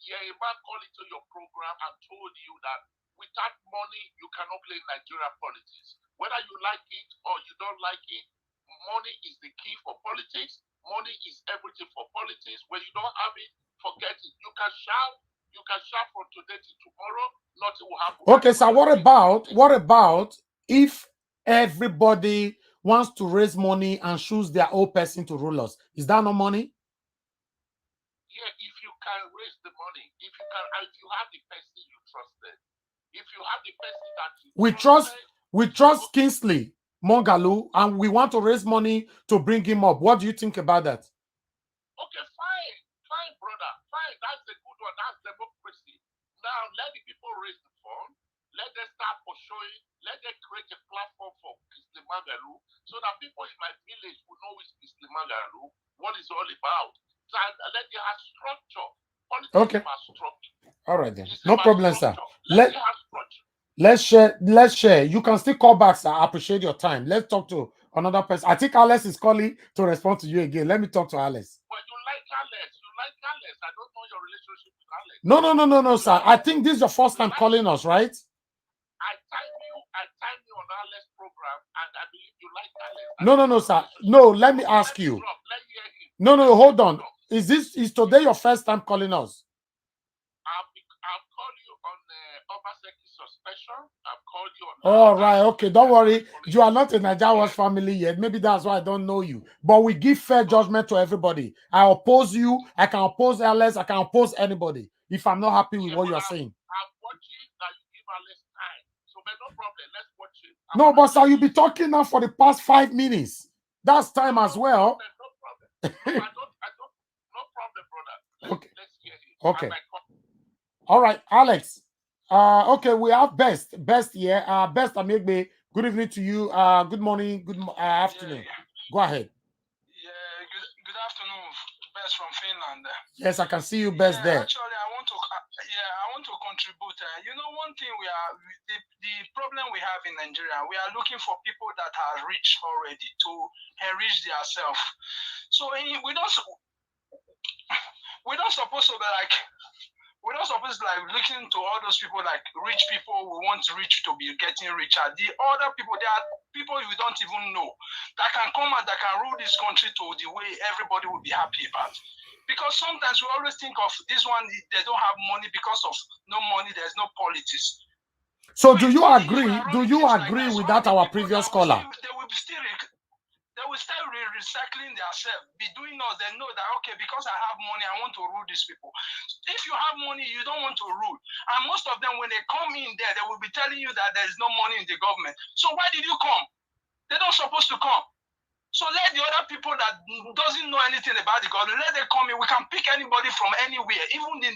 Yeah, a man called into your program and told you that without money, you cannot play Nigerian politics. Whether you like it or you don't like it, money is the key for politics. Money is everything for politics. When you don't have it, forget it. You can shout from today to tomorrow, nothing will happen. Okay, so what about if everybody wants to raise money and choose their own person to rule us? Is that no money? Yeah, if you can raise the money, if you have the person you trusted, if you have the person that you we trust Kingsley Mongalu, and we want to raise money to bring him up. What do you think about that? Okay, fine, brother, fine. That's a good one. That's democracy. Now let the people raise the fund. Let them start pursuing. Let them create a platform for Kingsley Mongalu so that people in my village will know it's Kingsley Mongalu, what it's all about. So let them have structure. Politics okay. about structure. All right then. It's no problem, structure. Sir. Let them have structure. Let's share. You can still call back, sir. I appreciate your time. Let's talk to another person. I think Alex is calling to respond to you again. Let me talk to Alex. Well, you like Alex. I don't know your relationship with Alex. No, sir. I think this is your first time calling us, right? I time you on Alex's program, and I believe you like Alex. No, sir. No, let me ask you. No, hold on. Is today your first time calling us? I've called you on Obaseki suspension. I've called you on. All right, okay. Don't worry. You are not in Nigeria's family yet. Maybe that's why I don't know you. But we give fair judgment to everybody. I oppose you. I can oppose Alex. I can oppose anybody if I'm not happy with what you are saying. I'm watching that you give Alex time. So, but no problem. Let's watch it. No, but sir, you'll be talking now for the past 5 minutes. That's time as well. No problem. No problem, brother. Okay. Let's hear it. Okay. All right, Alex. Okay, we have best here. Best Amigbe Good evening to you. Good morning. Good afternoon. Go ahead. Yeah, good afternoon, Best from Finland. Yes, I can see you best there. Actually, I want to contribute. You know, one thing the problem we have in Nigeria, we are looking for people that are rich already to enrich themselves. So we don't supposed to be like. We're not supposed to like looking to all those people like rich people who want rich to be getting richer. The other people, they are people we don't even know that can come out, that can rule this country to the way everybody will be happy about. Because sometimes we always think of this one, they don't have money because of no money, there's no politics. So do you agree? Do you agree with that our previous caller? They will start recycling themselves, be doing all. They know that, okay, because I have money, I want to rule these people. If you have money, you don't want to rule. And most of them, when they come in there, they will be telling you that there's no money in the government. So why did you come? They're not supposed to come. So let the other people that doesn't know anything about the government, let them come in. We can pick anybody from anywhere, even the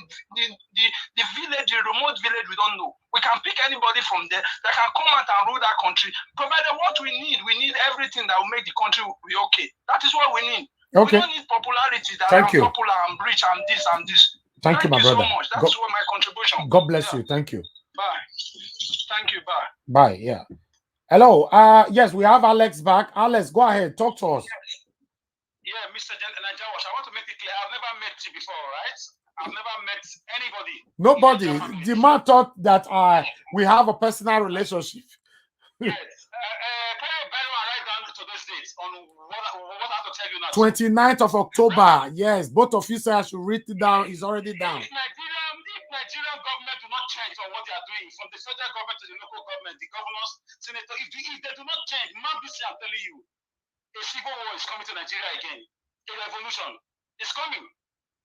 village, the remote village we don't know. We can pick anybody from there that can come out and rule that country. Provided what we need everything that will make the country be okay. That is what we need. Okay. We don't need popularity that Thank I'm you. popular, I'm rich, I'm this, I'm this. Thank you, my brother. So much. That's what my contribution. God bless you. Thank you. Bye. Thank you. Bye. Bye. Yeah. Hello. Yes, we have Alex back. Alex, go ahead. Talk to us. Yeah, Mr. Najawash, I want to make it clear. I've never met you before, right? I've never met anybody. Nobody. The man thought that we have a personal relationship. Yes. Can you bear right down to those dates on what I have to tell you now? 29th of October. Yes, both of you say I should read it down. It's already down. If Nigerian government do not change on what they are doing, from the federal government to the local government, the governors, senators, if they do not change, man, I'm telling you, a civil war is coming to Nigeria again. A revolution is coming.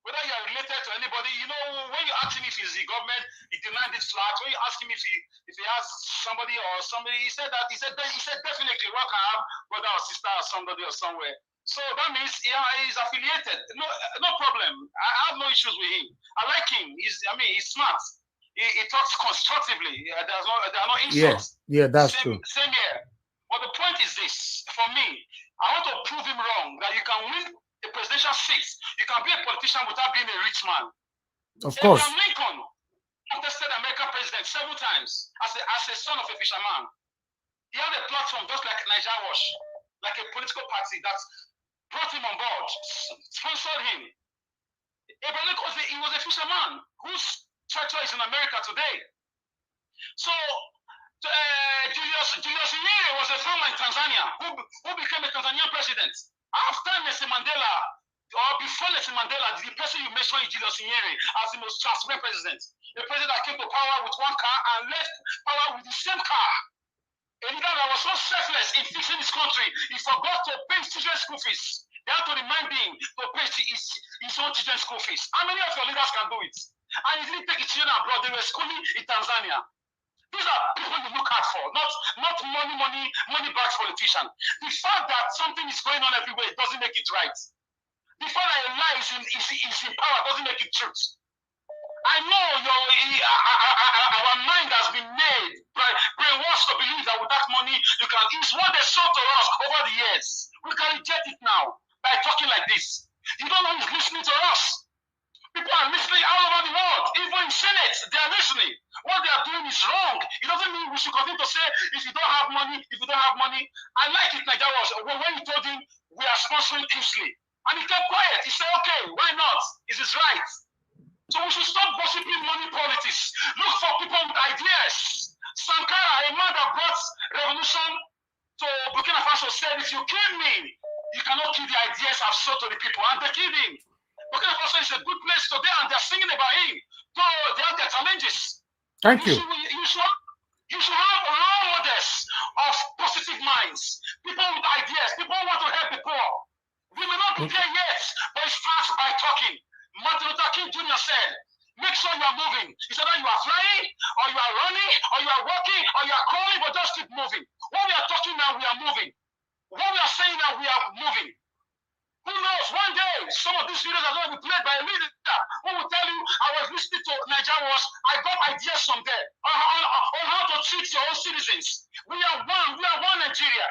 Whether you are related to anybody, you know, when you ask him if he's the government, he denied this flat. When you ask him if he has somebody or somebody, he said definitely what can have brother or sister or somebody or somewhere. So that means he's affiliated. No problem. I have no issues with him. I like him. He's smart. He talks constructively. There are no insults. Yeah, that's true. Same here. But the point is this: for me, I want to prove him wrong that you can win a presidential seat. You can be a politician without being a rich man. Of course. Abraham Lincoln contested American president several times as a son of a fisherman. He had a platform just like Nigerian Wash, like a political party that brought him on board, sponsored him. Abraham Lincoln was a fisherman whose church is in America today. So Julius Nyerere was a farmer in Tanzania who became a Tanzanian president. After Nelson Mandela, or before Nelson Mandela, the person you mentioned is Julius Nyerere as the most transparent president. A president that came to power with one car and left power with the same car. A leader that was so selfless in fixing his country, he forgot to pay his children's school fees. They had to remind him to pay his own children's school fees. How many of your leaders can do it? And he didn't take his children abroad. They were schooling in Tanzania. These are people you look out for, not money-backed politicians. The fact that something is going on everywhere doesn't make it right. The fact that a lie is in power doesn't make it truth. I know our mind has been made brainwashed to believe that without money you can. It's what they sold to us over the years. We can reject it now by talking like this. You don't know who's listening to us. People are listening all over the world. Even in Senate, they are listening. What they are doing is wrong. It doesn't mean we should continue to say if you don't have money. I like it, Nigeria. When you told him we are sponsoring Kingsley, and he kept quiet. He said, "Okay, why not? It is right." So we should stop gossiping money politics. Look for people with ideas. Sankara, a man that brought revolution to Burkina Faso, said, "If you kill me, you cannot kill the ideas I've sold to the people." And they killed him. Burkina Faso is a good place today, and they're singing about him. Though they have their challenges. Thank you. You should have role models of positive minds. People with ideas. People who want to help the poor. We may not be there yet, but it starts by talking. Martin Luther King Jr. said, "Make sure you are moving. It's either you are flying, or you are running, or you are walking, or you are crawling, but just keep moving." When we are talking now, we are moving. When we are saying now, we are moving. Who knows? One day, some of these videos are going to be played by a leader who will tell you, "I was listening to Nigerian Wars. I got ideas from there on how to treat your own citizens." We are one Nigeria.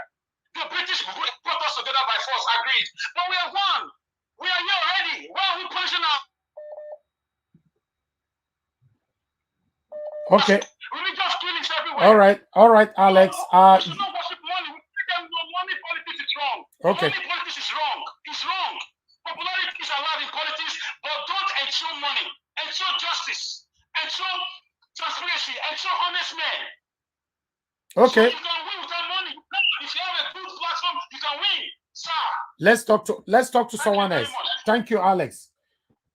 The British put us together by force, agreed. But we are one. We are here already. Why are we punishing our... Okay. Religious killings everywhere. All right, Alex. We should not worship money. We tell them no, money politics is wrong. Okay. Money politics is wrong. It's wrong. Popularity is allowed in politics, but don't ensure money. Ensure justice. Ensure transparency. Ensure honest men. Okay. So you can win without money. If you have a good platform, you can win, sir. Let's talk to someone else. Thank you, Alex.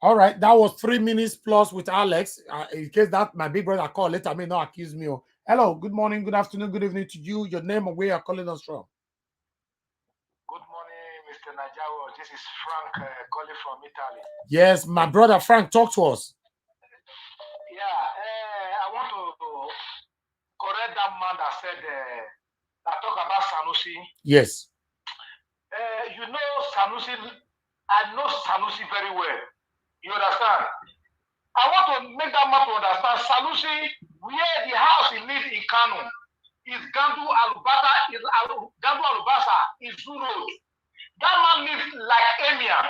All right, that was 3 minutes plus with Alex. In case that my big brother call later, may not accuse me. Hello, good morning, good afternoon, good evening to you. Your name and where you're calling us from. Good morning, Mr. Najawo. This is Frank calling from Italy. Yes, my brother Frank, talk to us. Yeah, I want to correct that man that said that talk about Sanusi. Yes. You know Sanusi. I know Sanusi very well. You understand? I want to make that man to understand Sanusi, where the house he lives in Kano is Gandu Alubasa, is Zoo Road. That man lives like Emir.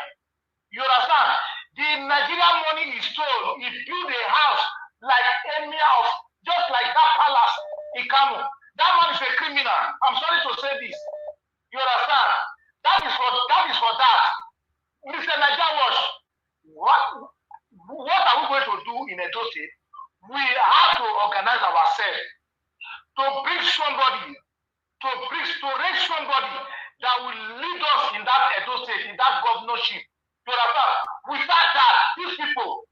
You understand? The Nigerian money is stolen. He built a house like Emir of just like that palace in Kano. That man is a criminal. I'm sorry to say this. You understand? That is for that. Mr. Najawash, what are we going to do in Edo State? We have to organize ourselves to bring somebody, to raise somebody that will lead us in that Edo State, in that governorship. You understand? Without that, these people,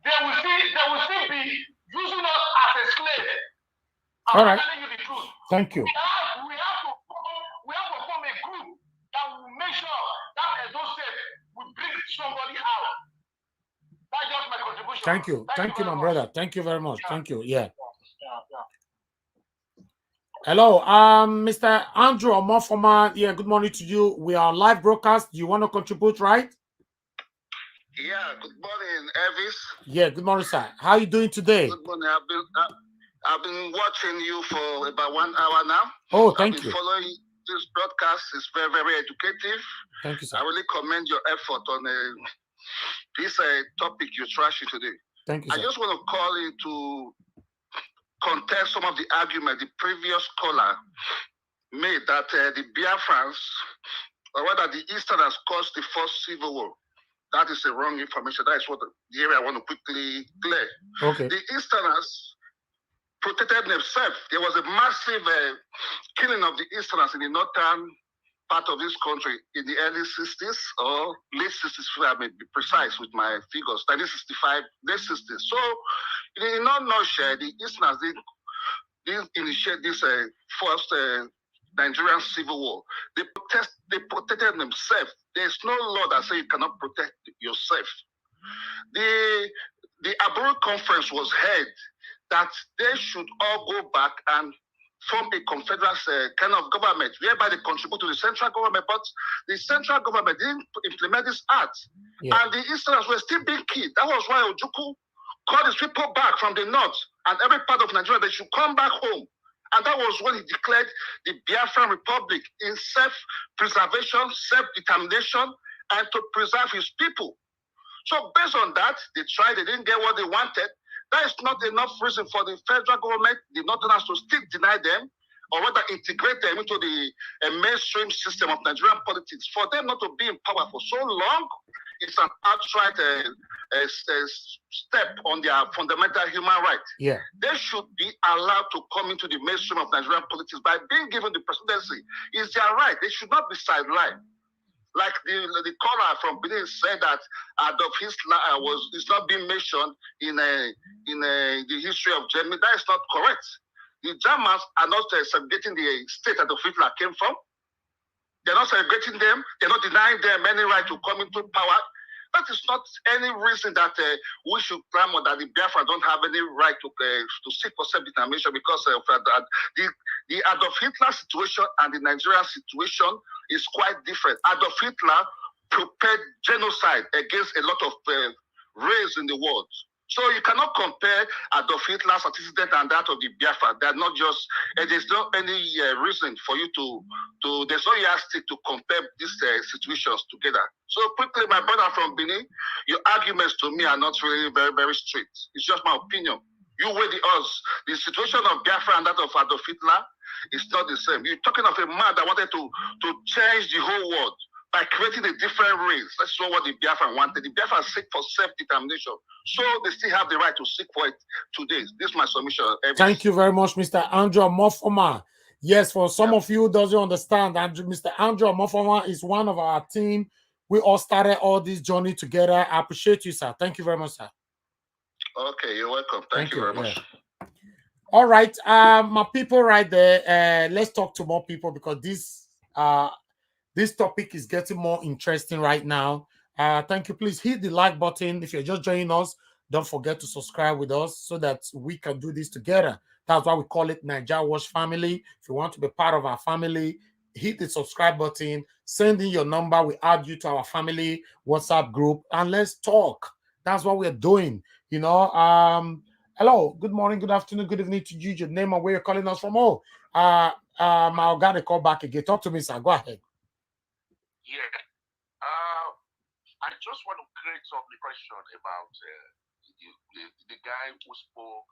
they will still be using us as a slave. I'm telling you the truth. Thank you. We have to form a group that will make sure that Edo State will bring somebody out. That's just my contribution. Thank you. Thank you, my brother. Thank you very much. Thank you. Yeah. Hello, Mr. Andrew Omofoma. Yeah, good morning to you. We are live broadcast. You want to contribute, right? Yeah, good morning, Elvis. Yeah, good morning, sir. How are you doing today? Good morning. I've been watching you for about 1 hour now. Oh, thank you. I've been following this broadcast. It's very, very educative. Thank you, sir. I really commend your effort on this topic you're trashing today. Thank you, sir. I just want to call in to contest some of the argument the previous caller made that the Biafrans, or rather the Easterners, caused the first civil war. That is the wrong information. That is what the area I want to quickly clear. Okay. The Easterners protected themselves. There was a massive killing of the Easterners in the northern part of this country in the early 60s or late 60s, if I may be precise with my figures, 1965, late 60s. So, in a nutshell, the Easterners didn't initiate this first Nigerian civil war. They protected themselves. There's no law that says you cannot protect yourself. The Abu Conference was held that they should all go back and form a confederate kind of government, whereby they contribute to the central government, but the central government didn't implement this act. Yeah. And the Easterners were still being killed. That was why Ojukwu called his people back from the north and every part of Nigeria, they should come back home. And that was when he declared the Biafran Republic in self-preservation, self-determination, and to preserve his people. So based on that, they tried, they didn't get what they wanted. That is not enough reason for the federal government, the Northerners, to still deny them, or rather integrate them into the mainstream system of Nigerian politics. For them not to be in power for so long, it's an outright step on their fundamental human rights. Yeah. They should be allowed to come into the mainstream of Nigerian politics by being given the presidency. It's their right. They should not be sidelined. Like the caller from Benin said that Adolf Hitler is not being mentioned in the history of Germany. That is not correct. The Germans are not segregating the state that Adolf Hitler came from. They're not segregating them. They're not denying them any right to come into power. That is not any reason that we should clamor that the Biafra don't have any right to seek for self-determination because of the Adolf Hitler situation and the Nigerian situation is quite different. Adolf Hitler prepared genocide against a lot of race in the world. So you cannot compare Adolf Hitler's antecedent and that of the Biafra. They're not just, there's not any reason for you there's no yardstick to compare these situations together. So quickly, my brother from Benin, your arguments to me are not really very, very straight. It's just my opinion. You weigh the odds. The situation of Biafra and that of Adolf Hitler is not the same. You're talking of a man that wanted to change the whole world by creating a different race. That's not what the Biafran wanted. The Biafran seek for self-determination. So they still have the right to seek for it today. This is my submission. Thank you very much, Mr. Andrew Mofoma. Yes, for some of you who doesn't understand, Mr. Andrew Mofoma is one of our team. We all started all this journey together. I appreciate you, sir. Thank you very much, sir. Okay, you're welcome. Thank you very much. All right, my people right there. Let's talk to more people because this topic is getting more interesting right now. Thank you. Please hit the like button. If you're just joining us, don't forget to subscribe with us so that we can do this together. That's why we call it Niger Watch Family. If you want to be part of our family, hit the subscribe button, send in your number. We add you to our family WhatsApp group, and let's talk. That's what we're doing. You know, hello, good morning, good afternoon, good evening to you. Your name and where you're calling us from. Oh, my organic call back again. Talk to me, sir. Go ahead. Yeah. I just want to create some impression about the guy who spoke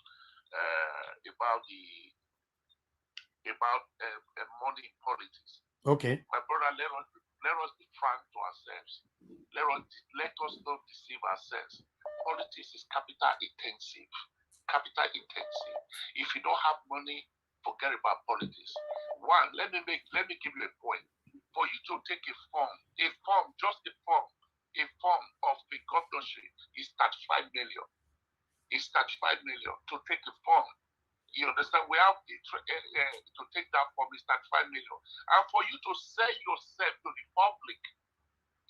about money politics. Okay. My brother, let us be frank to ourselves. Let us not deceive ourselves. Politics is capital intensive. Capital intensive. If you don't have money, forget about politics. One, let me give you a point. For you to take a form, just a form of the governorship is 35 million. It's 35 million to take a form. You understand? We have to take that form is 35 million. And for you to sell yourself to the public,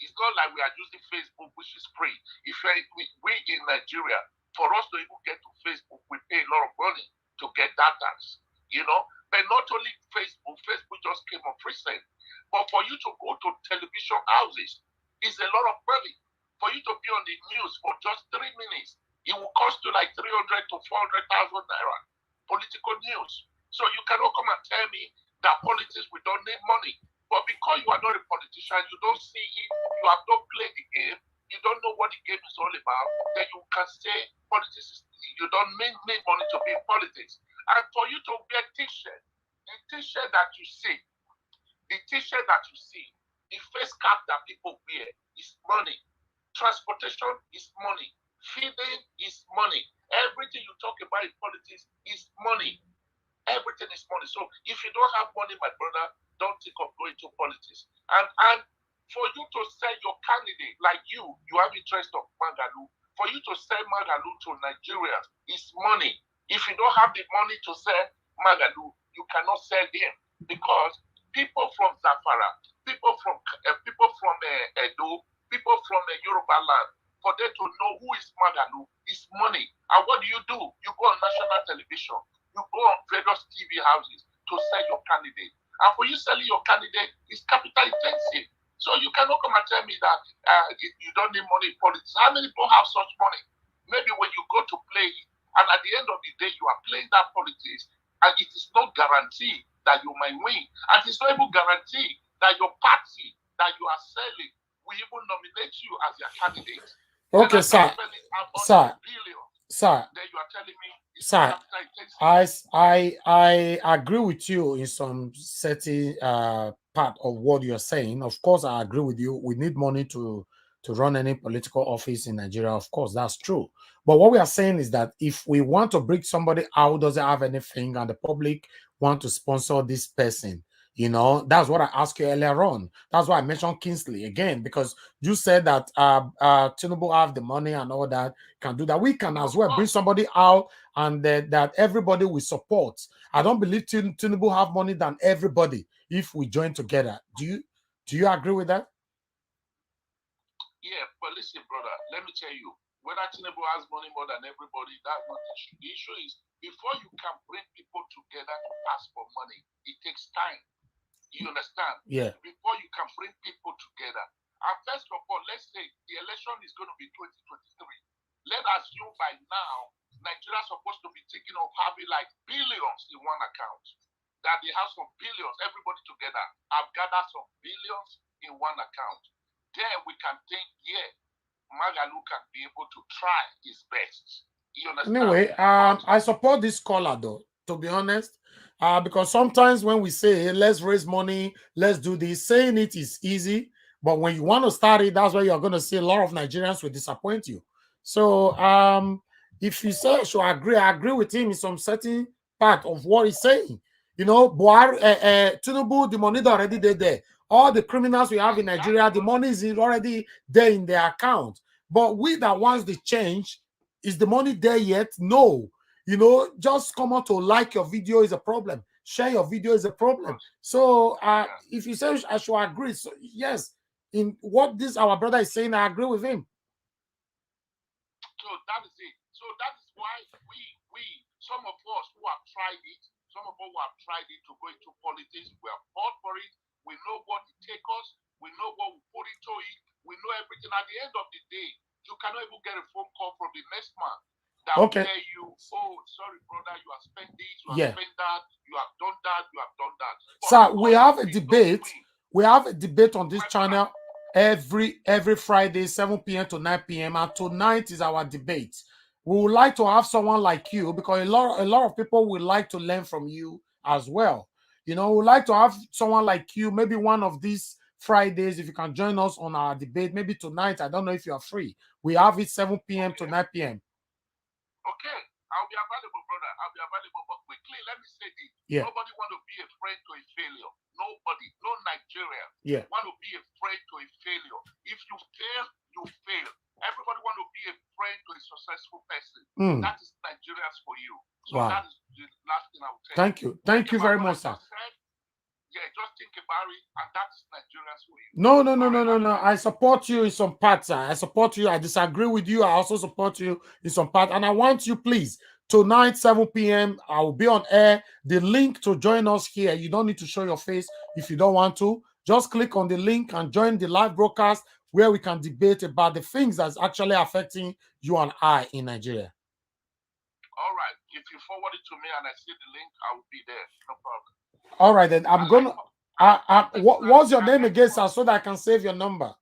it's not like we are using Facebook, which is free. If we in Nigeria, for us to even get to Facebook, we pay a lot of money to get data. You know, but not only Facebook just came on recent, but for you to go to television houses is a lot of money. For you to be on the news for just 3 minutes, it will cost you like 300 to 400,000 naira. Political news. So you cannot come and tell me that politics we don't need money. But because you are not a politician, you don't see it, you have not played the game, you don't know what the game is all about, then you can say politics you don't need money to be in politics. And for you to be a t-shirt, the t-shirt that you see, the face cap that people wear is money. Transportation is money. Feeding is money. Everything you talk about in politics is money. Everything is money. So if you don't have money, my brother, don't think of going to politics. And for you to sell your candidate, like you have interest of Magalu. For you to sell Magalu to Nigeria is money. If you don't have the money to sell Magalu, you cannot sell them because people from Zafara, people from Edo, people from Yoruba land, for them to know who is Magalu is money. And what do? You go on national television, you go on various TV houses to sell your candidate. And for you selling your candidate is capital intensive. So you cannot come and tell me that you don't need money in politics. How many people have such money? Maybe when you go to play, and at the end of the day, you are playing that politics, and it is not guaranteed that you might win. And it's not even guaranteed that your party that you are selling will even nominate you as their candidate. Okay, sir. Then you are telling me it's sir, I agree with you in some certain part of what you're saying. Of course, I agree with you. We need money to run any political office in Nigeria. Of course, that's true. But what we are saying is that if we want to bring somebody out, doesn't have anything, and the public want to sponsor this person, you know, that's what I asked you earlier on. That's why I mentioned Kingsley again, because you said that Tinubu have the money and all that, can do that. We can as well bring somebody out and that everybody will support. I don't believe Tinubu have money than everybody if we join together. Do you agree with that? Yeah, but listen, brother, let me tell you, whether Tinubu has money more than everybody, that's not the issue. The issue is before you can bring people together to ask for money, it takes time. You understand? Yeah. Before you can bring people together. And first of all, let's say the election is going to be 2023. Let's assume by now, Nigeria is supposed to be thinking of having like billions in one account. That they have some billions, everybody together. I've gathered some billions in one account. Then we can think, yeah, Magalu can be able to try his best. You understand? Anyway, I support this caller though, to be honest. Because sometimes when we say, hey, let's raise money, let's do this, saying it is easy. But when you want to start it, that's where you're going to see a lot of Nigerians will disappoint you. So if you say I should agree, I agree with him in some certain part of what he's saying. You know, Buhari, Tinubu, the money is already there. All the criminals we have in Nigeria, the money is already there in their account. But we that wants the change, is the money there yet? No. You know, just come out to like your video is a problem. Share your video is a problem. So if you say I should agree, so yes, in what this our brother is saying, I agree with him. So that is it. So that is why we some of us who have tried it, some of us who have tried it to go into politics, we have fought for it. We know what it takes us. We know what we put into it. We know everything. At the end of the day, you cannot even get a phone call from the next man that will tell you, oh, sorry, brother, you have spent this, you have spent that, you have done that, you have done that. Sir, we have a debate. We have a debate on this channel every Friday, 7 p.m. to 9 p.m. And tonight is our debate. We would like to have someone like you because a lot of people would like to learn from you as well. You know, we'd like to have someone like you, maybe one of these Fridays, if you can join us on our debate, maybe tonight. I don't know if you are free. We have it 7 p.m. to 9 p.m. Okay, I'll be available, brother. I'll be available. But quickly, let me say this. Yeah. Nobody want to be afraid to a failure. Nobody, no Nigerian want to be afraid to a failure. If you fail, you fail. Everybody want to be afraid to a successful person. That is Nigerians for you. So that is the last thing I will tell you. Thank you. Thank you very much, sir. Yeah, just think about it, and that's Nigerians for you. No. I support you in some parts, sir. I support you. I disagree with you. I also support you in some parts. And I want you, please, tonight, 7 p.m., I will be on air. The link to join us here, you don't need to show your face if you don't want to. Just click on the link and join the live broadcast where we can debate about the things that's actually affecting you and I in Nigeria. All right. If you forward it to me and I see the link, I will be there. No problem. All right, then I'm gonna. What's your name again, sir, so that I can save your number?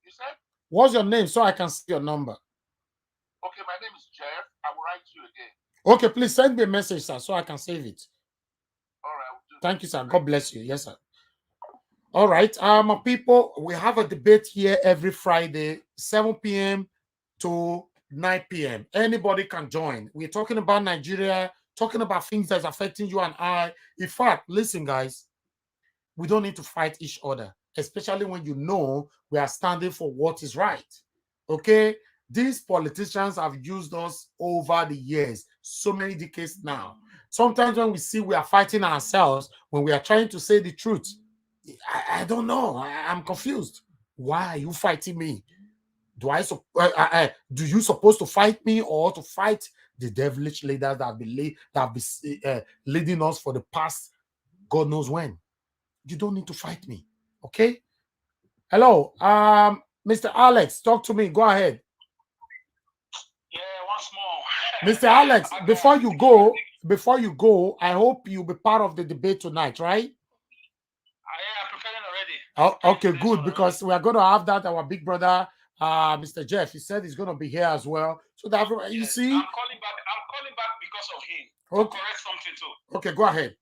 You said? What's your name so I can see your number? Okay, my name is Jeff. I will write you again. Okay, please send me a message, sir, so I can save it. All right. Thank you, sir. God bless you. Yes, sir. All right, people, we have a debate here every Friday, 7 p.m. to 9 p.m. Anybody can join. We're talking about Nigeria, talking about things that's affecting you and I. In fact, listen, guys, we don't need to fight each other, especially when you know we are standing for what is right. Okay? These politicians have used us over the years, so many decades now. Sometimes when we see we are fighting ourselves, when we are trying to say the truth, I don't know. I'm confused. Why are you fighting me? Do you supposed to fight me or to fight the devilish leaders that have been leading us for the past God knows when? You don't need to fight me. Okay? Hello, Mr. Alex, talk to me. Go ahead. Yeah, once more. Mr. Alex, before you go, I hope you'll be part of the debate tonight, right? I'm preparing already. Oh, okay, good, because we are going to have that. Our big brother, Mr. Jeff, he said he's going to be here as well. So that you see, I'm calling back because of him. To correct something too. Okay, go ahead.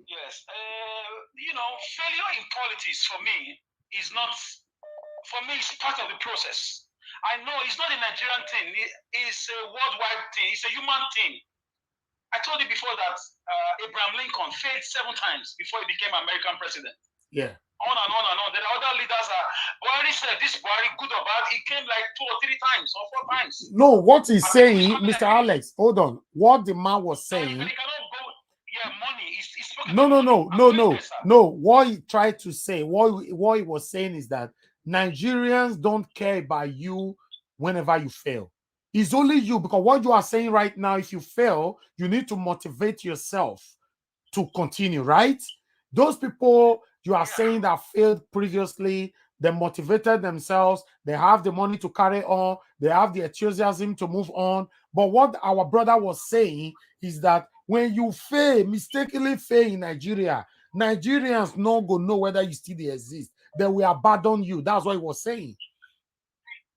Yes, failure in politics for me is not. For me, it's part of the process. I know it's not a Nigerian thing. It's a worldwide thing. It's a human thing. I told you before that Abraham Lincoln failed 7 times before he became American president. Yeah. On and on and on. Then other leaders Buhari said this Buhari, good or bad, he came like 2 or 3 times or 4 times. No, what he's saying, Mr. Alex, hold on. What the man was saying. But he cannot go, money. He's No. What he tried to say, what he was saying is that Nigerians don't care about you whenever you fail. It's only you, because what you are saying right now, if you fail, you need to motivate yourself to continue, right? Those people you are saying that failed previously, They motivated themselves. They have the money to carry on. They have the enthusiasm to move on. But what our brother was saying is that when you fail, mistakenly fail in Nigeria, Nigerians no go know whether you still exist. They will abandon you. That's what he was saying.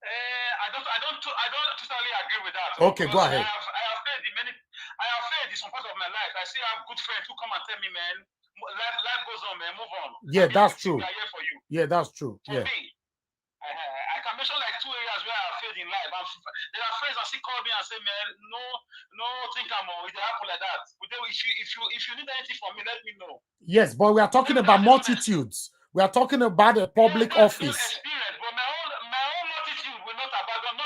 I don't totally agree with that. Okay, go ahead. I have failed in some part of my life. I still have good friends who come and tell me, man, life goes on, man, move on. Yeah, that's true. We are here for you. Yeah, that's true. For me, I can mention like 2 areas where I have failed in life. There are friends that still call me and say, man, no, think I'm on. It happen like that. If you need anything from me, let me know. Yes, but we are talking about multitudes. We are talking about a public office. Experience, but my own multitude will not abandon.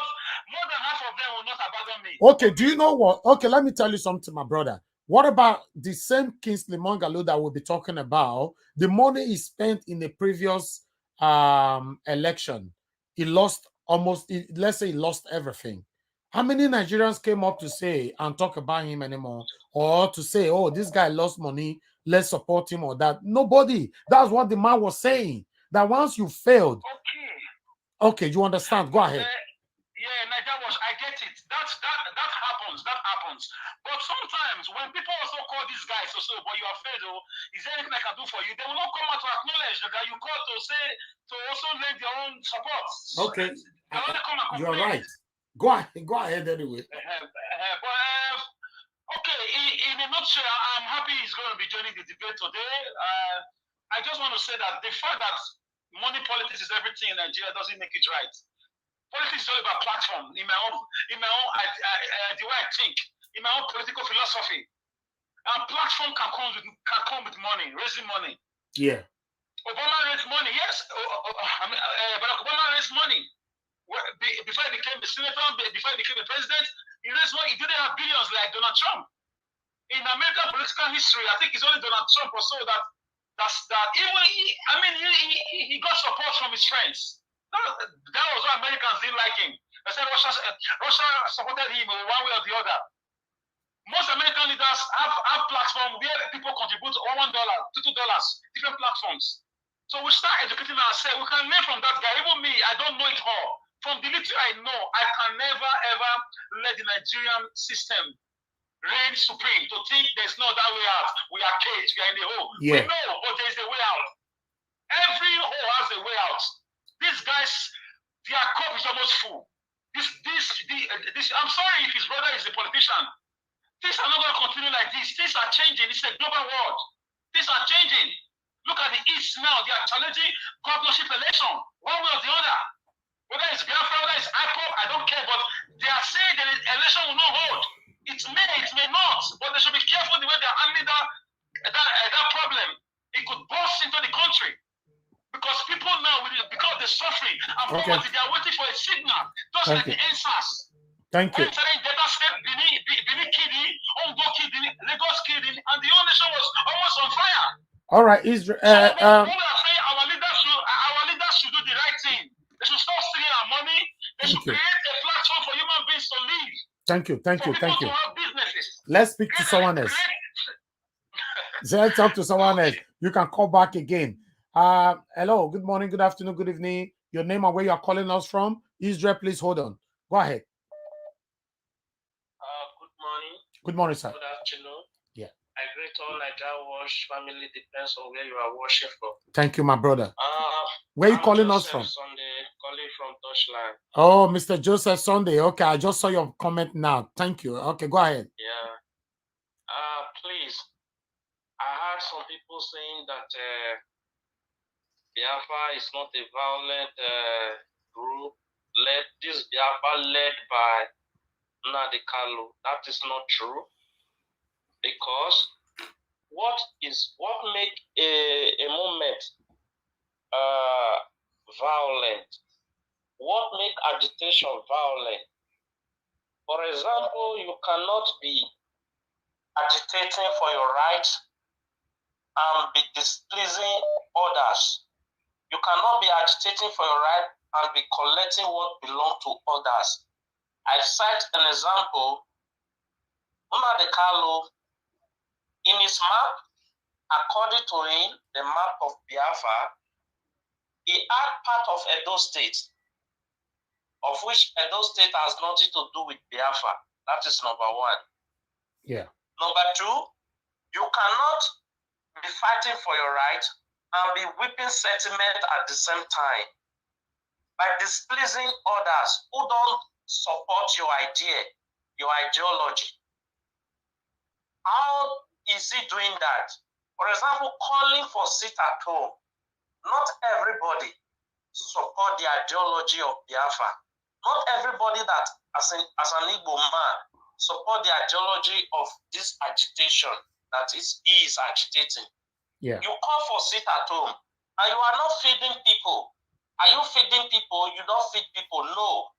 More than half of them will not abandon me. Okay, do you know what? Okay, let me tell you something, my brother. What about the same Kingsley Mongalo that we'll be talking about? The money he spent in the previous election, he lost almost, let's say he lost everything. How many Nigerians came up to say and talk about him anymore? Or to say, oh, this guy lost money, let's support him or that? Nobody. That's what the man was saying. That once you failed. Okay, you understand? Go ahead. I get it. That happens. But sometimes when people also call these guys also, but you are failed, is there anything I can do for you? They will not come out to acknowledge that you called to say to also lend their own support. Okay. They only come and You're complain. right. Go ahead anyway. Okay, in a nutshell, I'm happy he's going to be joining the debate today. I just want to say that the fact that money politics is everything in Nigeria doesn't make it right. Politics is all about platform. In my own, the way I think, in my own political philosophy, and platform can come with money, raising money. Yeah. Obama raised money. Yes, Barack Obama raised money. Before he became the senator, before he became the president, he raised money. He didn't have billions like Donald Trump. In American political history, I think it's only Donald Trump or so that even he got support from his friends. That was why Americans didn't like him. They said Russia supported him one way or the other. Most American leaders have platforms where people contribute $1, $2, different platforms. So we start educating ourselves. We can learn from that guy. Even me, I don't know it all. From the little I know, I can never ever let the Nigerian system reign supreme to think there's no other way out. We are caged, we are in the hole. Yeah. We know, but there's a way out. Every hole has a way out. These guys, their cup is almost full. I'm sorry if his brother is a politician. Things are not going to continue like this. Things are changing. It's a global world. Things are changing. Look at the East now. They are challenging governorship election, one way or the other. Whether it's Biafra, whether it's IPOP, I don't care. But they are saying that the election will not hold. It may not. But they should be careful the way they are handling that problem. It could burst into the country. Because people now, because they're suffering and poverty, they are waiting for a signal. Just like the NSAS. Thank you. Entering Delta State, Benin kidding, Ongo kidding, Lagos kidding, and the whole nation was almost on fire. All right, Israel. We are saying our leaders should do the right thing. They should stop stealing our money. They should create a platform for human beings to live. Thank you. To have businesses. Let's speak to someone else. Let's talk to someone else. You can call back again. Hello, good morning, good afternoon, good evening. Your name and where you are calling us from. Israel, please hold on. Go ahead. Good morning. Good morning, sir. Good afternoon. Yeah. I greet all Nigeria Wash family, depends on where you are watching from. Thank you, my brother. Where are you calling us from? Sunday, calling from Deutschland. Oh, Mr. Joseph Sunday. Okay, I just saw your comment now. Thank you. Okay, go ahead. Yeah. Please. I heard some people saying that Biafra is not a violent group. This Biafra led by Nnamdi Kanu. That is not true. Because what make a movement violent? What make agitation violent? For example, you cannot be agitating for your rights and be displeasing others. You cannot be agitating for your right and be collecting what belongs to others. I cite an example. Nnamdi Kanu, in his map, according to him, the map of Biafra, He had part of Edo State, of which Edo State has nothing to do with Biafra. That is number one. Yeah. Number two, you cannot be fighting for your right and be whipping sentiment at the same time by displeasing others who don't support your idea, your ideology. How is he doing that? For example, calling for sit at home. Not everybody support the ideology of Biafra. Not everybody that, as an Igbo man, support the ideology of this agitation that he is agitating. Yeah. You call for sit at home, and you are not feeding people. Are you feeding people? You don't feed people. No.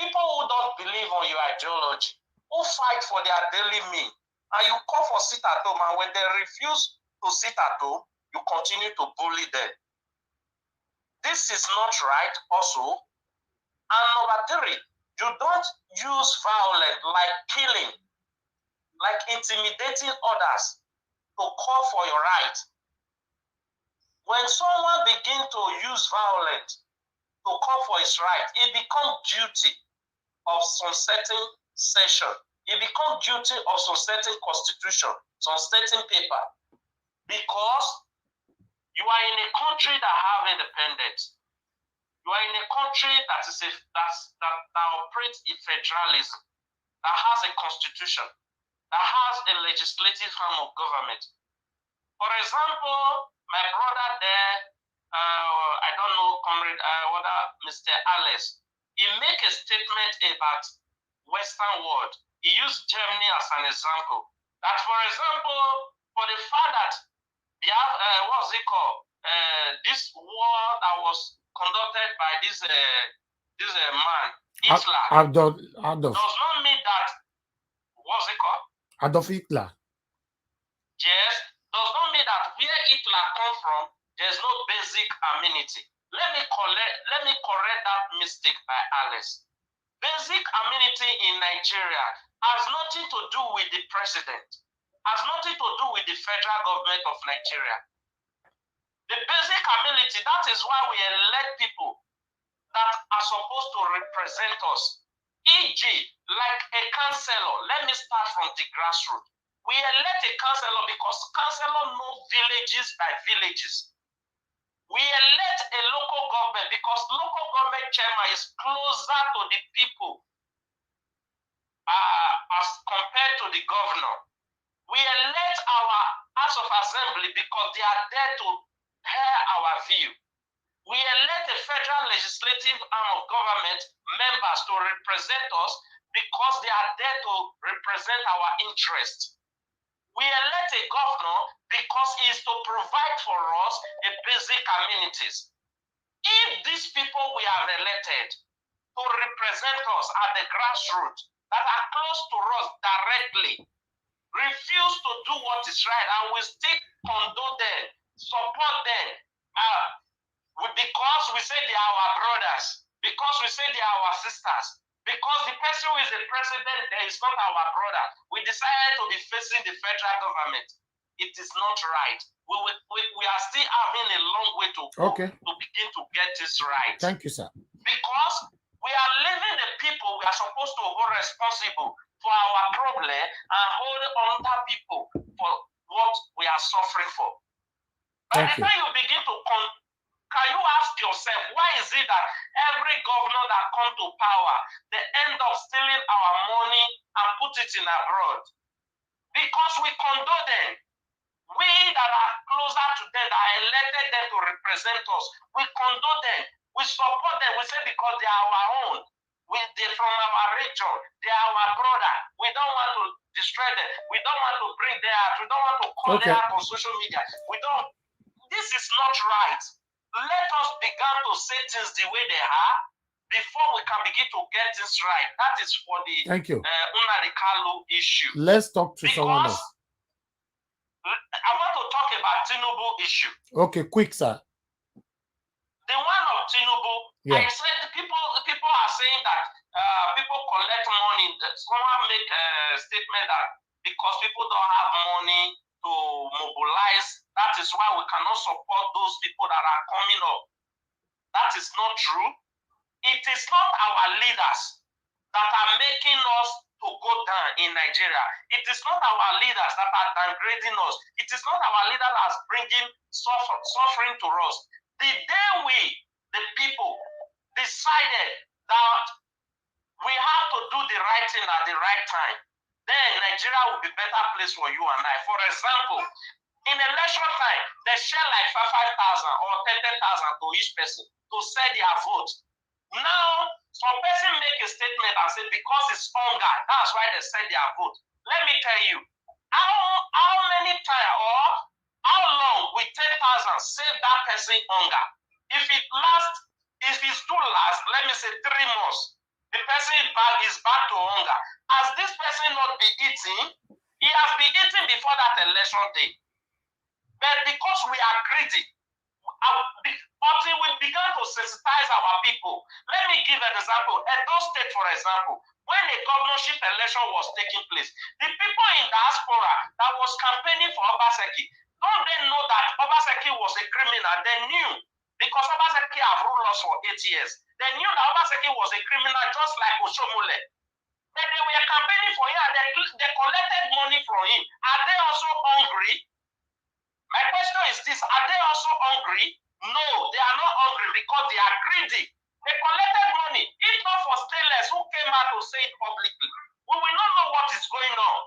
People who don't believe on your ideology, who fight for their daily meal, and you call for sit at home, and when they refuse to sit at home, you continue to bully them. This is not right also. And number three, you don't use violence like killing, like intimidating others to call for your right. When someone begins to use violence to call for his right, it becomes duty of some certain session. It becomes duty of some certain constitution, some certain paper. Because you are in a country that have independence. You are in a country that operates in federalism, that has a constitution, that has a legislative arm of government. For example, my brother there, I don't know, comrade, whether Mr. Alice, he make a statement about Western world. He used Germany as an example. That, for example, for the fact that we have, what's it called? This war that was conducted by this man, Hitler, Adolf. does not mean that, what's it called? Adolf Hitler. Yes, does not mean that where Hitler come from, there's no basic amenity. Let me correct that mistake by Alice. Basic amenity in Nigeria has nothing to do with the president, has nothing to do with the federal government of Nigeria. The basic amenity, that is why we elect people that are supposed to represent us. E.g., like a councillor, let me start from the grassroots. We elect a councillor because councillor know villages by villages. We elect a local government because local government chairman is closer to the people as compared to the governor. We elect our House of Assembly because they are there to hear our view. We elect a federal legislative arm of government members to represent us because they are there to represent our interests. We elect a governor because he is to provide for us a basic amenities. If these people we have elected to represent us at the grassroots that are close to us directly refuse to do what is right and we still condone them, support them, because we say they are our brothers, because we say they are our sisters, because the person who is the president there is not our brother. We decided to be facing the federal government. It is not right. We are still having a long way to go to begin to get this right. Thank you, sir. Because we are leaving the people we are supposed to hold responsible for our problem and hold other people for what we are suffering for. By the time you begin to can you ask yourself, why is it that every governor that comes to power, they end up stealing our money and put it in abroad? Because we condone them. We that are closer to them, that elected them to represent us, we condone them. We support them. We say because they are our own. They're from our region. They are our brother. We don't want to destroy them. We don't want to bring them out. We don't want to call them out on social media. This is not right. Let us begin to say things the way they are before we can begin to get this right. That is for the Unarikalu issue. Let's talk to someone else. I want to talk about Tinubu issue. Okay, quick, sir. The one of Tinubu, I said people are saying that people collect money. Someone make a statement that because people don't have money to mobilize, that is why we cannot support those people that are coming up. That is not true. It is not our leaders that are making us to go down in Nigeria. It is not our leaders that are downgrading us. It is not our leaders that are bringing suffering to us. The day we, the people, decided that we have to do the right thing at the right time, then Nigeria will be a better place for you and I. For example, in election time, they share like 5,000 or 10,000 to each person to sell their vote. Now, some person make a statement and say because it's hunger, that's why they sell their vote. Let me tell you, how many times or how long will 10,000 save that person hunger? If it's too last, let me say 3 months, the person is back to hunger. Has this person not been eating? He has been eating before that election day. But because we are greedy, until we began to sensitize our people. Let me give an example. Edo State, for example, when a governorship election was taking place, the people in diaspora that was campaigning for Obaseki, don't they know that Obaseki was a criminal? They knew, because Obaseki have ruled us for 8 years. They knew that Obaseki was a criminal just like Oshomole. But they were campaigning for him and they collected money from him. Are they also hungry? My question is this, are they also hungry? No, they are not hungry because they are greedy. They collected money. If not for stainless who came out to say it publicly, we will not know what is going on.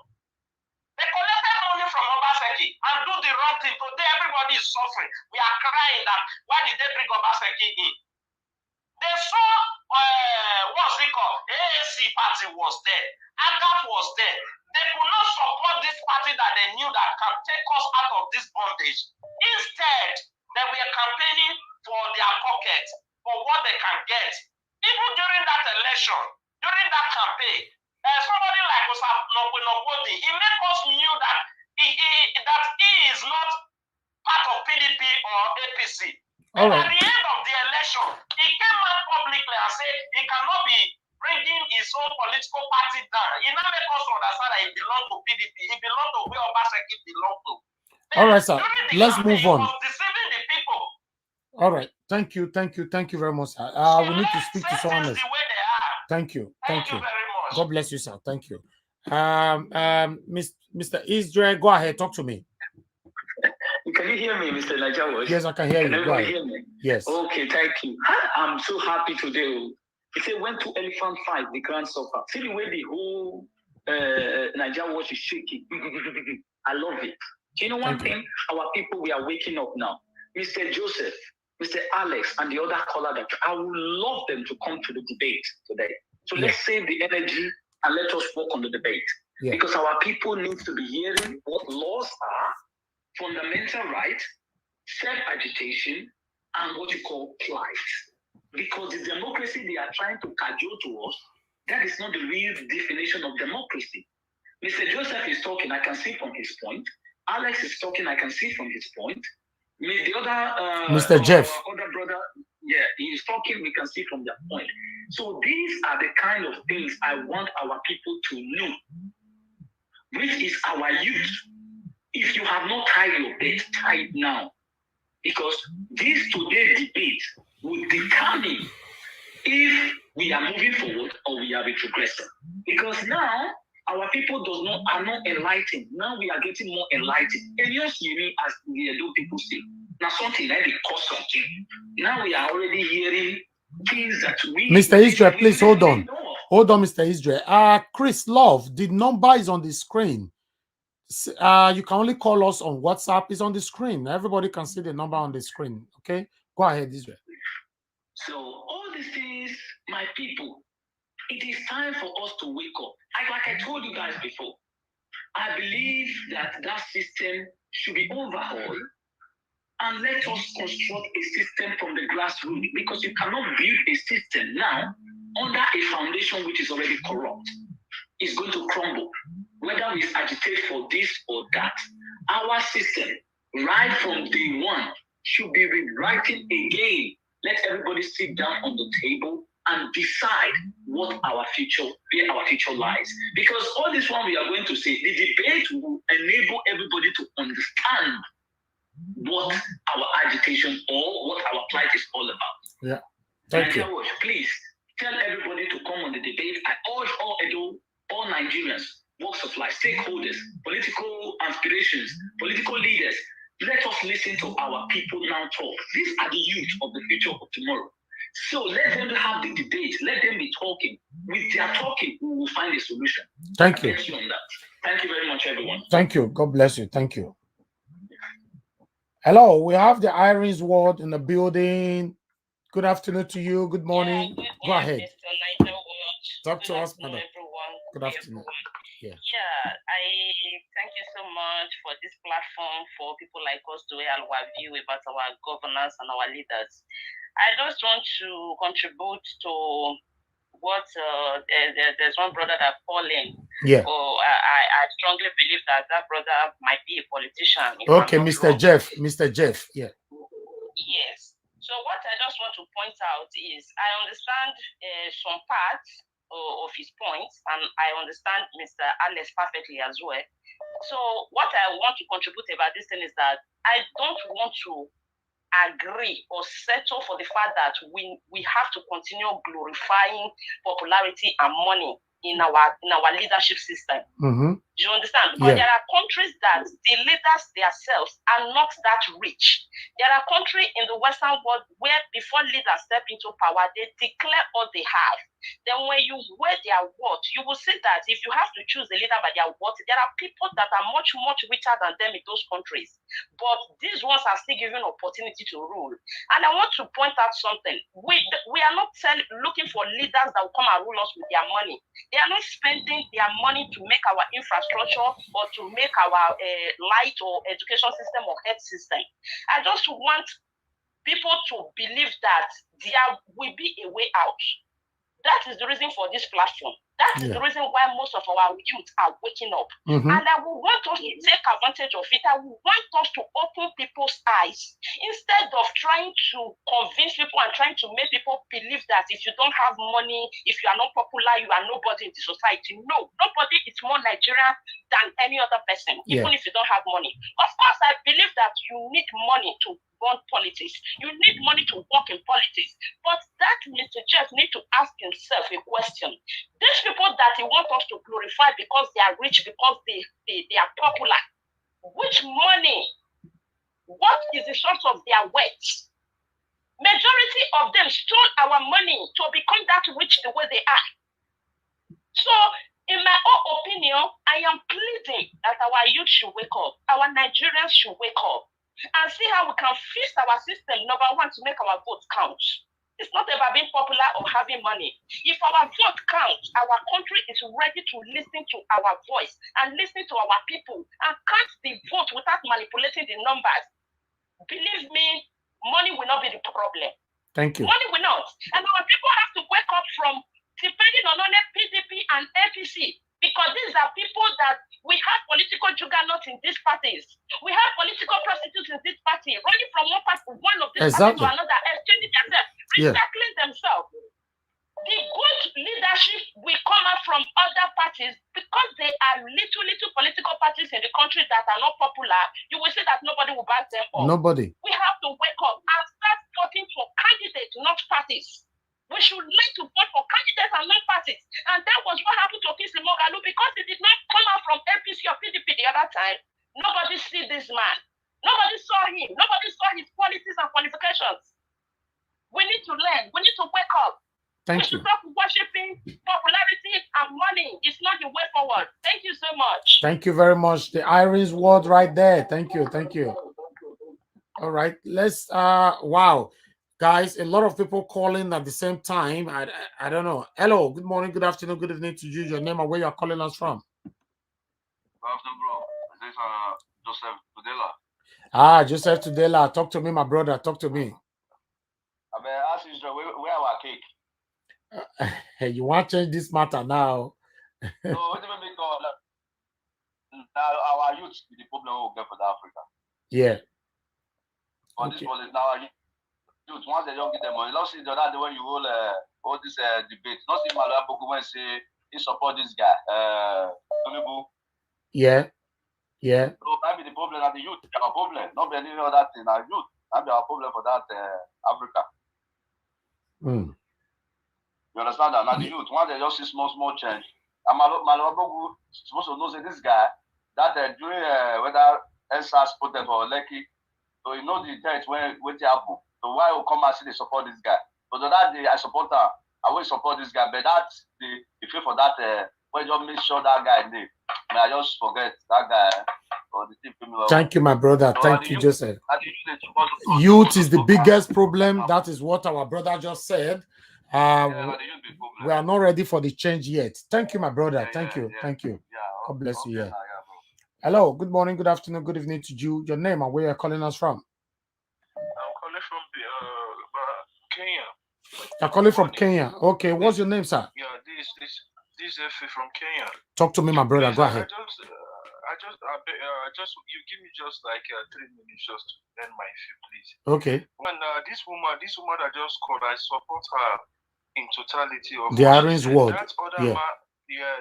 They collected money from Obaseki and do the wrong thing. Today everybody is suffering. We are crying that why did they bring Obaseki in? They saw, what's it called? AAC party was there. AGAP was there. They could not support this party that they knew that can take us out of this bondage. Instead, they were campaigning for their pocket, for what they can get. Even during that election, during that campaign, somebody like Osaf Nobodi, he made us knew that he is not part of PDP or APC. But at the end of the election, he came out publicly and said he cannot be bringing his own political party down. He now made us understand that he belonged to PDP. He belonged to where Obaseki belonged to. All right, sir. Let's move on. He was deceiving the people. All right. Thank you very much, sir. We need to speak to someone else. Thank you. Thank you very much. God bless you, sir. Thank you. Mr. Israel, go ahead. Talk to me. Can you hear me, Mr. Najawa? Yes, I can hear you. Can everybody hear me? Yes. Okay, thank you. I'm so happy today. He said, went to elephant fight, the grand supper. See the way the whole Nigeria watch is shaking. I love it. Do you know one thing? Our people, we are waking up now. Mr. Joseph, Mr. Alex, and the other caller that I would love them to come to the debate today. So let's save the energy and let us work on the debate. Because our people need to be hearing what laws are, fundamental rights, self-agitation, and what you call plight. Because the democracy they are trying to cajole to us, that is not the real definition of democracy. Mr. Joseph is talking, I can see from his point. Alex is talking, I can see from his point. The other Mr. Jeff. Other brother, he is talking, we can see from their point. So these are the kind of things I want our people to know, which is our youth. If you have not tied your belt, tie it now. Because this today's debate will determine if we are moving forward or we are retrogressing. Because now our people are not enlightened. Now we are getting more enlightened. And you see me as the Edo people say, now something like the cost something. Now we are already hearing things that we Mr. Israel, please hold on. Hold on, Mr. Israel. Chris Love, the number is on the screen. You can only call us on WhatsApp. It's on the screen. Everybody can see the number on the screen. Okay, go ahead, Israel. So all these things, my people, it is time for us to wake up. Like I told you guys before, I believe that system should be overhauled, and let us construct a system from the grassroots, because you cannot build a system now under a foundation which is already corrupt. It's going to crumble. Whether we agitate for this or that, our system, right from day one, should be rewriting again. Let everybody sit down on the table and decide what our future, where our future lies. Because all this one we are going to say, the debate will enable everybody to understand what our agitation or what our plight is all about. Yeah. Thank you. Please tell everybody to come on the debate. I urge all Edo, all Nigerians, walks of life, stakeholders, political aspirations, political leaders. Let us listen to our people now talk. These are the youth of the future of tomorrow. So let them have the debate. Let them be talking. With their talking, we will find a solution. Thank you. Thank you on that. Thank you very much, everyone. Thank you. God bless you. Thank you. Hello, we have the Irons Ward in the building. Good afternoon to you. Good morning. Go ahead. Talk to us, madam. Good afternoon. Yeah. I thank you so much for this platform for people like us to hear our view about our governance and our leaders. I just want to contribute to what there's one brother that called in. Yeah. I strongly believe that brother might be a politician. Okay, Mr. Jeff. Mr. Jeff. Yeah. Yes. So what I just want to point out is I understand some parts of his points, and I understand Mr. Alex perfectly as well. So what I want to contribute about this thing is that I don't want to agree or settle for the fact that we have to continue glorifying popularity and money in our leadership system. Mm-hmm. Do you understand? Because there are countries that the leaders themselves are not that rich. There are countries in the Western world where before leaders step into power, they declare all they have. Then when you weigh their worth, you will see that if you have to choose a leader by their worth, there are people that are much, much richer than them in those countries. But these ones are still given opportunity to rule. And I want to point out something. We are not looking for leaders that will come and rule us with their money. They are not spending their money to make our infrastructure or to make our light or education system or health system. I just want people to believe that there will be a way out. That is the reason for this platform. That is the reason why most of our youth are waking up. Mm-hmm. And I will want us to take advantage of it. I will want us to open people's eyes instead of trying to convince people and trying to make people believe that if you don't have money, if you are not popular, you are nobody in the society. No, nobody is more Nigerian than any other person, even if you don't have money. Of course, I believe that you need money to run politics. You need money to work in politics. But that Mr. Jeff needs to ask himself a question. These people that he wants us to glorify because they are rich, because they are popular, which money, what is the source of their wealth? Majority of them stole our money to become that rich the way they are. So, in my own opinion, I am pleading that our youth should wake up, our Nigerians should wake up, and see how we can fix our system, number one, to make our vote count. It's not about being popular or having money. If our vote counts, our country is ready to listen to our voice and listen to our people and count the vote without manipulating the numbers. Believe me, money will not be the problem. Thank you. Money will not. And our people have to wake up from depending on only PDP and APC, because these are people that we have political juggernauts in these parties. We have political prostitutes in this party, running from one of these parties to another, exchanging themselves, recycling themselves. The good leadership will come out from other parties because they are little political parties in the country that are not popular. You will see that nobody will back them up. Nobody. We have to wake up and start voting for candidates, not parties. We should learn to vote for candidates and not parties. And that was what happened to Kingsley Moghalu, because he did not come out from APC or PDP the other time. Nobody see this man. Nobody saw him. Nobody saw his qualities and qualifications. We need to learn. We need to wake up. Thank we you. should stop worshiping popularity and money. It's not the way forward. Thank you so much. Thank you very much. The Irons word right there. Thank you. Thank you. All right. Let's wow. Guys, a lot of people calling at the same time. I don't know. Hello, good morning, good afternoon, good evening to you. Your name and where you're calling us from. Good afternoon, bro. This is Joseph Tudela. Ah, Joseph Tudela. Talk to me, my brother. Talk to me. I mean, ask Israel, where our cake? Hey, you want to change this matter now? No, what do we make now our youth is the problem we get for Africa. Yeah. On this policy, now our youth, once they don't get their money, let's see the other day when you hold all this debate. Not see Malua Boku when say he support this guy, Tinubu. Yeah. Yeah. So that be the problem of the youth, our problem, not be any other thing. Our youth, that be our problem for that Africa. You understand that? Now the youth, once they just see small change, and Malabogu supposed to know say this guy that during whether SARS protest or Lekki, so you know the death when it happen. So why will come and say they support this guy? But that day I support her, I will support this guy. But that the feel for that when you make sure that guy name, may I just forget that guy or the team. Thank you, my brother. Thank you, Joseph. Youth is the biggest problem. That is what our brother just said. We are not ready for the change yet. Thank you, my brother. Thank you. Thank you. God bless you. Yeah. Hello. Good morning. Good afternoon. Good evening to you. Your name and where you're calling us from? I'm calling from Kenya. You're calling from Kenya. Okay. What's your name, sir? Yeah, this F from Kenya. Talk to me, my brother. Please, Go ahead. I just you give me just like 3 minutes just to end my issue, please. Okay. When this woman that just called, I support her in totality of The Aaron's word. That other Yeah. man,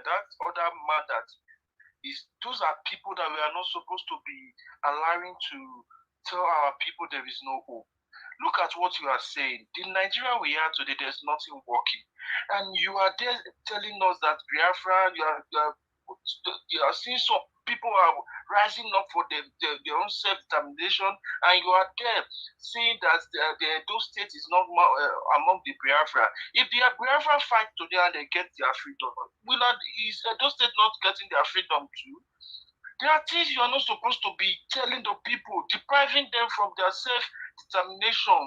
that other man that is, those are people that we are not supposed to be allowing to tell our people there is no hope. Look at what you are saying. The Nigeria we are today, there's nothing working, and you are there telling us that Biafra, you are seeing some people are rising up for their own self-determination, and you are there seeing that those states is not among the Biafra. If the Biafra fight today and they get their freedom, is those states not getting their freedom too? There are things you are not supposed to be telling the people, depriving them from their self-determination.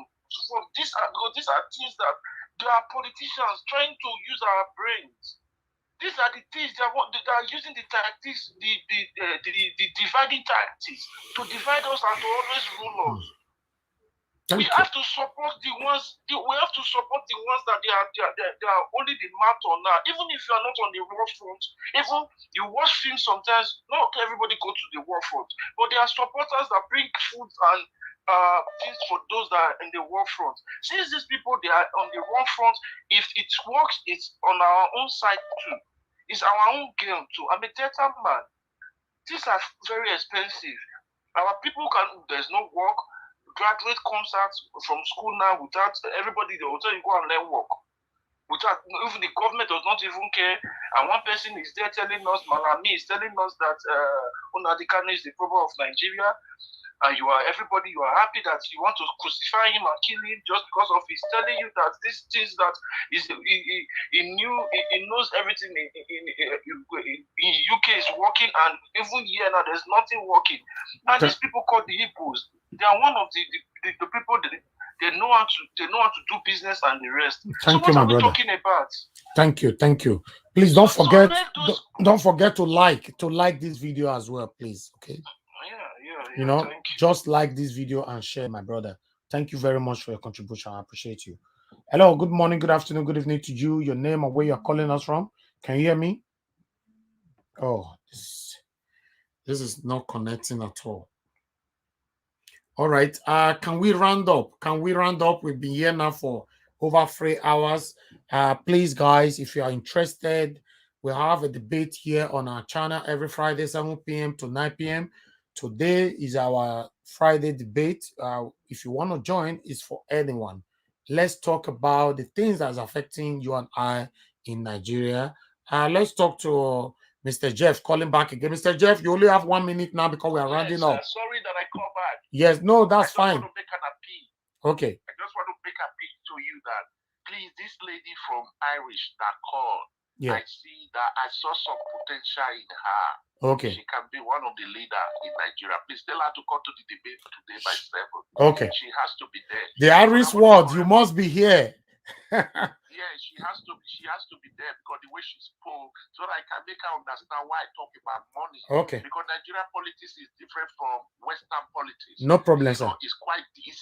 These are things that there are politicians trying to use our brains. These are the things they are using the tactics, the dividing tactics to divide us and to always rule us. We have to support the ones. We have to support the ones that they are only the matter now. Even if you are not on the war front, even you watch films sometimes. Not everybody go to the war front, but there are supporters that bring food and things for those that are in the war front. Since these people they are on the war front, if it works, it's on our own side too. It's our own game too. I'm a theater man. These are very expensive. Our people there's no work. Graduate comes out from school now without everybody, they will tell you go and learn work. Without even the government does not even care. And one person is there telling us, Malami is telling us that Unadikane is the problem of Nigeria. And you are happy that you want to crucify him and kill him just because of he's telling you that these things that he knows everything in UK is working, and even here now there's nothing working. And these people called the Igbos, they are one of the people that they know how to do business and the rest. Thank so you, what my are we brother. talking about? Thank you. Please don't forget to like this video as well, please. Okay. You know, just like this video and share, my brother. Thank you very much for your contribution. I appreciate you. Hello, good morning, good afternoon, good evening to you. Your name and where you're calling us from. Can you hear me? Oh, this is not connecting at all. All right. Can we round up? We've been here now for over 3 hours. Please, guys, if you are interested, we have a debate here on our channel every Friday, 7 p.m. to 9 p.m. Today is our Friday debate. If you want to join, it's for anyone. Let's talk about the things that's affecting you and I in Nigeria. Let's talk to Mr. Jeff calling back again. Mr. Jeff, you only have 1 minute now because we are rounding up. Sorry that I call back. Yes, no, that's fine. I just want to make an appeal. Okay. I just want to make an appeal to you that please, this lady from Irish that called, yeah. I saw some potential in her. Okay. She can be one of the leaders in Nigeria. Please tell her to come to the debate today by 7. Okay. She has to be there. The Irish word, you must be here. Yeah, she has to be there because the way she spoke, so that I can make her understand why I talk about money. Okay. Because Nigerian politics is different from Western politics. No problem, sir. It's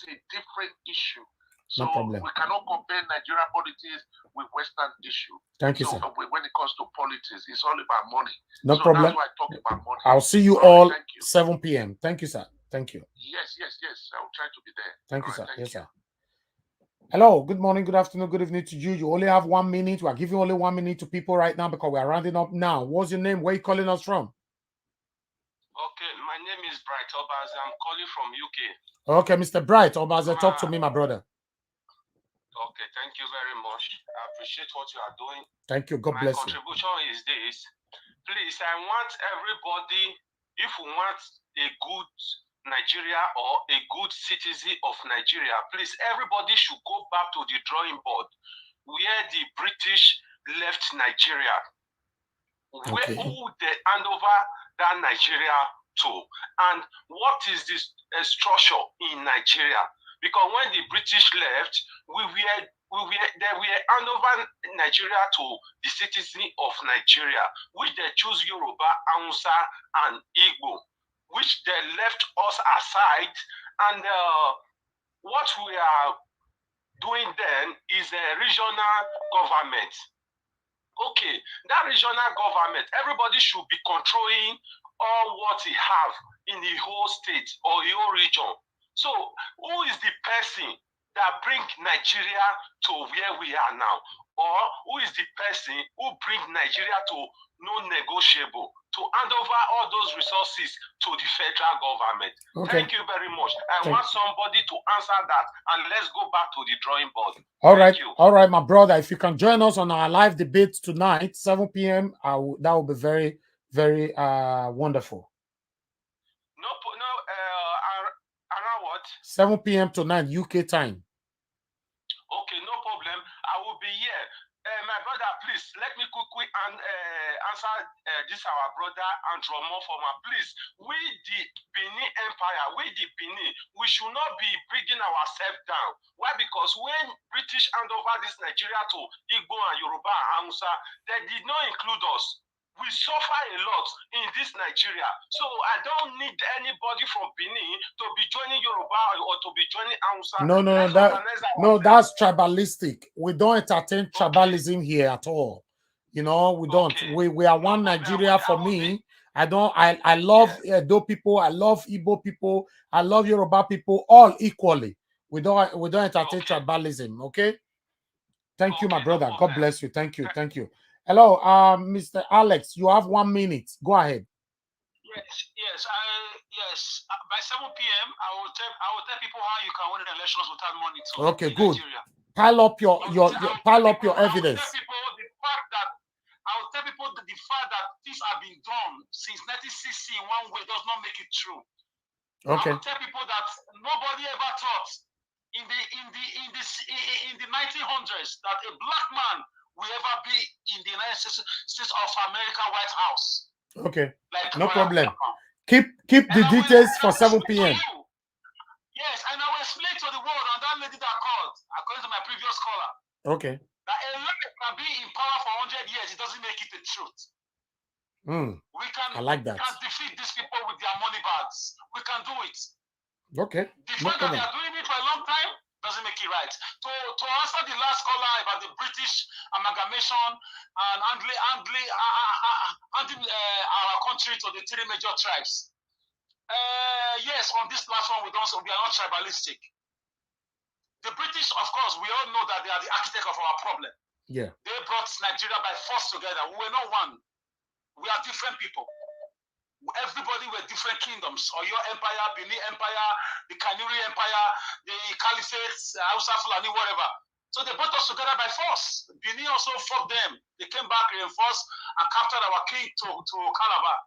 a different issue. So no problem. We cannot compare Nigerian politics with Western issue. Thank you, sir. When it comes to politics, it's all about money. No problem. That's why I talk about money. I'll see you all 7 p.m. Thank you, sir. Thank you. Yes. I will try to be there. Thank you, sir. Yes, sir. Hello, good morning, good afternoon, good evening to you. You only have 1 minute. We are giving only 1 minute to people right now because we are rounding up now. What's your name? Where are you calling us from? Okay, my name is Bright Obaze. I'm calling from UK. Okay, Mr. Bright Obaze, talk to me, my brother. Okay, thank you very much. I appreciate what you are doing. Thank you. God bless you. My contribution is this. Please, I want everybody, if we want a good Nigeria or a good citizen of Nigeria, please, everybody should go back to the drawing board where the British left Nigeria. Okay. Who they hand over that Nigeria to? And what is this structure in Nigeria? Because when the British left, they were hand over Nigeria to the citizen of Nigeria, which they choose Yoruba, Hausa, and Igbo, which they left us aside. And what we are doing then is a regional government. Okay, that regional government, everybody should be controlling all what he have in the whole state or your region. So, who is the person that bring Nigeria to where we are now? Or who is the person who bring Nigeria to non-negotiable, to hand over all those resources to the federal government? Okay. Thank you very much. I want somebody to answer that, and let's go back to the drawing board. All right. All right, my brother. If you can join us on our live debate tonight, 7 p.m., that will be very, very wonderful. Around what? 7 p.m. tonight, UK time. Okay, no problem. I will be here. My brother, please, let me quickly answer this our brother Andrew Mofoma. Please, we the Benin Empire, we should not be bringing ourselves down. Why? Because when British hand over this Nigeria to Igbo and Yoruba and Hausa, they did not include us. We suffer a lot in this Nigeria. So I don't need anybody from Benin to be joining Yoruba or to be joining Hausa. That's tribalistic. We don't entertain tribalism here at all. You know, we don't. We are one Nigeria. For me, I love Edo people, I love Igbo people, I love Yoruba people, all equally. We don't entertain tribalism, okay? Thank you, my brother. God bless you. Thank you. Thank you. Hello, Mr. Alex, you have 1 minute. Go ahead. Yes. By 7 p.m., I will tell people how you can win elections without money. Okay, good. Pile up your evidence. I will tell people that the fact that things have been done since 1960 in one way does not make it true. Okay. I will tell people that nobody ever thought in the 1900s that a black man will ever be in the United States of America White House. Okay, no problem. Keep the details for 7 p.m. Yes, and I will explain to the world and that lady that called, according to my previous caller. Okay. That a life can be in power for 100 years, it doesn't make it the truth. I like that. We can defeat these people with their money bags. We can do it. Okay. The fact that they are doing it for a long time doesn't make it right. To answer the last caller about the British amalgamation and handling our country to the 3 major tribes. Yes, on this platform we are not tribalistic. The British, of course, we all know that they are the architect of our problem. Yeah. They brought Nigeria by force together. We were not one. We are different people. Everybody were different kingdoms. Oyo Empire, Benin Empire, the Kanuri Empire, the Caliphates, Hausa, Fulani, whatever. So they brought us together by force. Benin also fought them. They came back reinforced and captured our king to Calabar.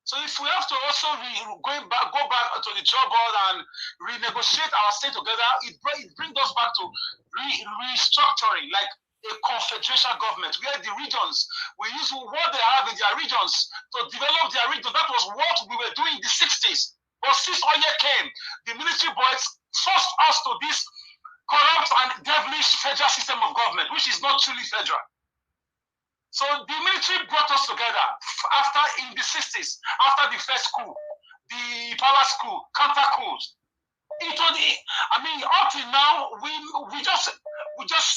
So if we have to also go back to the job board and renegotiate our state together, it brings us back to restructuring, like a confederation government, where the regions will use what they have in their regions to develop their region. That was what we were doing in the 60s. But since Oye came, the military boys forced us to this corrupt and devilish federal system of government, which is not truly federal. So the military brought us together in the 60s, after the first coup, the palace coup, counter coups. Up till now, we just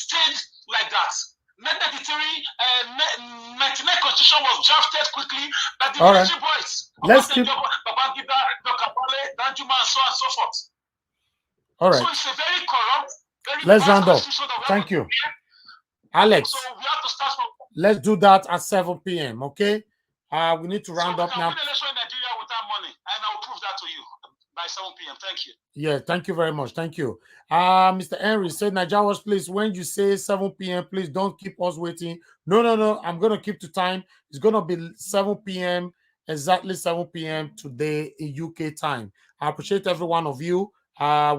stayed like that. 1999 constitution was drafted quickly by the military boys. Let's keep. Babangida, Dokapale, Danjuma, and so on and so forth. All right. So it's a very corrupt, very Let's bad round up. constitution that we Thank you, have. Alex. So we have to start from. Let's do that at 7 p.m. Okay. We need to round up now. We can win election in Nigeria without money, and I will prove that to you by 7 p.m. Thank you. Yeah, thank you very much. Thank you. Mr. Henry said, Nigeria, please, when you say 7 p.m., please don't keep us waiting. No. I'm going to keep to time. It's going to be 7 p.m., exactly 7 p.m. today in UK time. I appreciate every one of you.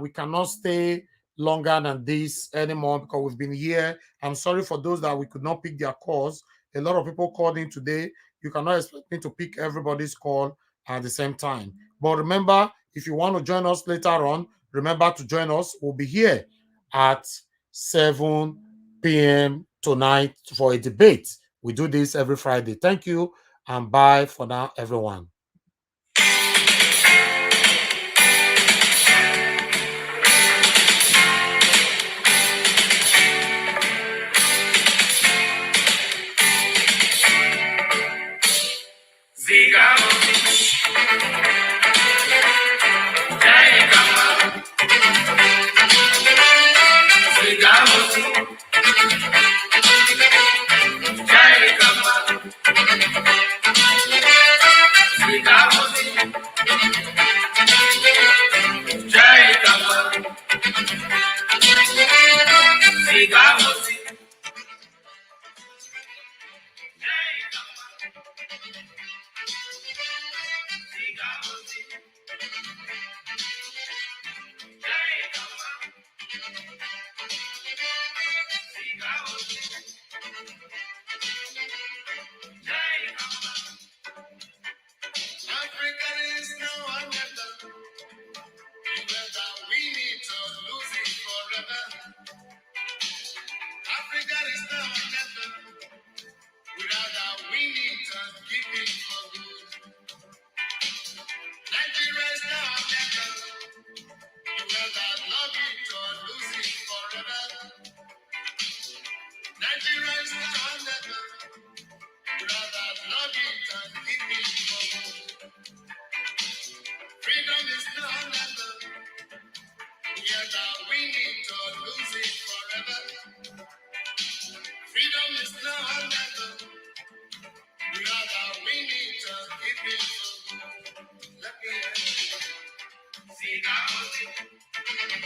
We cannot stay longer than this anymore because we've been here. I'm sorry for those that we could not pick their calls. A lot of people called in today. You cannot expect me to pick everybody's call at the same time. But remember, if you want to join us later on, remember to join us. We'll be here at 7 p.m. tonight for a debate. We do this every Friday. Thank you and bye for now, everyone. Let me